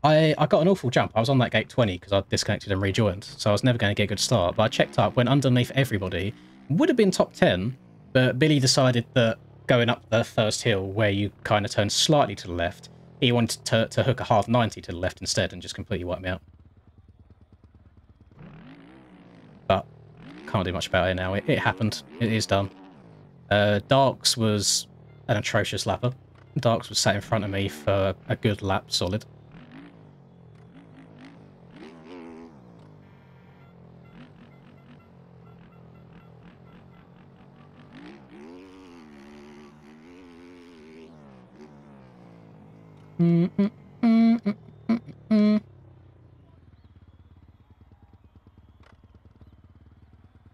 I got an awful jump. I was on that gate 20 because I disconnected and rejoined, so I was never going to get a good start. But I checked up, went underneath everybody. Would have been top 10, but Billy decided that going up the first hill where you kind of turn slightly to the left, he wanted to hook a half 90 to the left instead and just completely wipe me out. But can't do much about it now. It happened. It is done. Darks was an atrocious lapper. Darks was sat in front of me for a good lap solid.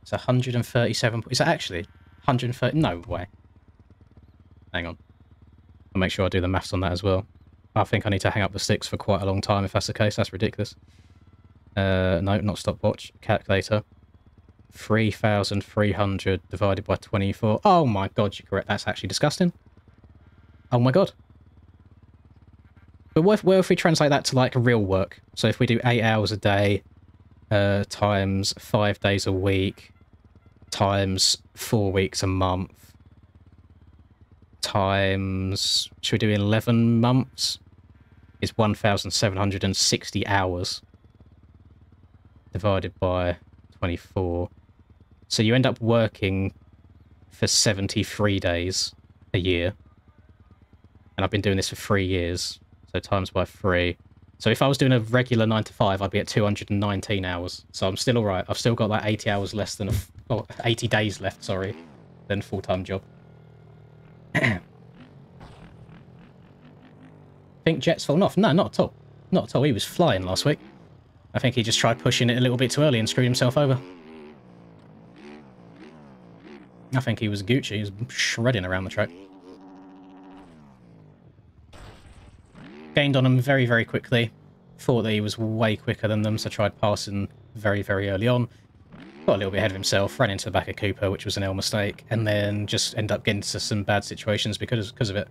It's 137. Is that actually 130? No way. Hang on. I'll make sure I do the maths on that as well. I think I need to hang up the sticks for quite a long time if that's the case. That's ridiculous. No, not stopwatch. Calculator. 3,300 divided by 24. Oh my god, you're correct. That's actually disgusting. Oh my god. But what if we translate that to like real work? So if we do 8 hours a day times 5 days a week times 4 weeks a month times, should we do 11 months? Is 1,760 hours divided by 24. So you end up working for 73 days a year. And I've been doing this for 3 years. So times by 3. So if I was doing a regular 9 to 5, I'd be at 219 hours. So I'm still alright. I've still got like 80 hours less than 80 days left, sorry, than full-time job. Think Jet's fallen off? No, not at all. Not at all. He was flying last week. I think he just tried pushing it a little bit too early and screwed himself over. I think he was Gucci. He was shredding around the track. Gained on him very, very quickly. Thought that he was way quicker than them, so tried passing very, very early on. Got a little bit ahead of himself, ran into the back of Cooper, which was an L mistake, and then just ended up getting into some bad situations because of it.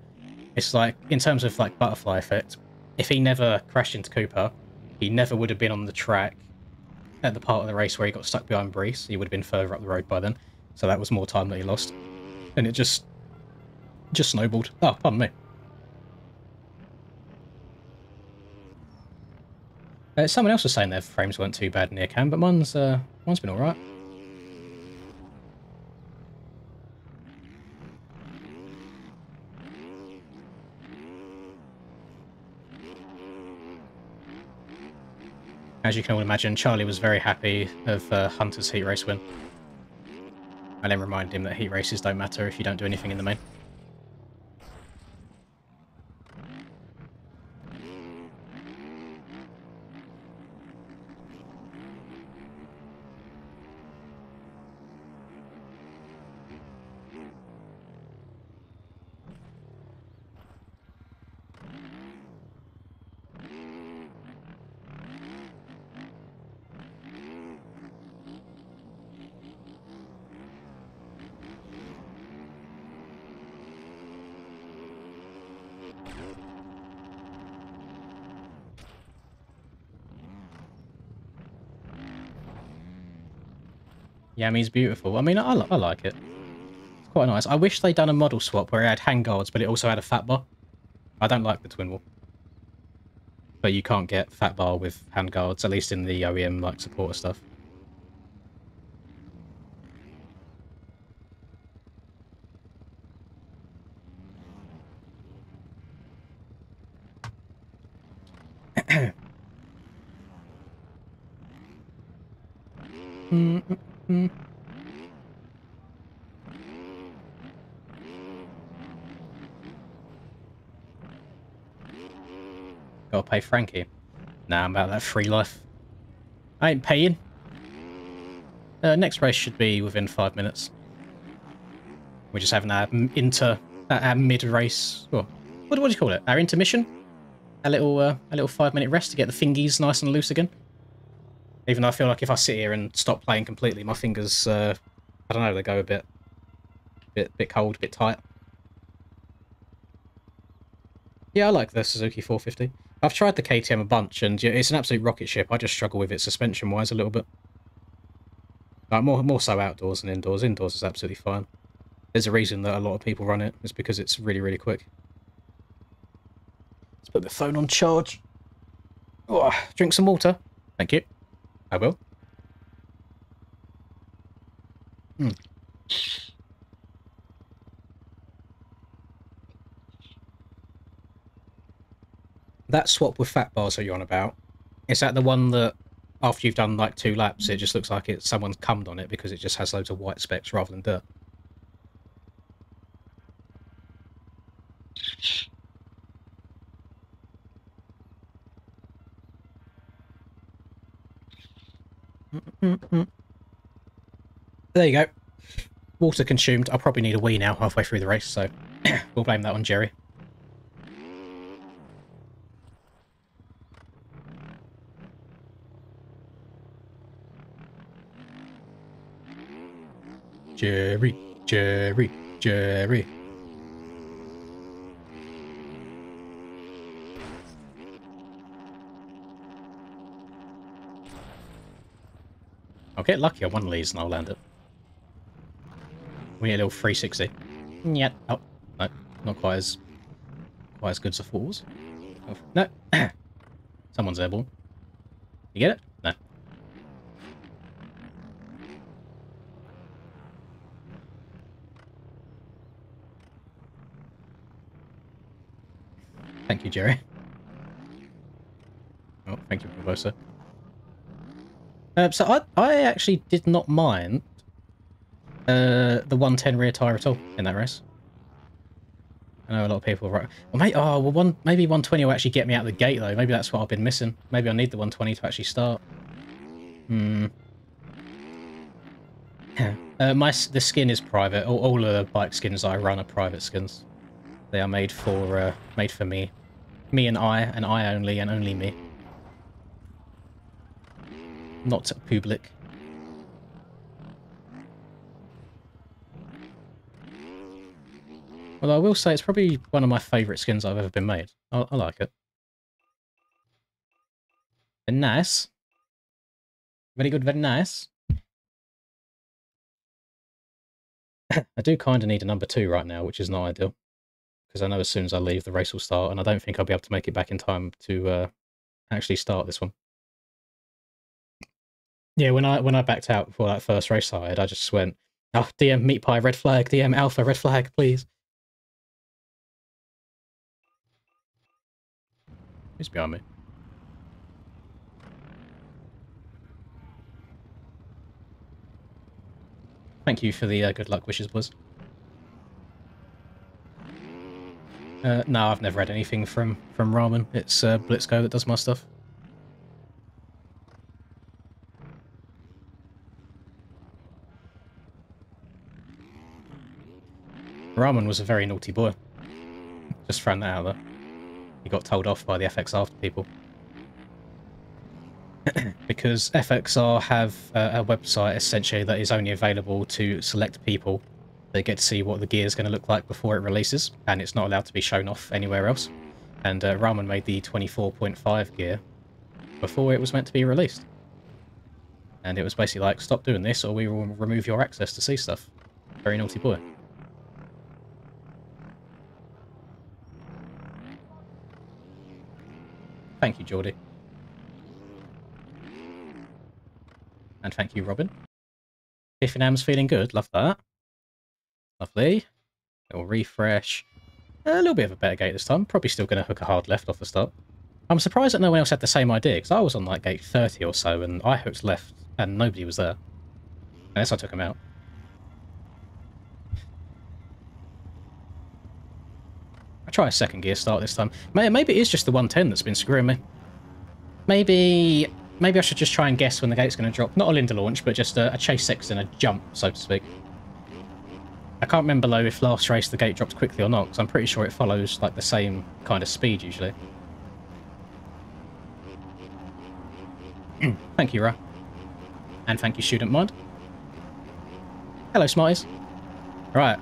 It's like, in terms of like butterfly effect, if he never crashed into Cooper, he never would have been on the track at the part of the race where he got stuck behind Brees. He would have been further up the road by then, so that was more time that he lost. And it just snowballed. Oh, pardon me. Someone else was saying their frames weren't too bad near cam, but mine's been alright. As you can all imagine, Charlie was very happy of Hunter's heat race win. I then reminded him that heat races don't matter if you don't do anything in the main. Yami's beautiful. I mean, I like it. It's quite nice. I wish they'd done a model swap where it had handguards, but it also had a fat bar. I don't like the twin wall. But you can't get fat bar with handguards, at least in the OEM like supporter stuff. Gotta pay Frankie. Nah, I'm about that free life. I ain't paying. Next race should be within 5 minutes. We're just having our our mid-race. What do you call it? Our intermission. A little 5-minute rest to get the fingies nice and loose again. Even though I feel like if I sit here and stop playing completely, my fingers, I don't know, they go a bit cold, a bit tight. Yeah, I like the Suzuki 450. I've tried the KTM a bunch, and yeah, it's an absolute rocket ship. I just struggle with it suspension-wise a little bit. Like more so outdoors than indoors. Indoors is absolutely fine. There's a reason that a lot of people run it. It's because it's really, really quick. Let's put the phone on charge. Oh, drink some water. Thank you. I will. That swap with fat bars that you're on about, is that the one that after you've done like 2 laps, it just looks like someone's cummed on it because it just has loads of white specks rather than dirt? There you go. Water consumed. I'll probably need a wee now halfway through the race, so we'll blame that on Jerry. Jerry, Jerry, Jerry. I'll get lucky on one of these and I'll land it. We need a little 360. Yeah. Oh, no. Not quite as good as I thought it was. Oh, no. Someone's airborne. You get it? No. Thank you, Jerry. Oh, thank you, Barbosa. So I actually did not mind the 110 rear tyre at all in that race. I know a lot of people are right. Well, maybe 120 will actually get me out of the gate though. Maybe that's what I've been missing. Maybe I need the 120 to actually start. The skin is private. All the bike skins I run are private skins. They are made for me, and I only, and only me. Not public. Well, I will say it's probably one of my favourite skins I've ever been made. I like it. Very nice. Very good, very nice. I do kind of need a number 2 right now, which is not ideal. Because I know as soon as I leave, the race will start, and I don't think I'll be able to make it back in time to actually start this one. Yeah, when I backed out before that first race started, I just went, oh, DM Meat Pie, red flag, DM Alpha, red flag, please. Who's behind me? Thank you for the good luck wishes, boys. No, I've never had anything from Ramen. It's Blitzko that does my stuff. Ramen was a very naughty boy. Just throwing that out there. He got told off by the FXR people. Because FXR have a website essentially that is only available to select people. They get to see what the gear is going to look like before it releases, and it's not allowed to be shown off anywhere else. And Ramen made the 24.5 gear before it was meant to be released. And it was basically like, stop doing this or we will remove your access to see stuff. Very naughty boy. Thank you, Geordie. And thank you, Robin. Tiffenham's feeling good. Love that. Lovely. Little refresh. A little bit of a better gate this time. Probably still going to hook a hard left off the start. I'm surprised that no one else had the same idea, because I was on like gate 30 or so, and I hooked left, and nobody was there. Unless I took him out. I'll try a second gear start this time. Maybe it is just the 110 that's been screwing me. Maybe I should just try and guess when the gate's going to drop. Not a Linda launch, but just a chase 6 and a jump, so to speak. I can't remember, though, if last race the gate dropped quickly or not, because I'm pretty sure it follows like the same kind of speed, usually. Thank you, Ra. And thank you, Student Mind. Hello, Smarties. Right.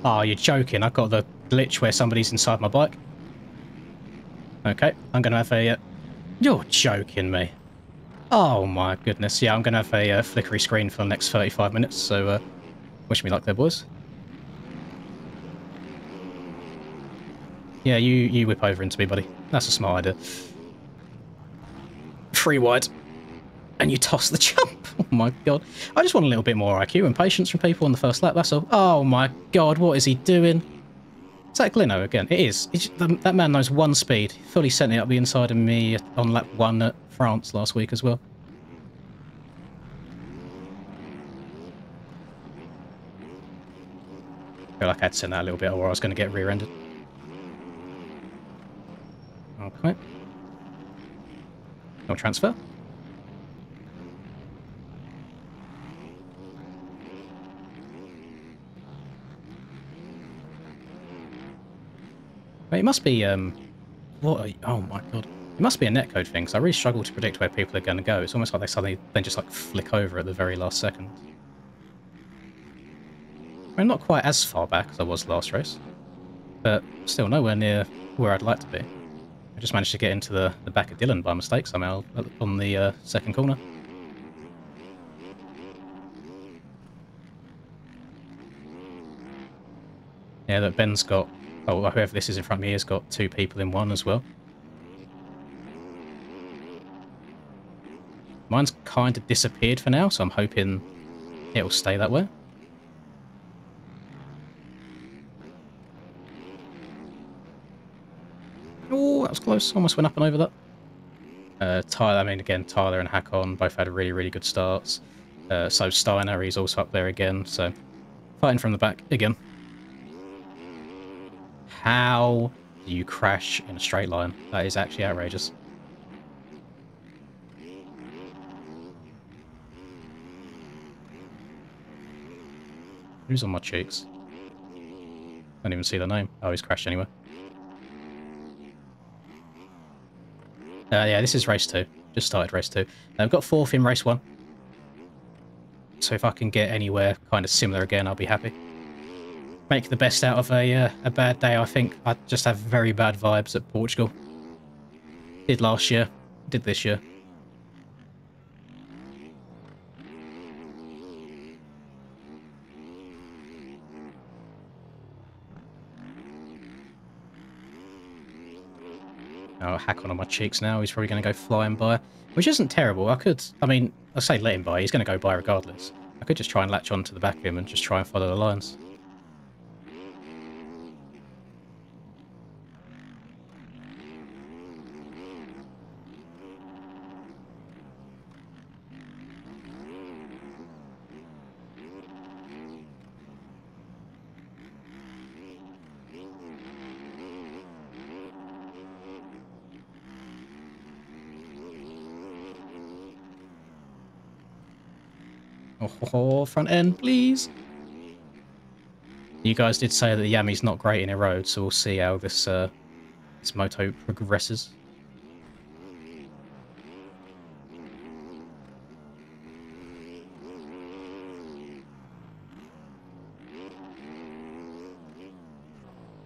Oh, you're joking. I've got the glitch where somebody's inside my bike. Okay, I'm going to have a... You're joking me. Oh my goodness. Yeah, I'm going to have a flickery screen for the next 35 minutes, so wish me luck there, boys. Yeah, you whip over into me, buddy. That's a smart idea. Free wide. And you toss the jump. Oh my god. I just want a little bit more IQ and patience from people on the first lap, that's all. Oh my god, what is he doing? Is that Glino again? It is. That man knows one speed. He fully sent it up the inside of me on lap 1 at France last week as well. I feel like I had to send that a little bit or I was going to get rear-ended. Okay. No transfer. It must be, what? Oh my god. It must be a netcode thing, because I really struggle to predict where people are going to go. It's almost like they suddenly then just like flick over at the very last second. I'm not quite as far back as I was last race, but still nowhere near where I'd like to be. I just managed to get into the back of Dylan by mistake somehow on the second corner. Yeah, that Ben's got... Oh, whoever this is in front of me has got 2 people in one as well. Mine's kind of disappeared for now, so I'm hoping it'll stay that way. Oh, that was close. Almost went up and over that. Tyler, I mean, again, Tyler and Hakon both had really, really good starts. So Steiner, he's also up there again, so fighting from the back again. How do you crash in a straight line? That is actually outrageous. Who's on my cheeks? Don't even see the name. Oh, he's crashed anyway. Yeah, this is race 2. Just started race 2. I've got 4th in race 1. So if I can get anywhere kind of similar again, I'll be happy. Make the best out of a bad day, I think. I just have very bad vibes at Portugal. Did last year. Did this year. Oh, Hakon on my cheeks now. He's probably going to go flying by. Which isn't terrible. I mean, I say let him by. He's going to go by regardless. I could just try and latch on to the back of him and just try and follow the lines. Oh, front end, please. You guys did say that the Yami's not great in a road, so we'll see how this this moto progresses.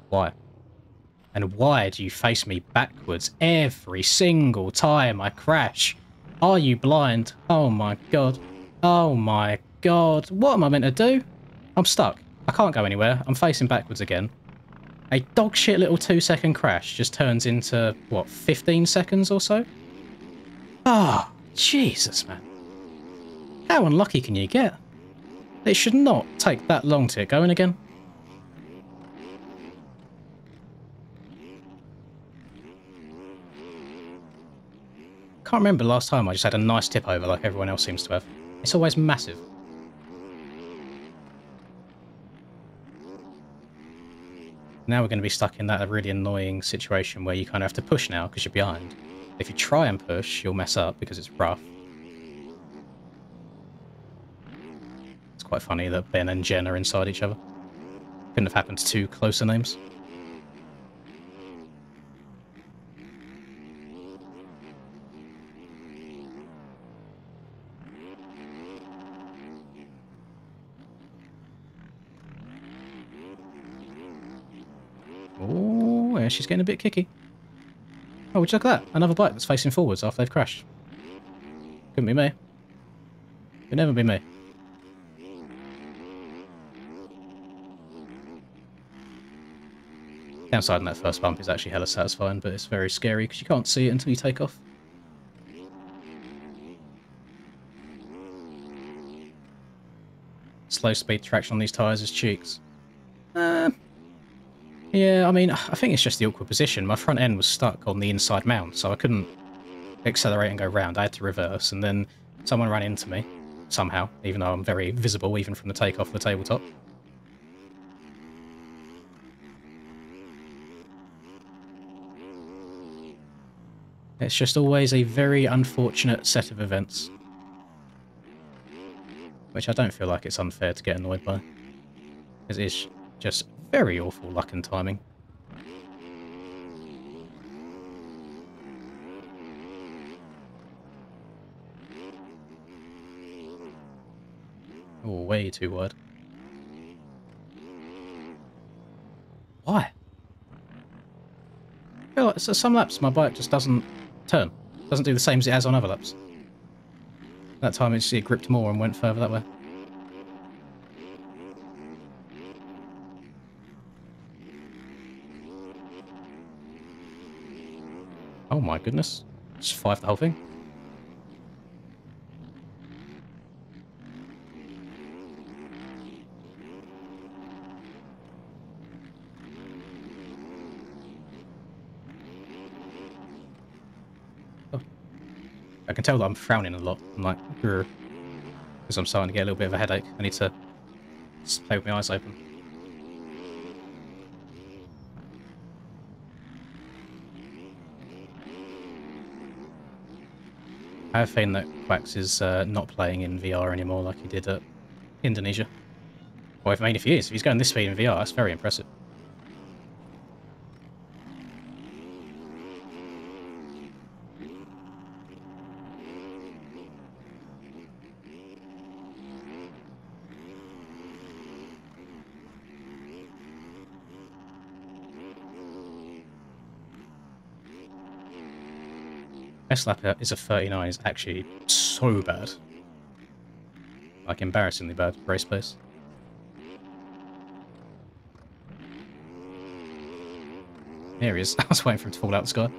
Why? And why do you face me backwards every single time I crash? Are you blind? Oh my god. Oh my god. What am I meant to do? I'm stuck. I can't go anywhere. I'm facing backwards again. A dogshit little 2-second crash just turns into, what, 15 seconds or so? Ah, oh, Jesus, man. How unlucky can you get? It should not take that long to get going again. Can't remember the last time I just had a nice tip over like everyone else seems to have. It's always massive. Now we're going to be stuck in that really annoying situation where you kind of have to push now because you're behind. If you try and push, you'll mess up because it's rough. It's quite funny that Ben and Jen are inside each other. Couldn't have happened to two closer names. Oh, yeah, she's getting a bit kicky. Oh, would you look at that? Another bike that's facing forwards after they've crashed. Couldn't be me. Could never be me. Downside in that first bump is actually hella satisfying, but it's very scary because you can't see it until you take off. Slow speed traction on these tyres is cheeks. Yeah, I mean, I think it's just the awkward position. My front end was stuck on the inside mount, so I couldn't accelerate and go round. I had to reverse, and then someone ran into me, somehow, even though I'm very visible, even from the takeoff of the tabletop. It's just always a very unfortunate set of events. Which I don't feel like it's unfair to get annoyed by. Because it is just very awful luck and timing. Oh, way too wide. Why? I feel like some laps my bike just doesn't turn. Doesn't do the same as it has on other laps. That time it gripped more and went further that way. Oh my goodness. Just 5 the whole thing. Oh. I can tell that I'm frowning a lot. I'm like, because I'm starting to get a little bit of a headache. I need to play with my eyes open. I have a feeling that Quacks is not playing in VR anymore like he did at Indonesia. Or I mean, if he is, if he's going this speed in VR, that's very impressive. Best lap is a 39 is actually so bad. Like, embarrassingly bad race pace. There he is. I was waiting for him to fall out of the sky.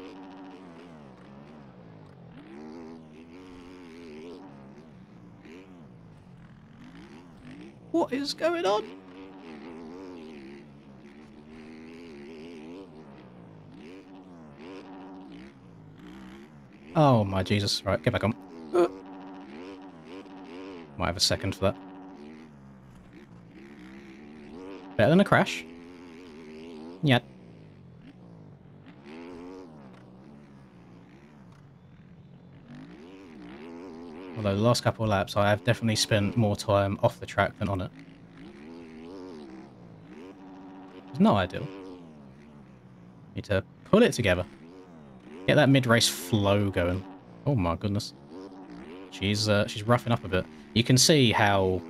What is going on? Oh my Jesus. Right, get back on. Might have a second for that. Better than a crash. Yet. Although the last couple of laps I have definitely spent more time off the track than on it. It's not ideal. Need to pull it together. Get that mid-race flow going. Oh my goodness. She's roughing up a bit. You can see how,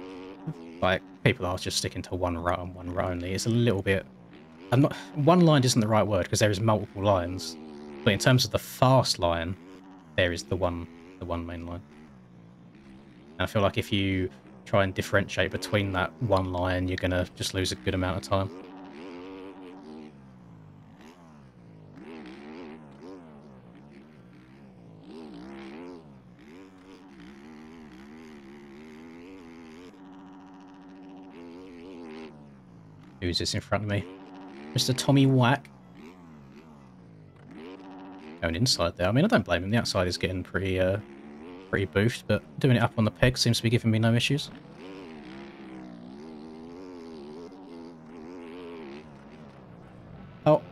like, people are just sticking to one rut and one rut only. It's a little bit I'm not. One line isn't the right word because there is multiple lines, but in terms of the fast line, there is the one main line. And I feel like if you try and differentiate between that one line, you're gonna just lose a good amount of time. Who's this in front of me? Mr. Tommy Whack. Going inside there. I mean, I don't blame him. The outside is getting pretty boofed, but doing it up on the peg seems to be giving me no issues. Oh.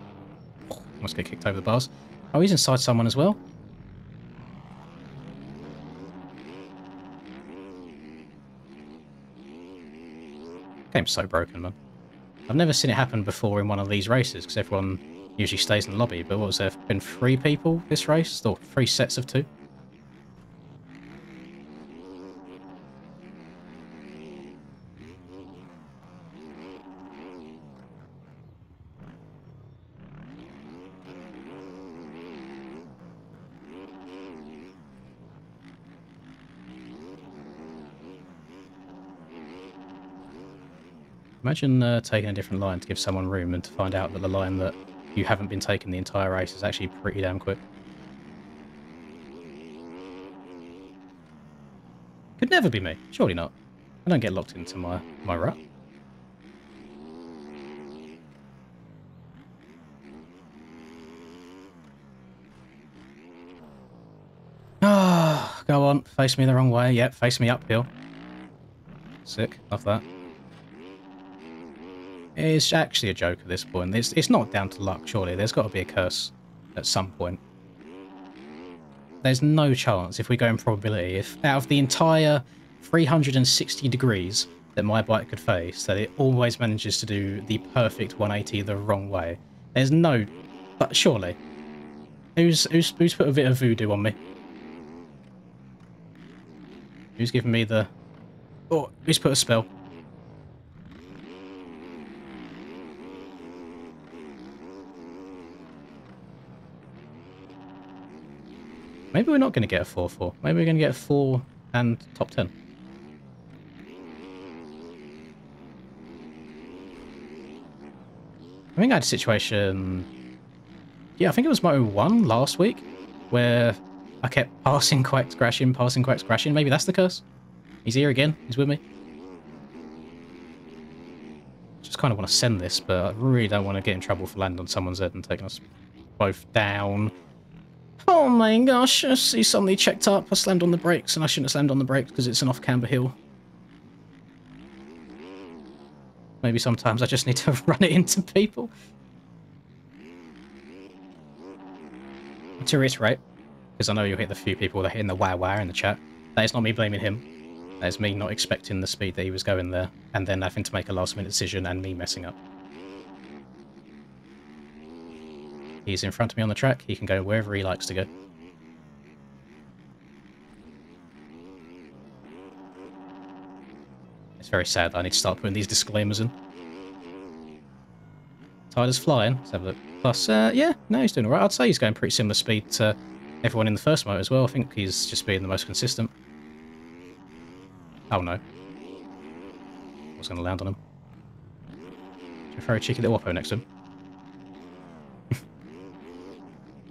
Almost get kicked over the bars. Oh, he's inside someone as well. Game's so broken, man. I've never seen it happen before in one of these races, because everyone usually stays in the lobby, but what was there? Been 3 people this race? Or 3 sets of 2? Imagine taking a different line to give someone room and to find out that the line that you haven't been taking the entire race is actually pretty damn quick. Could never be me. Surely not. I don't get locked into my rut. Ah, go on. Face me the wrong way. Yep, face me uphill. Sick. Love that. It's actually a joke at this point. It's not down to luck, surely. There's got to be a curse at some point. There's no chance, if we go in probability, if out of the entire 360 degrees that my bike could face, that it always manages to do the perfect 180 the wrong way. There's no... But surely. Who's put a bit of voodoo on me? Who's giving me the... Oh, who's put a spell? Maybe we're not going to get a 4-4. Maybe we're going to get a 4 and top 10. I think I had a situation... Yeah, I think it was Moto 1 last week, where I kept passing Quacks, crashing, passing Quacks, crashing. Maybe that's the curse. He's here again. He's with me. Just kind of want to send this, but I really don't want to get in trouble for landing on someone's head and taking us both down. Oh my gosh, I see suddenly checked up. I slammed on the brakes, and I shouldn't have slammed on the brakes because it's an off-camber hill. Maybe sometimes I just need to run it into people. To reiterate, because I know you'll hit the few people that hit in the wow in the chat, that is not me blaming him. That is me not expecting the speed that he was going there, and then having to make a last-minute decision and me messing up. He's in front of me on the track. He can go wherever he likes to go. It's very sad that I need to start putting these disclaimers in. Tyler's flying. Let's have a look. Plus, yeah, no, he's doing alright. I'd say he's going pretty similar speed to everyone in the first motor as well. I think he's just being the most consistent. Oh no. I was going to land on him. A very cheeky little Oppo next to him.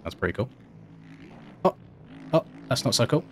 That's pretty cool. Oh, that's not so cool.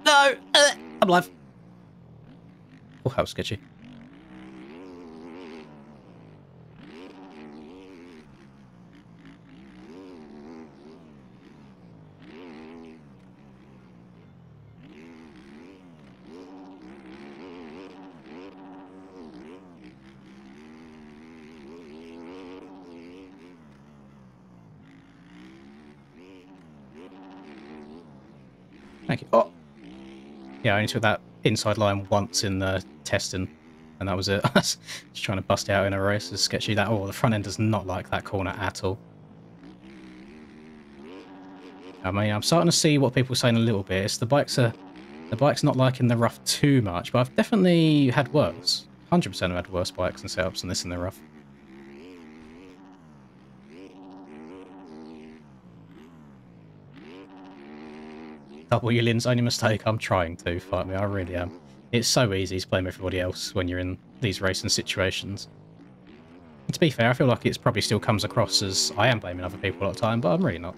No, I'm alive. Oh, how sketchy. Thank you. Oh! Yeah, I only took that inside line once in the testing, and that was it. I was just trying to bust it out in a race. It's sketchy that. Oh, the front end does not like that corner at all. I mean, I'm starting to see what people are saying a little bit. It's the bike's not liking the rough too much, but I've definitely had worse. 100% have had worse bikes and setups than this in the rough. Double your Lynn's only mistake. I'm trying to, fight me. I really am. It's so easy to blame everybody else when you're in these racing situations. And to be fair, I feel like it probably still comes across as I am blaming other people a lot of the time, but I'm really not.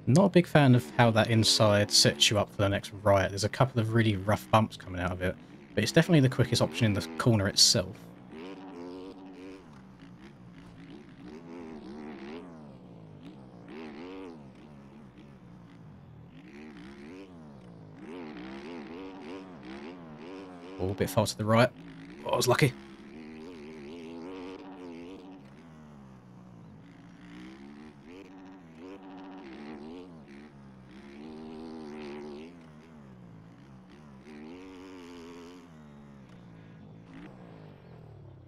Not a big fan of how that inside sets you up for the next right. There's a couple of really rough bumps coming out of it, but it's definitely the quickest option in the corner itself. Oh, a bit far to the right. Oh, I was lucky.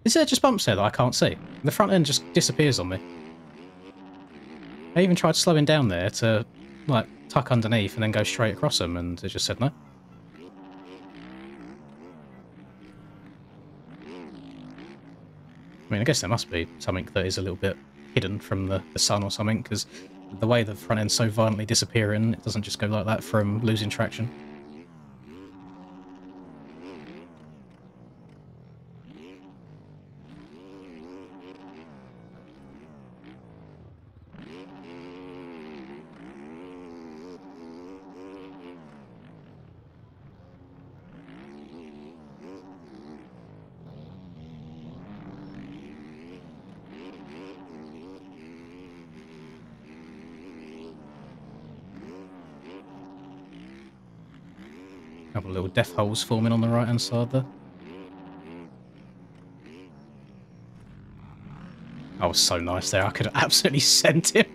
Is there just bumps there that I can't see? The front end just disappears on me. I even tried slowing down there to, like, tuck underneath and then go straight across them, and it just said no. I mean, I guess there must be something that is a little bit hidden from the sun or something, because the way the front end's so violently disappearing, it doesn't just go like that from losing traction. Couple of little death holes forming on the right hand side there. I was so nice there, I could have absolutely sent him.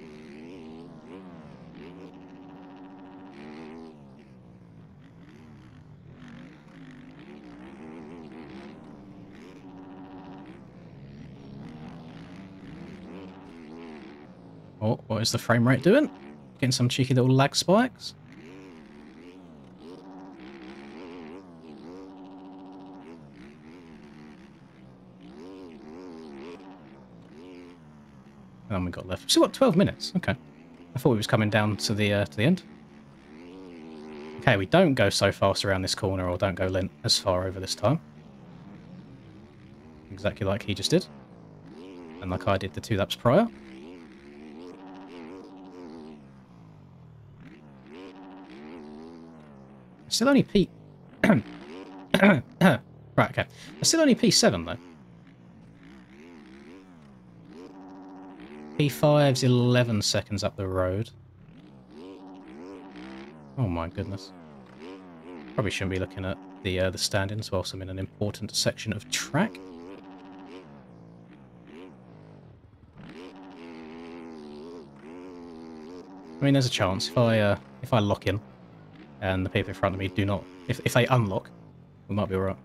Oh, what is the frame rate doing? Getting some cheeky little lag spikes. How long we got left? Still got 12 minutes. Okay. I thought we was coming down to the end. Okay, we don't go so fast around this corner, or don't go as far over this time. Exactly like he just did. And like I did the 2 laps prior. Still only P... Right, okay. I still only P7, though. P5's 11 seconds up the road. Oh my goodness. Probably shouldn't be looking at the stand-ins whilst I'm in an important section of track. I mean, there's a chance if I lock in and the people in front of me do not, if they unlock, we might be alright.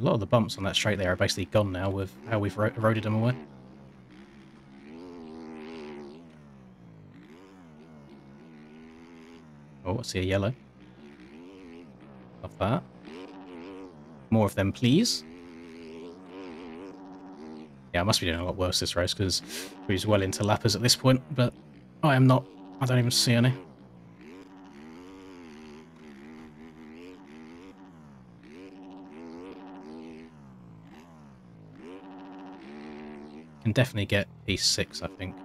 A lot of the bumps on that straight there are basically gone now with how we've eroded them away. Oh, I see a yellow. Love that. More of them, please. Yeah, I must be doing a lot worse this race because we're well into lappers at this point, but I am not. I don't even see any. Can definitely get P6, I think.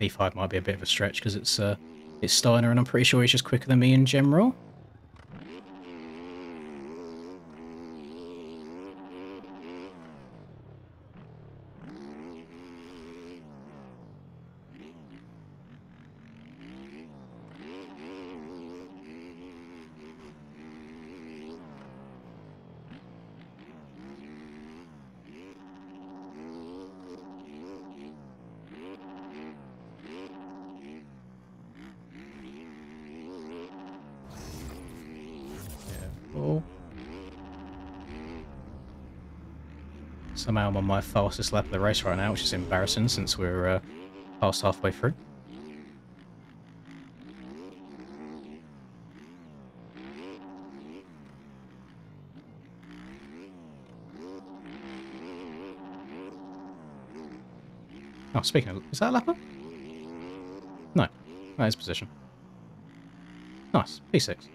P5 might be a bit of a stretch because it's Steiner, and I'm pretty sure he's just quicker than me in general. Oh. Somehow I'm on my fastest lap of the race right now, which is embarrassing since we're past halfway through. Oh, speaking of... Is that a lapper? No. That is position. Nice. P6.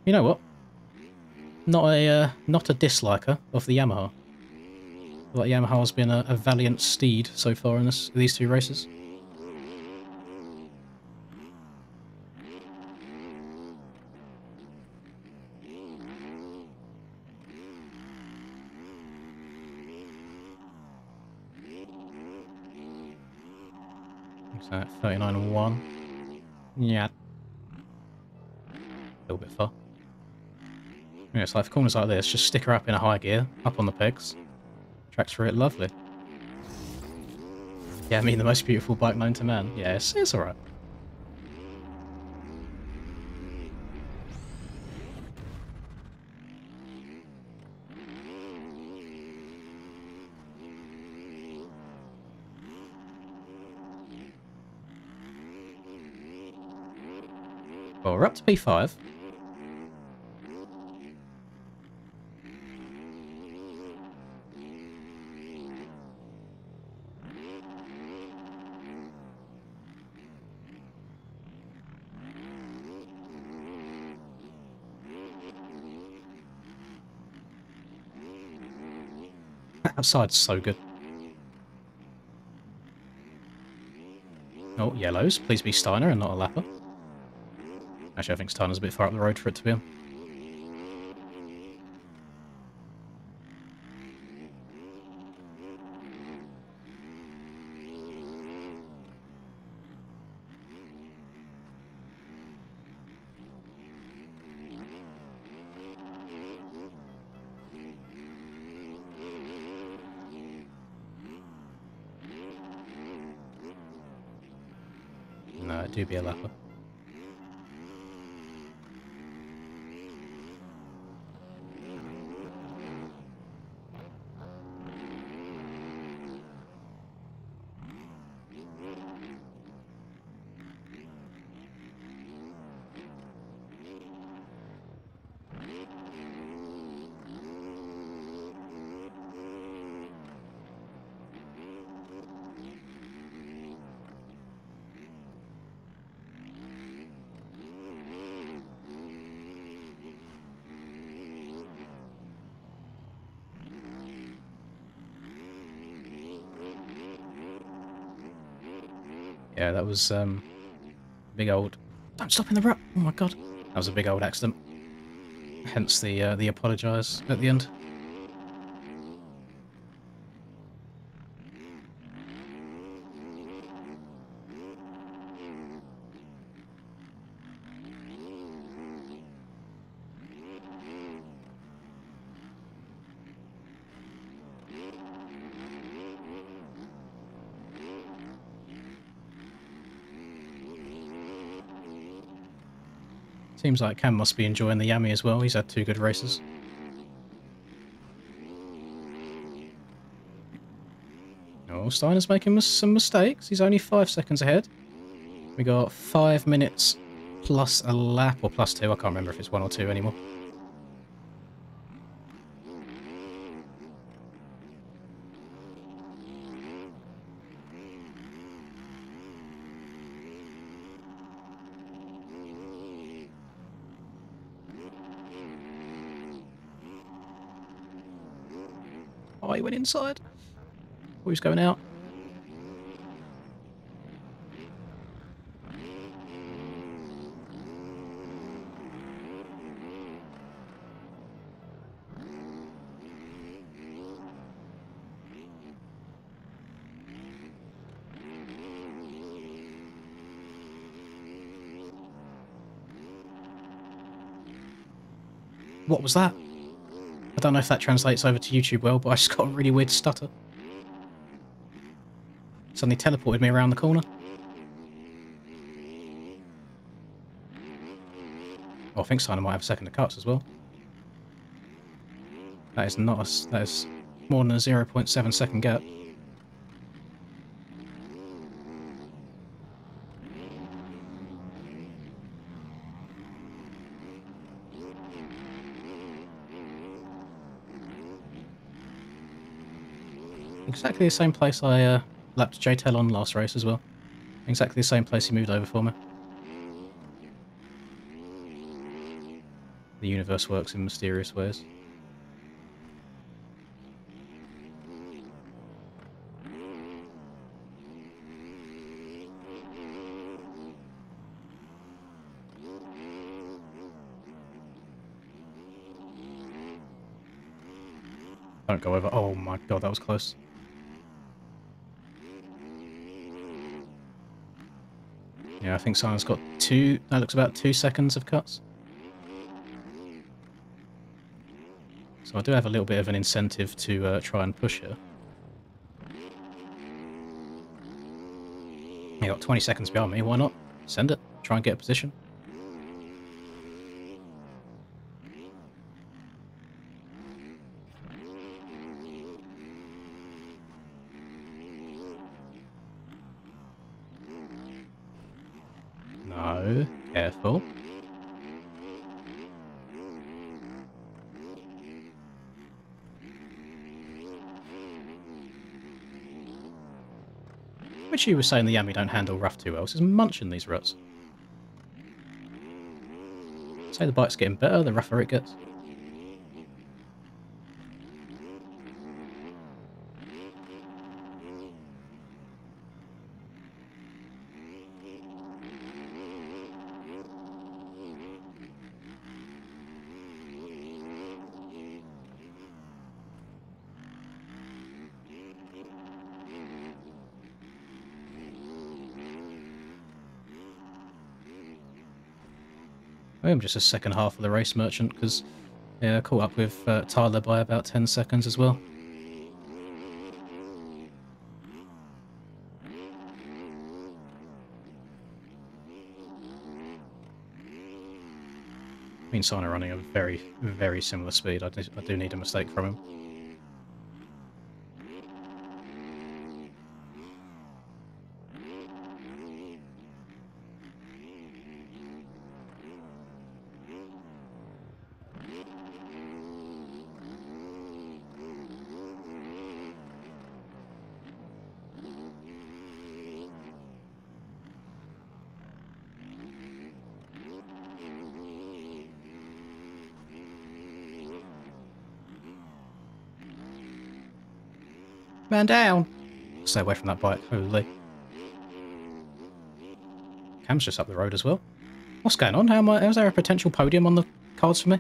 You know what? Not a disliker of the Yamaha. I feel like Yamaha's been a valiant steed so far in these two races. What's that? 39.1. Yeah. A little bit far. Yeah, it's like for corners like this, just stick her up in a high gear, up on the pegs. Tracks through it lovely. Yeah, I mean the most beautiful bike known to man. Yeah, it's alright. Well, we're up to P5. Outside's so good. Oh, yellows. Please be Steiner and not a lapper. Actually, I think Steiner's a bit far up the road for it to be on. No, it do be a lapper. Yeah, that was big old... Don't stop in the rut! Oh my god. That was a big old accident. Hence the apologise at the end. Seems like Cam must be enjoying the Yami as well. He's had 2 good races. Oh, Steiner's making some mistakes. He's only 5 seconds ahead. We got 5 minutes plus a lap, or plus 2. I can't remember if it's 1 or 2 anymore. Oh, he went inside. Oh, he's going out. What was that? I don't know if that translates over to YouTube well, but I just got a really weird stutter. Suddenly teleported me around the corner. Oh, I think Steiner might have a second to cuts as well. That is not a, that is more than a 0.7 second gap. Exactly the same place I lapped JTEL on last race as well. Exactly the same place he moved over for me. The universe works in mysterious ways. Don't go over. Oh my god, that was close. Yeah, I think Simon's got 2, that looks about 2 seconds of cuts. So I do have a little bit of an incentive to try and push her. You got 20 seconds behind me, why not? Send it, try and get a position. No, careful. Which you were saying the Yami don't handle rough too well, so it's munching these ruts. Say the bike's getting better, the rougher it gets. I'm just a second half of the race merchant because yeah, I caught up with Tyler by about 10 seconds as well. Me and Son are running a very, very similar speed. I do need a mistake from him. Man down! Stay away from that bike, holy. Cam's just up the road as well. What's going on? How's there a potential podium on the cards for me?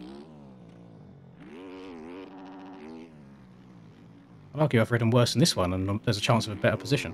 I'd argue I've ridden worse than this one and there's a chance of a better position.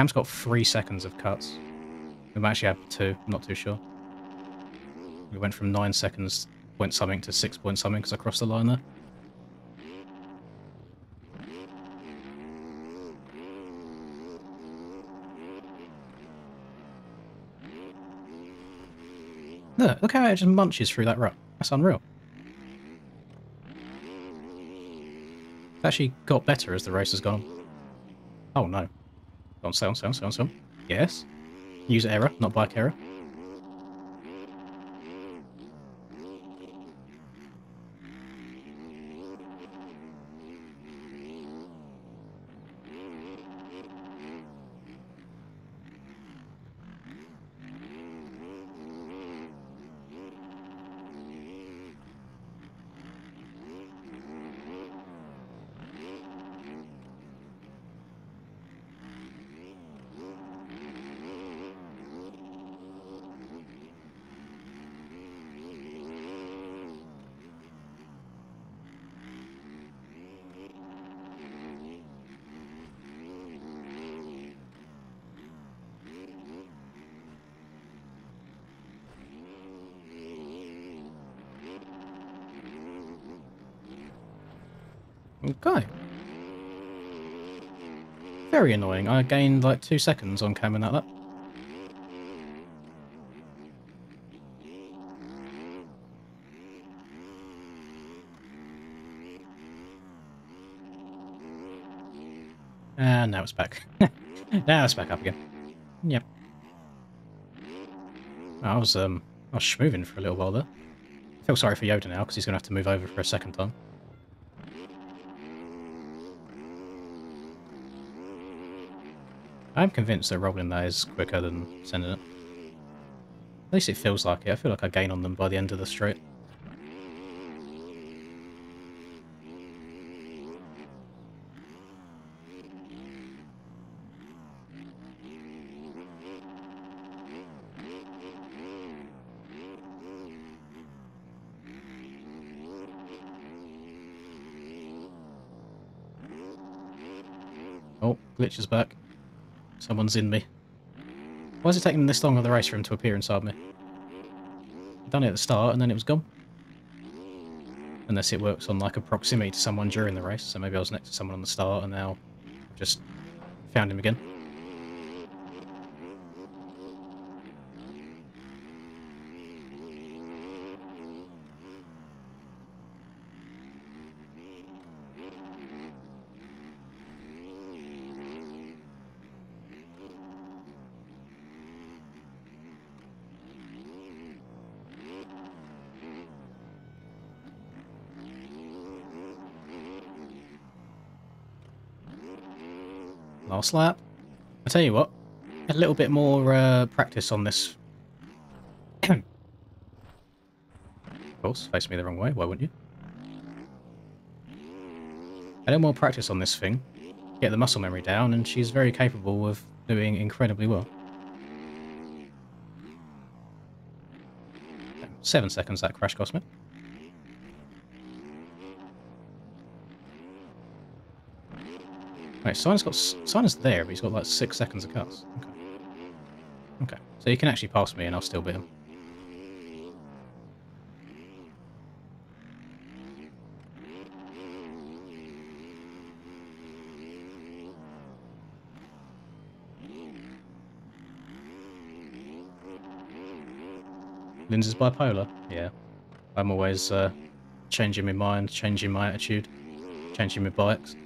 Cam's got 3 seconds of cuts. We might actually have 2, I'm not too sure. We went from 9 seconds point something to 6 point something because I crossed the line there. Look how it just munches through that rut. That's unreal. It's actually got better as the race has gone. Oh no. Go on, stay on, stay on, stay on, stay on. Yes. User error, not bike error. Okay. Very annoying. I gained like 2 seconds on camming that lap. And now it's back. Now it's back up again. Yep. I was schmooving for a little while there. I feel sorry for Yoda now because he's going to have to move over for a second time. I'm convinced that rolling that is quicker than sending it. At least it feels like it. I feel like I gain on them by the end of the straight. Oh, glitch is back. Someone's in me. Why is it taking this long on the race for him to appear inside me? I've done it at the start and then it was gone. Unless it works on like a proximity to someone during the race, so maybe I was next to someone on the start and now I've just found him again. Last lap. I tell you what, a little bit more practice on this. Of course, face me the wrong way, why wouldn't you? A little more practice on this thing, get the muscle memory down, and she's very capable of doing incredibly well. 7 seconds that crash cost me. Wait, Simon's there, but he's got like 6 seconds of cuts. Okay. Okay, so he can actually pass me and I'll still beat him. Lindsay's bipolar? Yeah. I'm always changing my mind, changing my attitude, changing my bikes.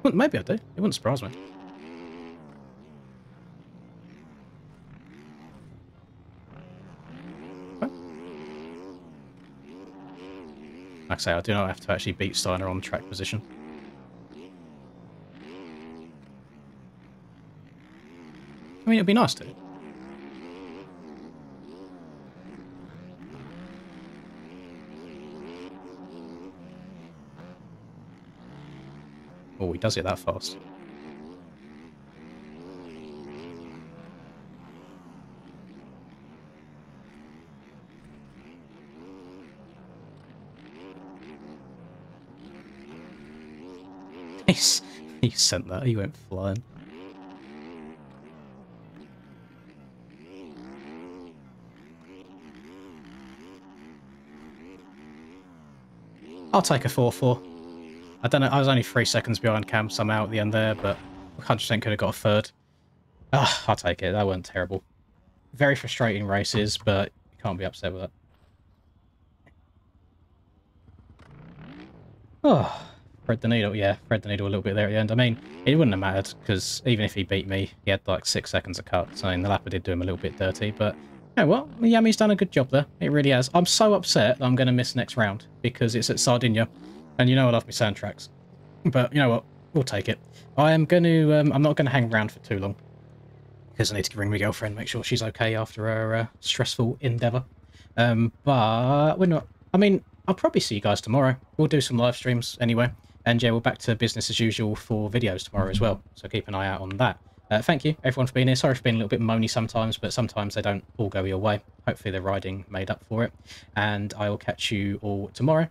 Well, maybe I do. It wouldn't surprise me. Okay. Like I say, I do not have to actually beat Steiner on track position. I mean, it'd be nice to. Oh, he does it that fast. He sent that, he went flying. I'll take a 4-4. I don't know, I was only 3 seconds behind Cam somehow at the end there, but 100% could have got a third. Ah, I'll take it. That wasn't terrible. Very frustrating races, but you can't be upset with it. Oh, thread the needle. Yeah, thread the needle a little bit there at the end. I mean, it wouldn't have mattered, because even if he beat me, he had like 6 seconds of cut. So I mean, the lapper did do him a little bit dirty, but you know what? Yami's done a good job there. It really has. I'm so upset that I'm going to miss next round, because it's at Sardinia. And you know I love my soundtracks. But you know what? We'll take it. I'm not going to hang around for too long, because I need to ring my girlfriend, make sure she's okay after her stressful endeavour. But we're not... I mean, I'll probably see you guys tomorrow. We'll do some live streams anyway. And yeah, we're back to business as usual for videos tomorrow as well. So keep an eye out on that. Thank you, everyone, for being here. Sorry for being a little bit moany sometimes, but sometimes they don't all go your way. Hopefully the riding made up for it. And I will catch you all tomorrow.